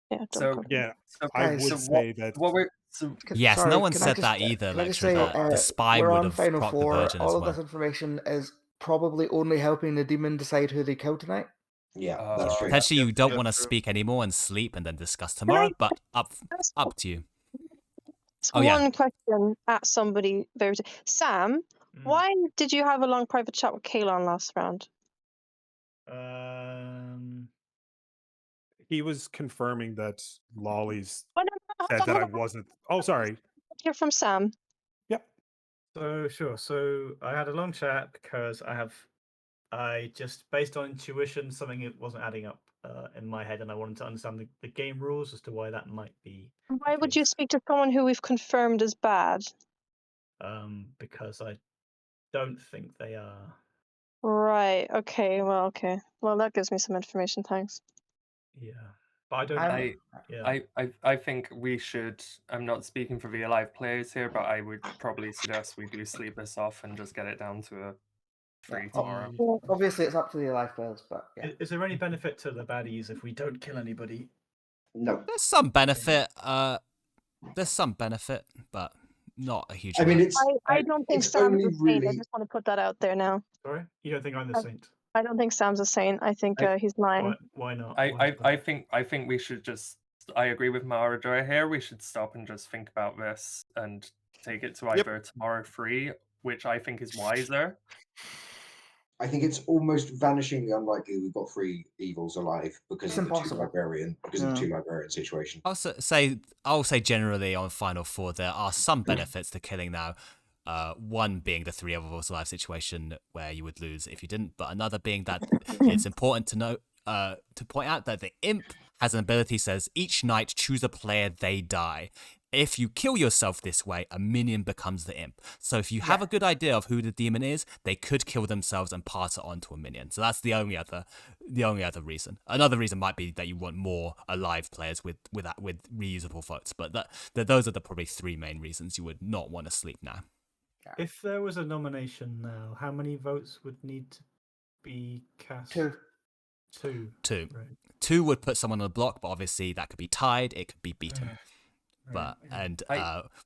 yeah. So Yeah, so, I Guys, would say that. what we're so Yes, sorry, no one can I said just, that either, Can I just Lecturer, say, that the spy we're would on have Final procced the Four. Virgin All as of well. this information is probably only helping the demon decide who they kill tonight. Yeah, that's true. Potentially you don't yeah, want to true. speak anymore and sleep and then discuss Can tomorrow, I but up ask to you. one yeah. question at somebody? Sam, why did you have a long private chat with Kalon last round? He was confirming that Lolly's Oh, no, said hold that on, I hold on. wasn't. Oh, sorry. Hear from Sam. Yep. So sure. So I had a long chat because I just based on intuition something it wasn't adding up in my head, and I wanted to understand the game rules as to why that might be. Why would you speak to someone who we've confirmed is bad? Because I don't think they are. Right. Okay. Well. Okay. Well, that gives me some information. Thanks. Yeah, but I don't. I think we should. I'm not speaking for the Alive players here, but I would probably suggest we do sleep this off and just get it down to a 3 tomorrow. Obviously, it's up to the Alive players, but yeah. Is there any benefit to the baddies if we don't kill anybody? No. There's some benefit. There's some benefit, but not a huge I mean, amount. it's. I don't think it's Sam's only a saint. I really. just want to put that out there now. Sorry, you don't think I'm the saint? I don't think Sam's a saint. I think he's lying. Why not? I think we should just. I agree with Mara here. We should stop and just think about this and take it to either tomorrow free, which I think is wiser. I think it's almost vanishingly unlikely we've got 3 evils alive because It's of the impossible. 2 librarian, because of the 2 librarian situation. I'll say generally on Final Four there are some benefits to killing now. One being the 3 evils alive situation where you would lose if you didn't, but another being that it's important to know to point out that the imp has an ability says each night choose a player, they die. If you kill yourself this way, a minion becomes the imp. So if you have a good idea of who the demon is, they could kill themselves and pass it on to a minion. So that's the only other reason. Another reason might be that you want more alive players with reusable votes. But those are the probably 3 main reasons you would not want to sleep now. If there was a nomination now, how many votes would need to be cast? 2. 2. Right. 2 would put someone on the block, but obviously that could be tied, it could be beaten. But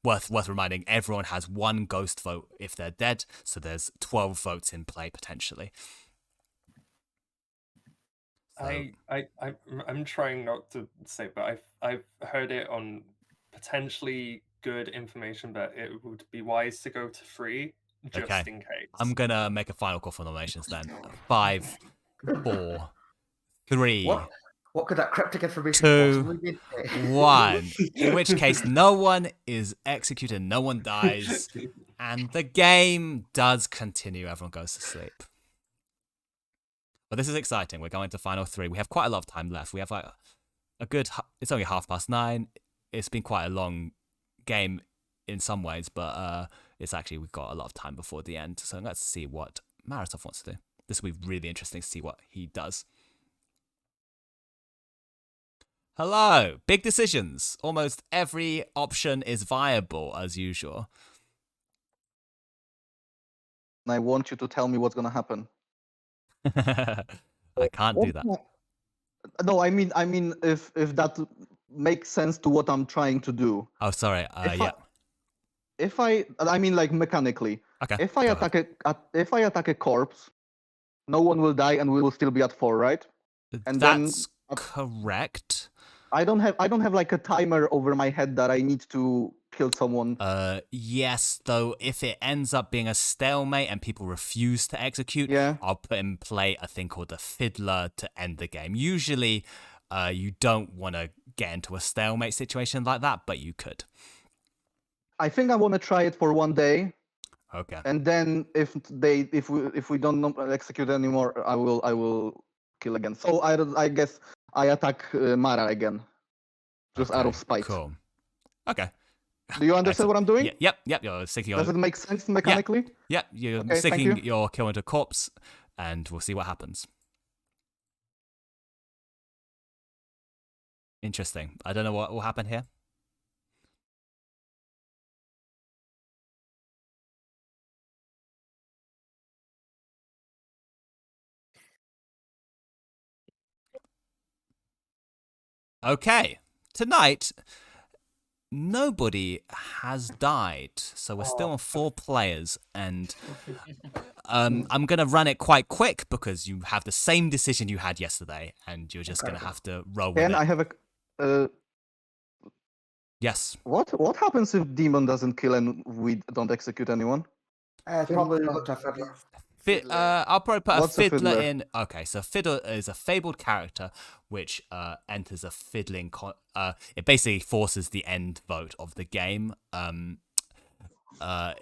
worth reminding, everyone has 1 ghost vote if they're dead, so there's 12 votes in play potentially. So. I'm trying not to say, but I've heard it on potentially good information that it would be wise to go to 3 just in case. I'm gonna make a final call for nominations then. 5, 4, 3. What could that cryptic information 2, possibly be? 1. In which case, no one is executed, no one dies, and the game does continue. Everyone goes to sleep. But this is exciting. We're going to final 3. We have quite a lot of time left. We have like a good. It's only 9:30. It's been quite a long game in some ways, but it's actually we've got a lot of time before the end. So let's see what Maratov wants to do. This will be really interesting to see what he does. Hello, big decisions. Almost every option is viable as usual. I want you to tell me what's gonna happen. I can't do that. No, I mean, if that makes sense to what I'm trying to do. Oh, sorry. If I mean, like mechanically. Okay. If I attack a corpse, no one will die, and we will still be at 4, right? And that's correct. I don't have like a timer over my head that I need to kill someone. Yes, though if it ends up being a stalemate and people refuse to execute, I'll put in play a thing called the fiddler to end the game. Usually, you don't want to get into a stalemate situation like that, but you could. I think I want to try it for 1 day. Okay. And then if we don't execute anymore, I will kill again. So I guess I attack Mara again, just out of spite. Cool. Okay. Do you understand what I'm doing? Yep. You're sticking. Does it make sense mechanically? You're sticking your kill into corpse. and we'll see what happens. Interesting. I don't know what will happen here. Okay, tonight, nobody has died, so we're still on 4 players, and I'm going to run it quite quick because you have the same decision you had yesterday, and you're just going to have to roll with it. I have a... Yes. What happens if Demon doesn't kill and we don't execute anyone? Probably not a fiddler. I'll probably put What's a a fiddler fiddler? in. Okay, so fiddler is a fabled character which enters a fiddling. It basically forces the end vote of the game.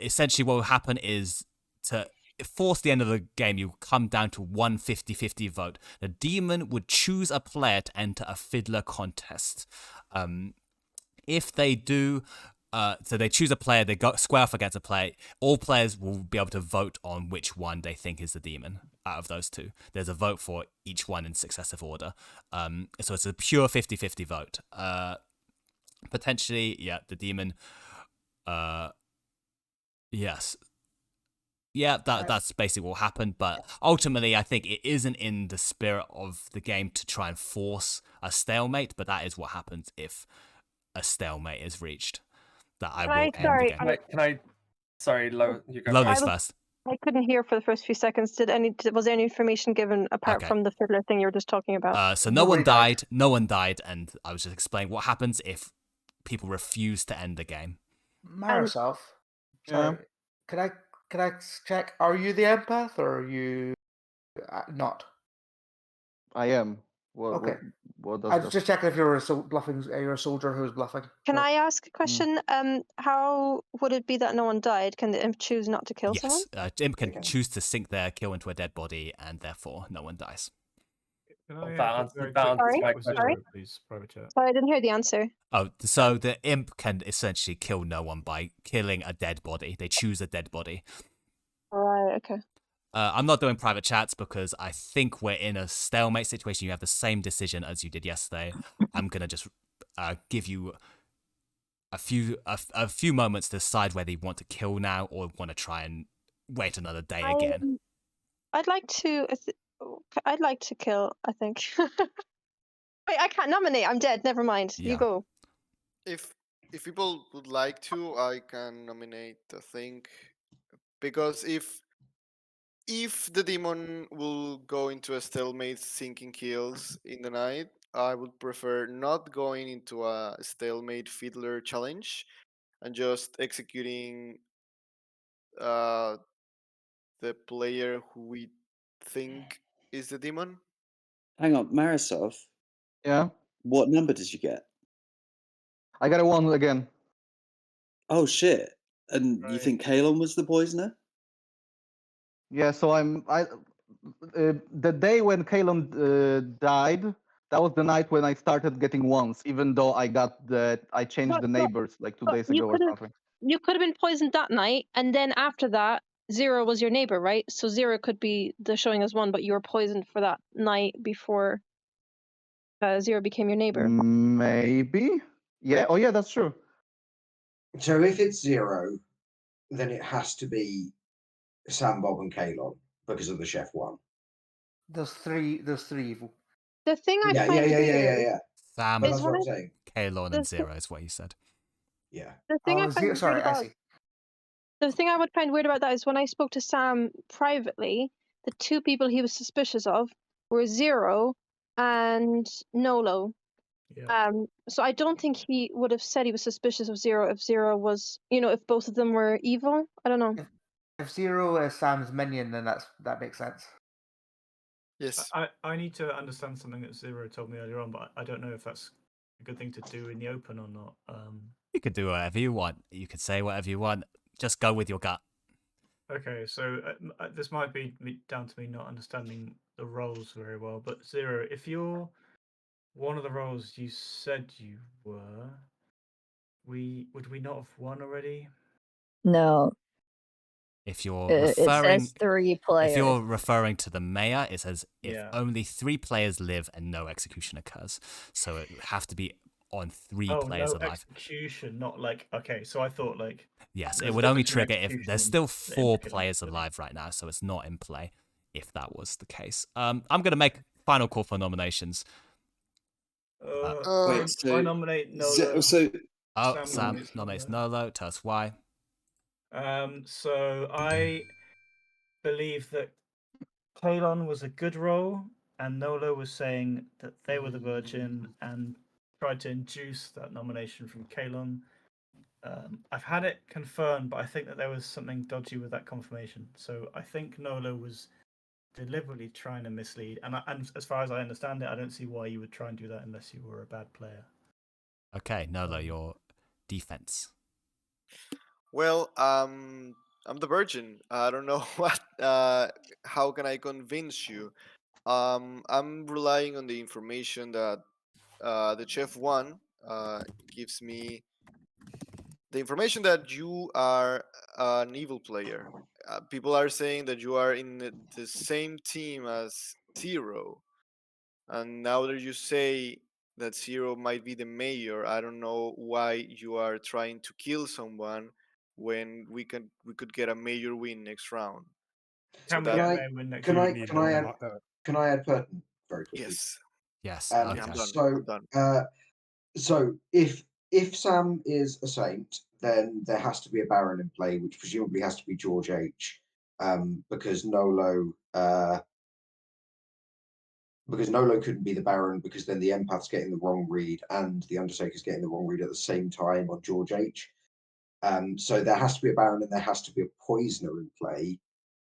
Essentially, what will happen is to force the end of the game, you come down to 1 50-50 vote. The demon would choose a player to enter a fiddler contest. If they do. So they choose a player, they go square off against a player. All players will be able to vote on which one they think is the demon out of those two. There's a vote for each one in successive order. So it's a pure 50-50 vote. Potentially, yeah, the demon. Yes. Yeah, that's basically what will happen. But ultimately, I think it isn't in the spirit of the game to try and force a stalemate, but that is what happens if a stalemate is reached. That I will end the game. Can I? Sorry, you go. Lowly's first. I couldn't hear for the first few seconds. Was there any information given apart from the fiddler thing you were just talking about? So no one died. No one died, and I was just explaining what happens if people refuse to end the game. Marisov, sorry, can I check? Are you the empath or are you not? I am. Okay. What does I that... was just checking if you're bluffing. You're a soldier who's bluffing. Can I ask a question? How would it be that no one died? Can the imp choose not to kill someone? Yes, imp can choose to sink their kill into a dead body, and therefore no one dies. Can I that answers my question. Please, private chat. Sorry, I didn't hear the answer. Oh, so the imp can essentially kill no one by killing a dead body. They choose a dead body. Right. Okay. I'm not doing private chats because I think we're in a stalemate situation. You have the same decision as you did yesterday. I'm gonna just give you a few moments to decide whether you want to kill now or want to try and wait another day again. I'd like to kill. I think. Wait, I can't nominate. I'm dead. Never mind. Yeah. You go. If people would like to, I can nominate the thing, because if the demon will go into a stalemate sinking kills in the night, I would prefer not going into a stalemate fiddler challenge and just executing the player who we think is the demon. Hang on, Marisov. Yeah. What number did you get? I got a 1 again. Oh shit! And you think Kalon was the poisoner? Yeah. So the day when Kalon died, that was the night when I started getting ones, even though I changed the neighbors like 2 days ago or something. You could have been poisoned that night, and then after that, Zero was your neighbor, right? So Zero could be the showing as 1, but you were poisoned for that night before Zero became your neighbor. Maybe. Yeah. Oh, yeah. That's true. So if it's Zero, then it has to be Sam, Bob, and Kalon because of the chef one. There's three evil. The thing I Yeah. find Yeah. Sam, That's what I'm saying. Kalon, and Zero is what you said. Yeah. The thing I find weird about the thing I would find weird about that is when I spoke to Sam privately, the 2 people he was suspicious of were Zero and Nolo. Yeah. So I don't think he would have said he was suspicious of Zero if Zero was, if both of them were evil. I don't know. If Zero is Sam's minion, then that makes sense. Yes. I need to understand something that Zero told me earlier on, but I don't know if that's a good thing to do in the open or not. You could do whatever you want. You could say whatever you want. Just go with your gut. Okay, so this might be down to me not understanding the roles very well, but Zero, if you're one of the roles you said you were, would we not have won already? No. If you're It referring, says 3 players. if you're referring to the mayor, it says if Yeah. only 3 players live and no execution occurs. So it would have to be on 3 Oh, players no alive. execution, not like okay. So I thought like Yes, there's it a would only difference between trigger if execution there's and still the 4 implicated players liability. alive right now, so it's not in play. If that was the case, I'm gonna make final call for nominations. Wait, I nominate Nolo. Sam nominates Nolo. Tell us why. So I believe that Kalon was a good role, and Nolo was saying that they were the virgin and tried to induce that nomination from Kalon. I've had it confirmed, but I think that there was something dodgy with that confirmation. So I think Nolo was deliberately trying to mislead, and as far as I understand it, I don't see why you would try and do that unless you were a bad player. Okay, Nolo, your defense. Well, I'm the virgin. I don't know what. How can I convince you? I'm relying on the information that the chef one gives me. The information that you are an evil player. People are saying that you are in the same team as Zero, and now that you say that Zero might be the mayor, I don't know why you are trying to kill someone when we could get a major win next round. Can we Can get a I mayor win next can round? I can I add can I add pertinent very quickly? Yes. Yes. Yeah, I'm Okay. done. So I'm done. so if Sam is a saint, then there has to be a Baron in play, which presumably has to be George H. Because Nolo couldn't be the Baron because then the empath's getting the wrong read and the Undertaker's getting the wrong read at the same time on George H. So there has to be a Baron and there has to be a poisoner in play.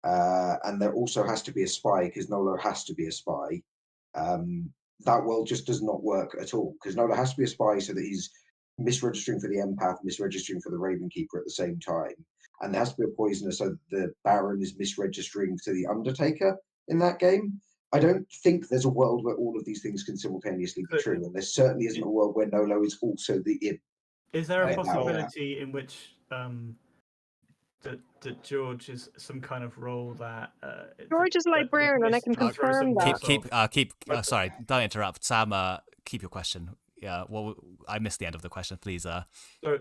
And there also has to be a spy because Nolo has to be a spy. That world just does not work at all because Nolo has to be a spy so that he's misregistering for the empath, misregistering for the Raven Keeper at the same time. And there has to be a poisoner so that the Baron is misregistering to the Undertaker in that game. I don't think there's a world where all of these things can simultaneously be true. And there certainly isn't a world where Nolo is also the imp. Is there a in that world. possibility in which that George is some kind of role that George is librarian, and I can confirm that. Keep. Sorry, don't interrupt, Sam. Keep your question. Yeah. Well, I missed the end of the question. Please. So,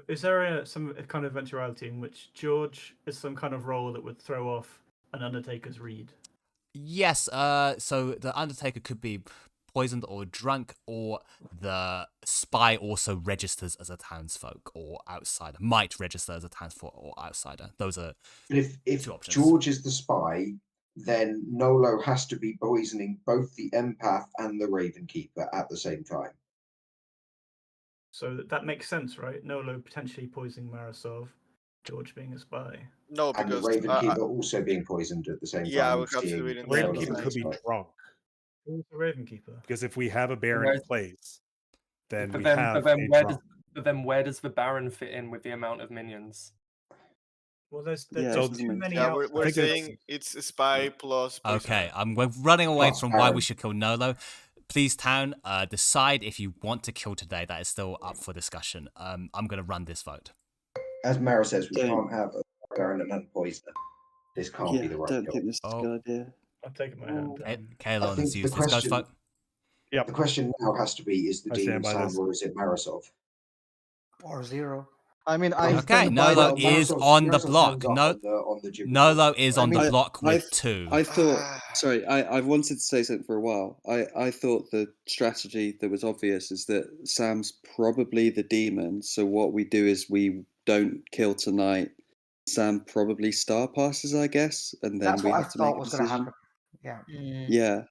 is there some kind of eventuality in which George is some kind of role that would throw off an Undertaker's read? Yes. So the Undertaker could be poisoned or drunk, or the spy also registers as a townsfolk or outsider. Might register as a townsfolk or outsider. Those are if two options. George is the spy, then Nolo has to be poisoning both the empath and the Raven Keeper at the same time. So that makes sense, right? Nolo potentially poisoning Marasov, George being a spy. No, and the because Raven Keeper also being poisoned at the same yeah, time. we have to do it in The Raven the Keeper same could be spot. drunk. Who's the Raven Keeper? Because if we have a Baron in place, then we But have then a where drunk. where does the Baron fit in with the amount of minions? Well, there's So too many. Yeah, outside we're think it's- saying it's a spy plus poisoner. Okay, we're running away Plus from why Baron. we should kill Nolo. Please, town, decide if you want to kill today. That is still up for discussion. I'm going to run this vote. As Mara says, we Don't- can't have a Baron and a poisoner. This can't be the right don't call. think this is a good idea. I'm taking my hand down. Kalon I has think used his ghost vote. Yep. The question now has to be: is the I stand demon by Sam this. or is it Marasov? Or Zero. I mean, I Okay, stand by Nolo the is Marisov- on the Marisov block. stands up No, on the Jupiter. Nolo is on the I- block I- with 2. I thought, sorry, I wanted to say something for a while. I thought the strategy that was obvious is that Sam's probably the demon. So what we do is we don't kill tonight. Sam probably star passes, I guess, and then That's we what I have to make thought a was going to decision. happen. Yeah. Yeah,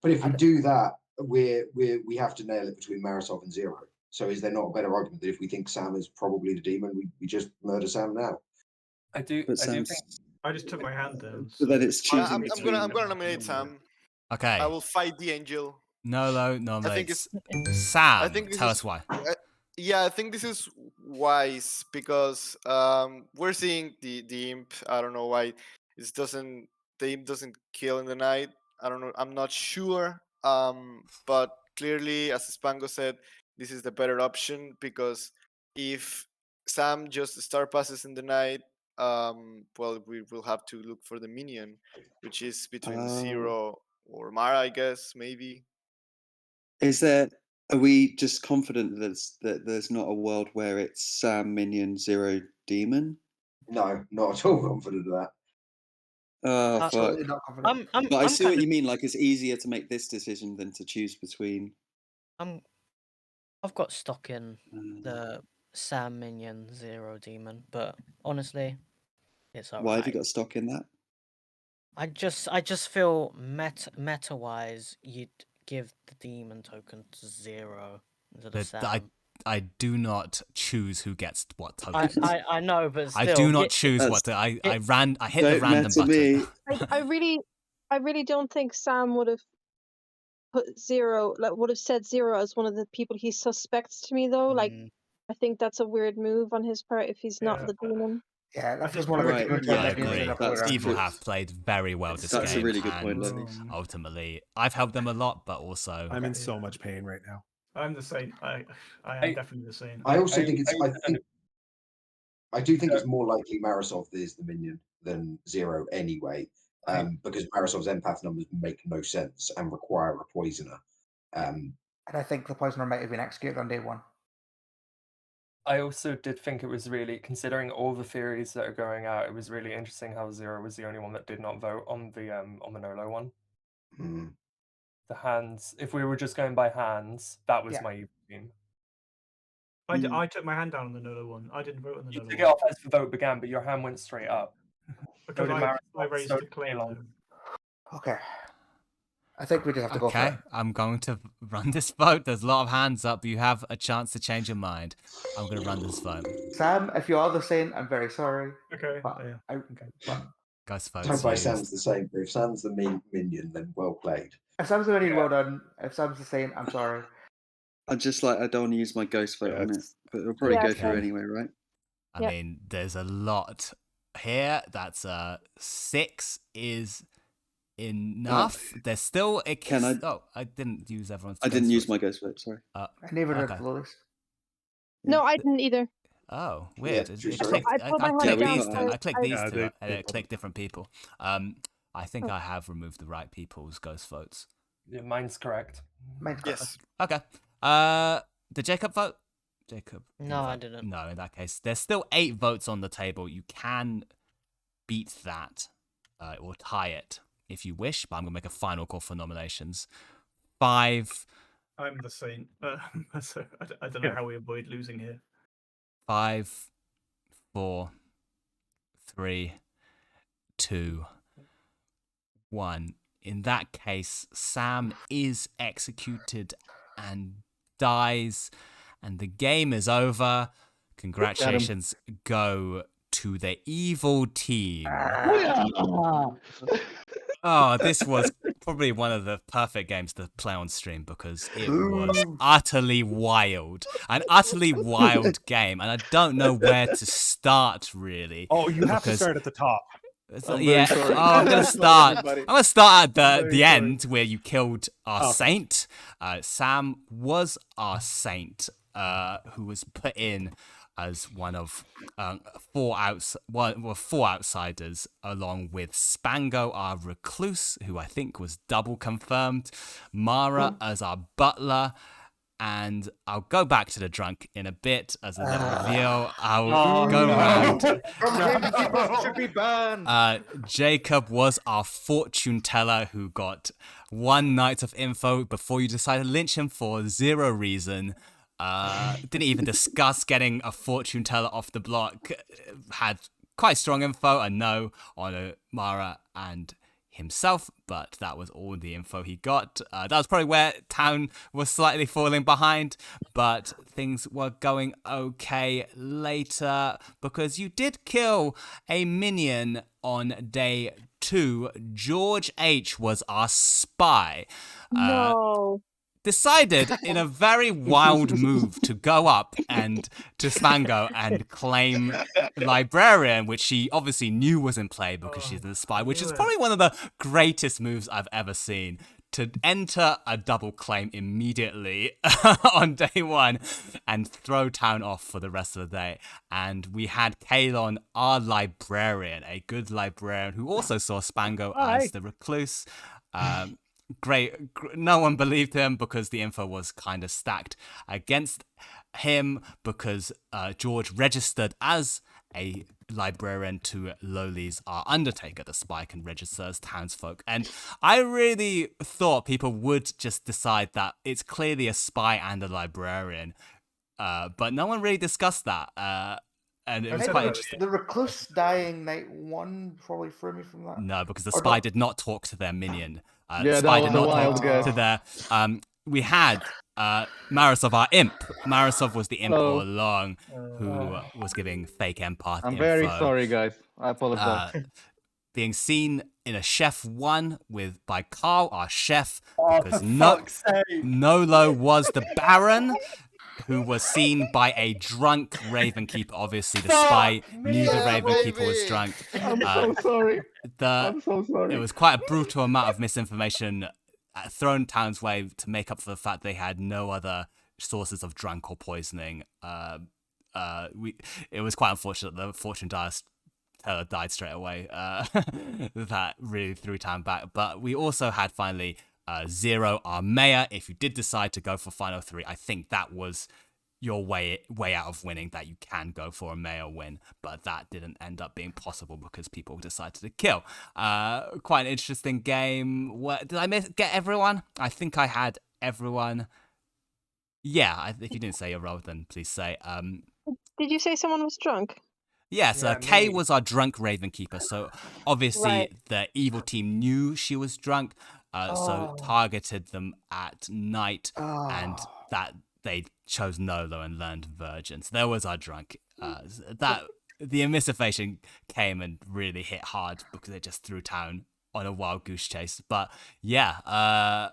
But if we do that, we have to nail it between Marisov and Zero. So is there not a better argument that if we think Sam is probably the demon, we just murder Sam now? I do but think Sam's. I just took my hand down. But then so- it's choosing I'm between. gonna nominate Sam. Okay, I will fight the angel. Nolo I think nominates it's. Sam. I think this Tell is. us why. Yeah, I think this is wise because we're seeing the imp. I don't know why the imp doesn't kill in the night. I don't know. I'm not sure. But clearly, as Spango said, this is the better option because if Sam just star passes in the night, well, we will have to look for the minion, which is between Zero or Mara, I guess, maybe. Are we just confident that there's not a world where it's Sam minion, Zero demon? No, not at all confident of that. Oh, fuck. Absolutely not confident. But I see what you mean. Like, it's easier to make this decision than to choose between. I've got stock in the Sam minion, Zero demon, but honestly, it's alright. Why have you got stock in that? I just feel meta wise, you'd give the demon token to Zero instead of Sam. I do not choose who gets what token. I know, but still, I do not choose what to. I hit the random button. I really don't think Sam would have put Zero, like would have said Zero as one of the people he suspects to me though. Like, I think that's a weird move on his part if he's not the demon. Yeah, that's just one of the I agree. Evil have played very well this game. That's a really good point, and Lollies. ultimately, I've helped them a lot, but also I'm in so much pain right now. I'm the same. I am definitely the same. I also think it's. I do think it's more likely Marisov is the minion than Zero anyway, because Marisov's empath numbers make no sense and require a poisoner. And I think the poisoner might have been executed on day one. I also did think it was really, considering all the theories that are going out, it was really interesting how Zero was the only one that did not vote on the Nolo one. Mm. The hands, if we were just going by hands, that was my team. I took my hand down on the Nolo one. I didn't vote on the Nolo one. You took it off as the vote began, but your hand went straight up. Because I raised the claim. Okay. I think we just have to go for it. Okay, I'm going to run this vote. There's a lot of hands up. You have a chance to change your mind. I'm going to run this vote. Sam, if you are the Saint, I'm very sorry. Okay. But Ghost votes. Hope Sam's the same. But if Sam's the minion, then well played. If Sam's the minion, well done. If Sam's the Saint, I'm sorry. I don't want to use my ghost vote on it, but it'll probably go through anyway, right? I mean, there's a lot here. That's 6 is enough. There's still a. I didn't use everyone's. I didn't use my ghost vote. Sorry. I never did Lolis. No, I didn't either. Oh, weird. Yeah, I clicked these two. I clicked these Yeah, two, and it clicked different people. I think I have removed the right people's ghost votes. Yeah, mine's correct. Yes. Okay. Did Jacob vote? Jacob? No, I didn't. No, in that case, there's still 8 votes on the table. You can beat that or tie it if you wish, but I'm gonna make a final call for nominations. 5. I'm the Saint. So I don't know how we avoid losing here. 5, 4, 3, 2, 1. In that case, Sam is executed and dies, and the game is over. Congratulations go to the evil team. Oh, this was probably one of the perfect games to play on stream because it was utterly wild. An utterly wild game, and I don't know where to start, really. Oh, you have to start at the top. I'm gonna start. I'm gonna start at the end where you killed our saint. Sam was our saint, who was put in as one of 4 outsiders, along with Spango, our recluse, who I think was double confirmed, Mara as our butler. And I'll go back to the drunk in a bit as a little reveal. I'll go around. Should be banned. Jacob was our fortune teller who got 1 night of info before you decided to lynch him for 0 reason. Didn't even discuss getting a fortune teller off the block. Had quite strong info, I know, on Mara and himself, but that was all the info he got. That was probably where town was slightly falling behind, but things were going okay later because you did kill a minion on day 2. George H was our spy. No. Decided in a very wild move to go up and to Spango and claim Librarian, which she obviously knew was in play because she's the spy, which is probably one of the greatest moves I've ever seen. to enter a double claim immediately on day one and throw town off for the rest of the day. And we had Kalon, our librarian, a good librarian who also saw Spango as the recluse. No one believed him because the info was kind of stacked against him because George registered as a librarian to Loli's our Undertaker, the spy can register as townsfolk. And I really thought people would just decide that it's clearly a spy and a librarian, but no one really discussed that. And it was quite interesting. The recluse dying night one probably threw me from that. No, because the spy did not talk to their minion. Yeah, Spy that did was a not wild talk guess. to their. We had Marisov, our imp. Marisov was the imp all along, who was giving fake empath I'm info. very sorry, guys. I apologize. Being seen in a chef one by Carl, our chef, because Nolo was the Baron, who was seen by a drunk Ravenkeeper. Obviously, the spy knew the Ravenkeeper was drunk. I'm so sorry. I'm so sorry. It was quite a brutal amount of misinformation thrown Town's way to make up for the fact they had no other sources of drunk or poisoning. It was quite unfortunate the fortune teller died straight away. That really threw Town back. But we also had finally Zero, our mayor. If you did decide to go for final three, I think that was your way out of winning, that you can go for a mayor win, but that didn't end up being possible because people decided to kill. Quite an interesting game. Did I get everyone? I think I had everyone. Yeah, if you didn't say your role, then please say. Did you say someone was drunk? Yes, Kay was our drunk Ravenkeeper, so obviously the evil team knew she was drunk, so targeted them at night, and that they chose Nolo and learned Virgin. So there was our drunk. The emissification came and really hit hard because it just threw Town on a wild goose chase. But yeah,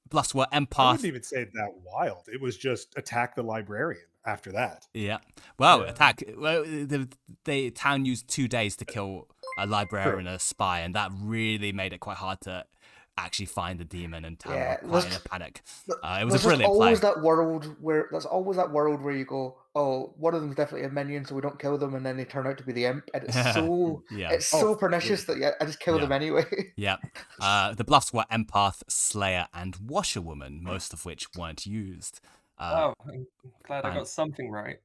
bluffs were empath. I wouldn't even say that wild. It was just attack the librarian after that. Yeah. Well, attack. Well, the Town used 2 days to kill a librarian and a spy, and that really made it quite hard to actually find the demon, and Town were quite in a panic. It was a brilliant play. There's always that world where you go, oh, one of them's definitely a minion, so we don't kill them, and then they turn out to be the imp, and it's so pernicious that I just kill them anyway. Yeah. The bluffs were empath, slayer, and washerwoman, most of which weren't used. I'm glad I got something right.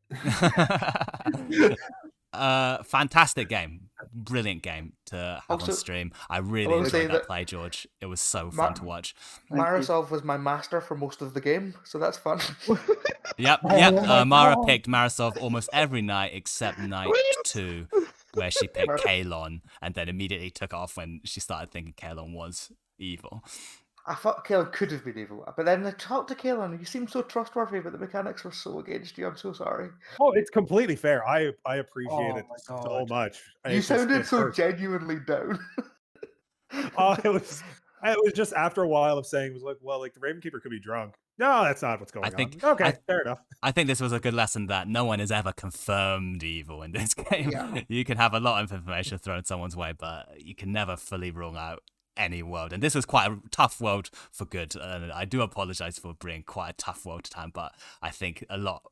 Fantastic game. Brilliant game to have on stream. I really enjoyed that play, George. It was so fun to watch. Marisov was my master for most of the game, so that's fun. Yep. Mara picked Marisov almost every night except night 2, where she picked Kalon, and then immediately took off when she started thinking Kalon was evil. I thought Kalon could have been evil, but then I talked to Kalon. You seemed so trustworthy, but the mechanics were so against you. I'm so sorry. Oh, it's completely fair. I appreciate it so much. You sounded so genuinely down. It was just after a while of saying, it was like, well, like the Ravenkeeper could be drunk. No, that's not what's going on. Okay, fair enough. I think this was a good lesson that no one is ever confirmed evil in this game. Yeah. You can have a lot of information thrown someone's way, but you can never fully rule out any world. And this was quite a tough world for good. And I do apologize for bringing quite a tough world to Town, but I think a lot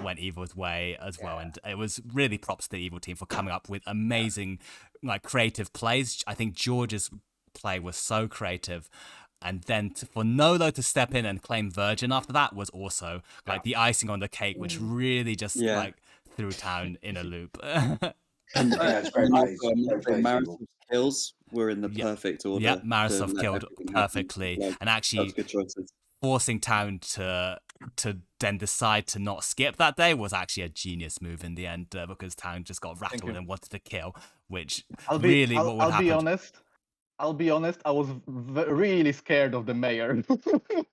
went evil's way as well. And it was really props to the evil team for coming up with amazing, like, creative plays. I think George's play was so creative. And then for Nolo to step in and claim Virgin after that was also like the icing on the cake, which really just like threw Town in a loop. And Marisov's kills were in the perfect order. Yeah, Marisov killed perfectly, and actually forcing Town to then decide to not skip that day was actually a genius move in the end, because Town just got rattled and wanted to kill, which what would happen. I'll be honest, I was really scared of the mayor.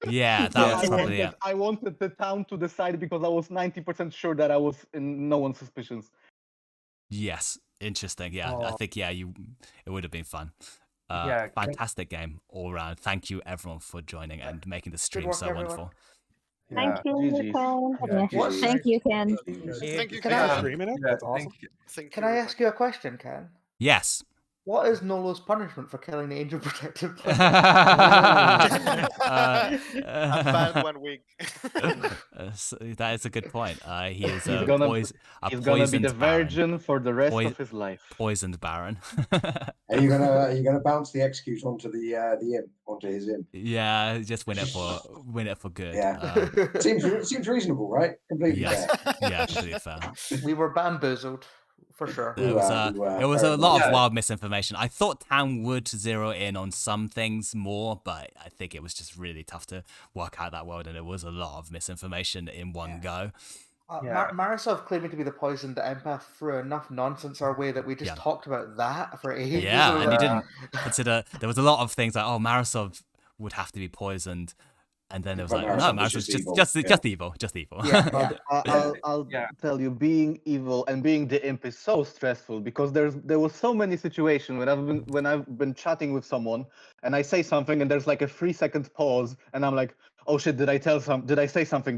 Yeah, that was probably it. I wanted the Town to decide because I was 90% sure that I was in no one's suspicions. Yes, interesting. Yeah, I think it would have been fun. Fantastic game all around. Thank you everyone for joining and making the stream so wonderful. Thank you, Ken. Thank you, Thank you, Ken. Ken. Streaming it? That's awesome. Can I ask you a question, Ken? Yes. What is Nolo's punishment for killing the angel protected player? I'm banned 1 week. That is a good point. He is He's a gonna be the poisoned baron. virgin for the rest of his life. Poisoned baron. Are you gonna bounce the execute onto the imp, onto his imp? Yeah, just win it for good. Yeah, seems reasonable, right? Completely fair. Yeah, completely fair. We were bamboozled, for sure. It was a lot of wild misinformation. I thought Town would zero in on some things more, but I think it was just really tough to work out that world, and it was a lot of misinformation in one go. Marisov claiming to be the poisoned empath threw enough nonsense our way that we just talked about that for ages. Yeah, and you didn't consider there was a lot of things like, oh, Marisov would have to be poisoned, and then it was like, no, Marisov's just evil. Yeah, I'll tell you, being evil and being the imp is so stressful because there was so many situations when I've been chatting with someone and I say something and there's like a 3-second pause and I'm like, oh shit, did I say something?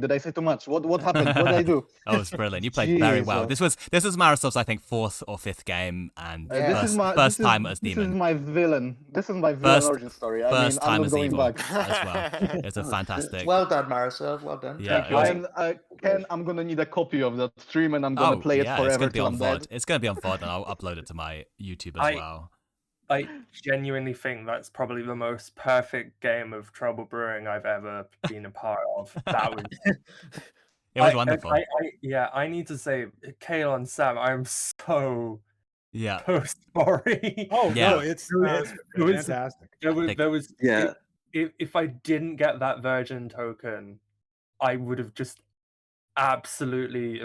Did I say too much? What happened? What did I do? That was brilliant. You played very well. This was Marisov's, I think, 4th or 5th game, and first time as demon. This is my villain. This is my villain origin story. I mean, I'm not going back. As well. It's a fantastic. Well done, Marisov. Well done. Yeah, Ken, I'm gonna need a copy of that stream, and I'm gonna play it forever till I'm dead. It's gonna be on VOD, and I'll upload it to my YouTube as well. I genuinely think that's probably the most perfect game of Trouble Brewing I've ever been a part of. That was it was wonderful. I need to say, Kale and Sam, I'm so sorry. Oh no, it's fantastic. There was if I didn't get that Virgin token, I would have just absolutely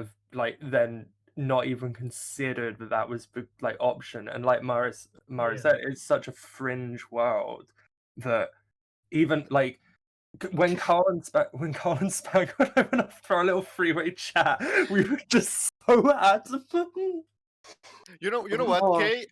then not even considered that was like option. And like Maris said, it's such a fringe world that even like when Carl and Spag went off for our little freeway chat, we were just so adamant. You know what, Kay?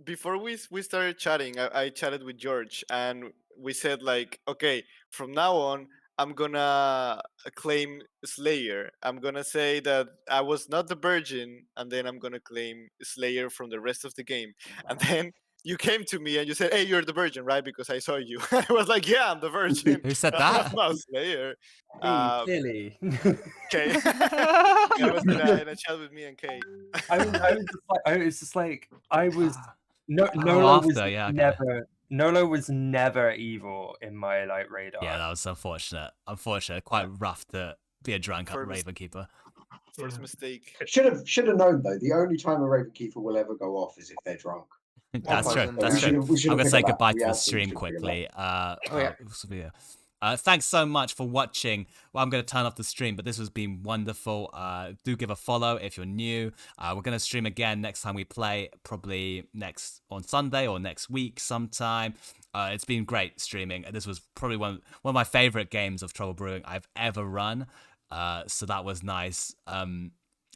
Before we started chatting, I chatted with George and we said like, okay, from now on, I'm gonna claim Slayer. I'm gonna say that I was not the Virgin, and then I'm gonna claim Slayer from the rest of the game. And then you came to me and you said, "Hey, you're the Virgin, right?" Because I saw you. I was like, "Yeah, I'm the Virgin." Who said that? I'm not Slayer. Clearly. Okay. I was in a chat with me and Kate. Nolo was never evil in my like radar. Yeah, that was unfortunate. Quite rough to be a drunk Ravenkeeper. First mistake. Should have known though. The only time a Ravenkeeper will ever go off is if they're drunk. That's true. That's true. I'm gonna say goodbye to the stream quickly. Thanks so much for watching. Well, I'm going to turn off the stream, but this has been wonderful. Do give a follow if you're new. We're going to stream again next time we play, probably on Sunday or next week sometime. It's been great streaming. This was probably one of my favorite games of Trouble Brewing I've ever run. So that was nice.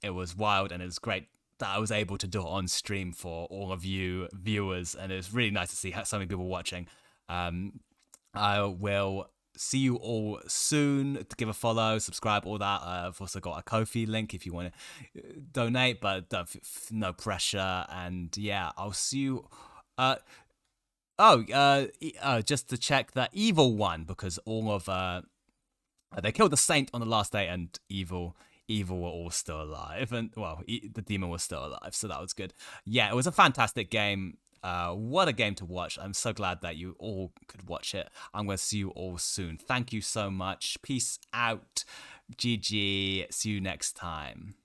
It was wild and it was great that I was able to do it on stream for all of you viewers, and it was really nice to see so many people watching. I will see you all soon. To give a follow, subscribe, all that. I've also got a Ko-fi link if you want to donate, but no pressure. And yeah, I'll see you. Just to check that Evil won because all of they killed the Saint on the last day, and Evil were all still alive, and the demon was still alive, so that was good. Yeah, it was a fantastic game. What a game to watch. I'm so glad that you all could watch it. I'm going to see you all soon. Thank you so much. Peace out. GG. See you next time.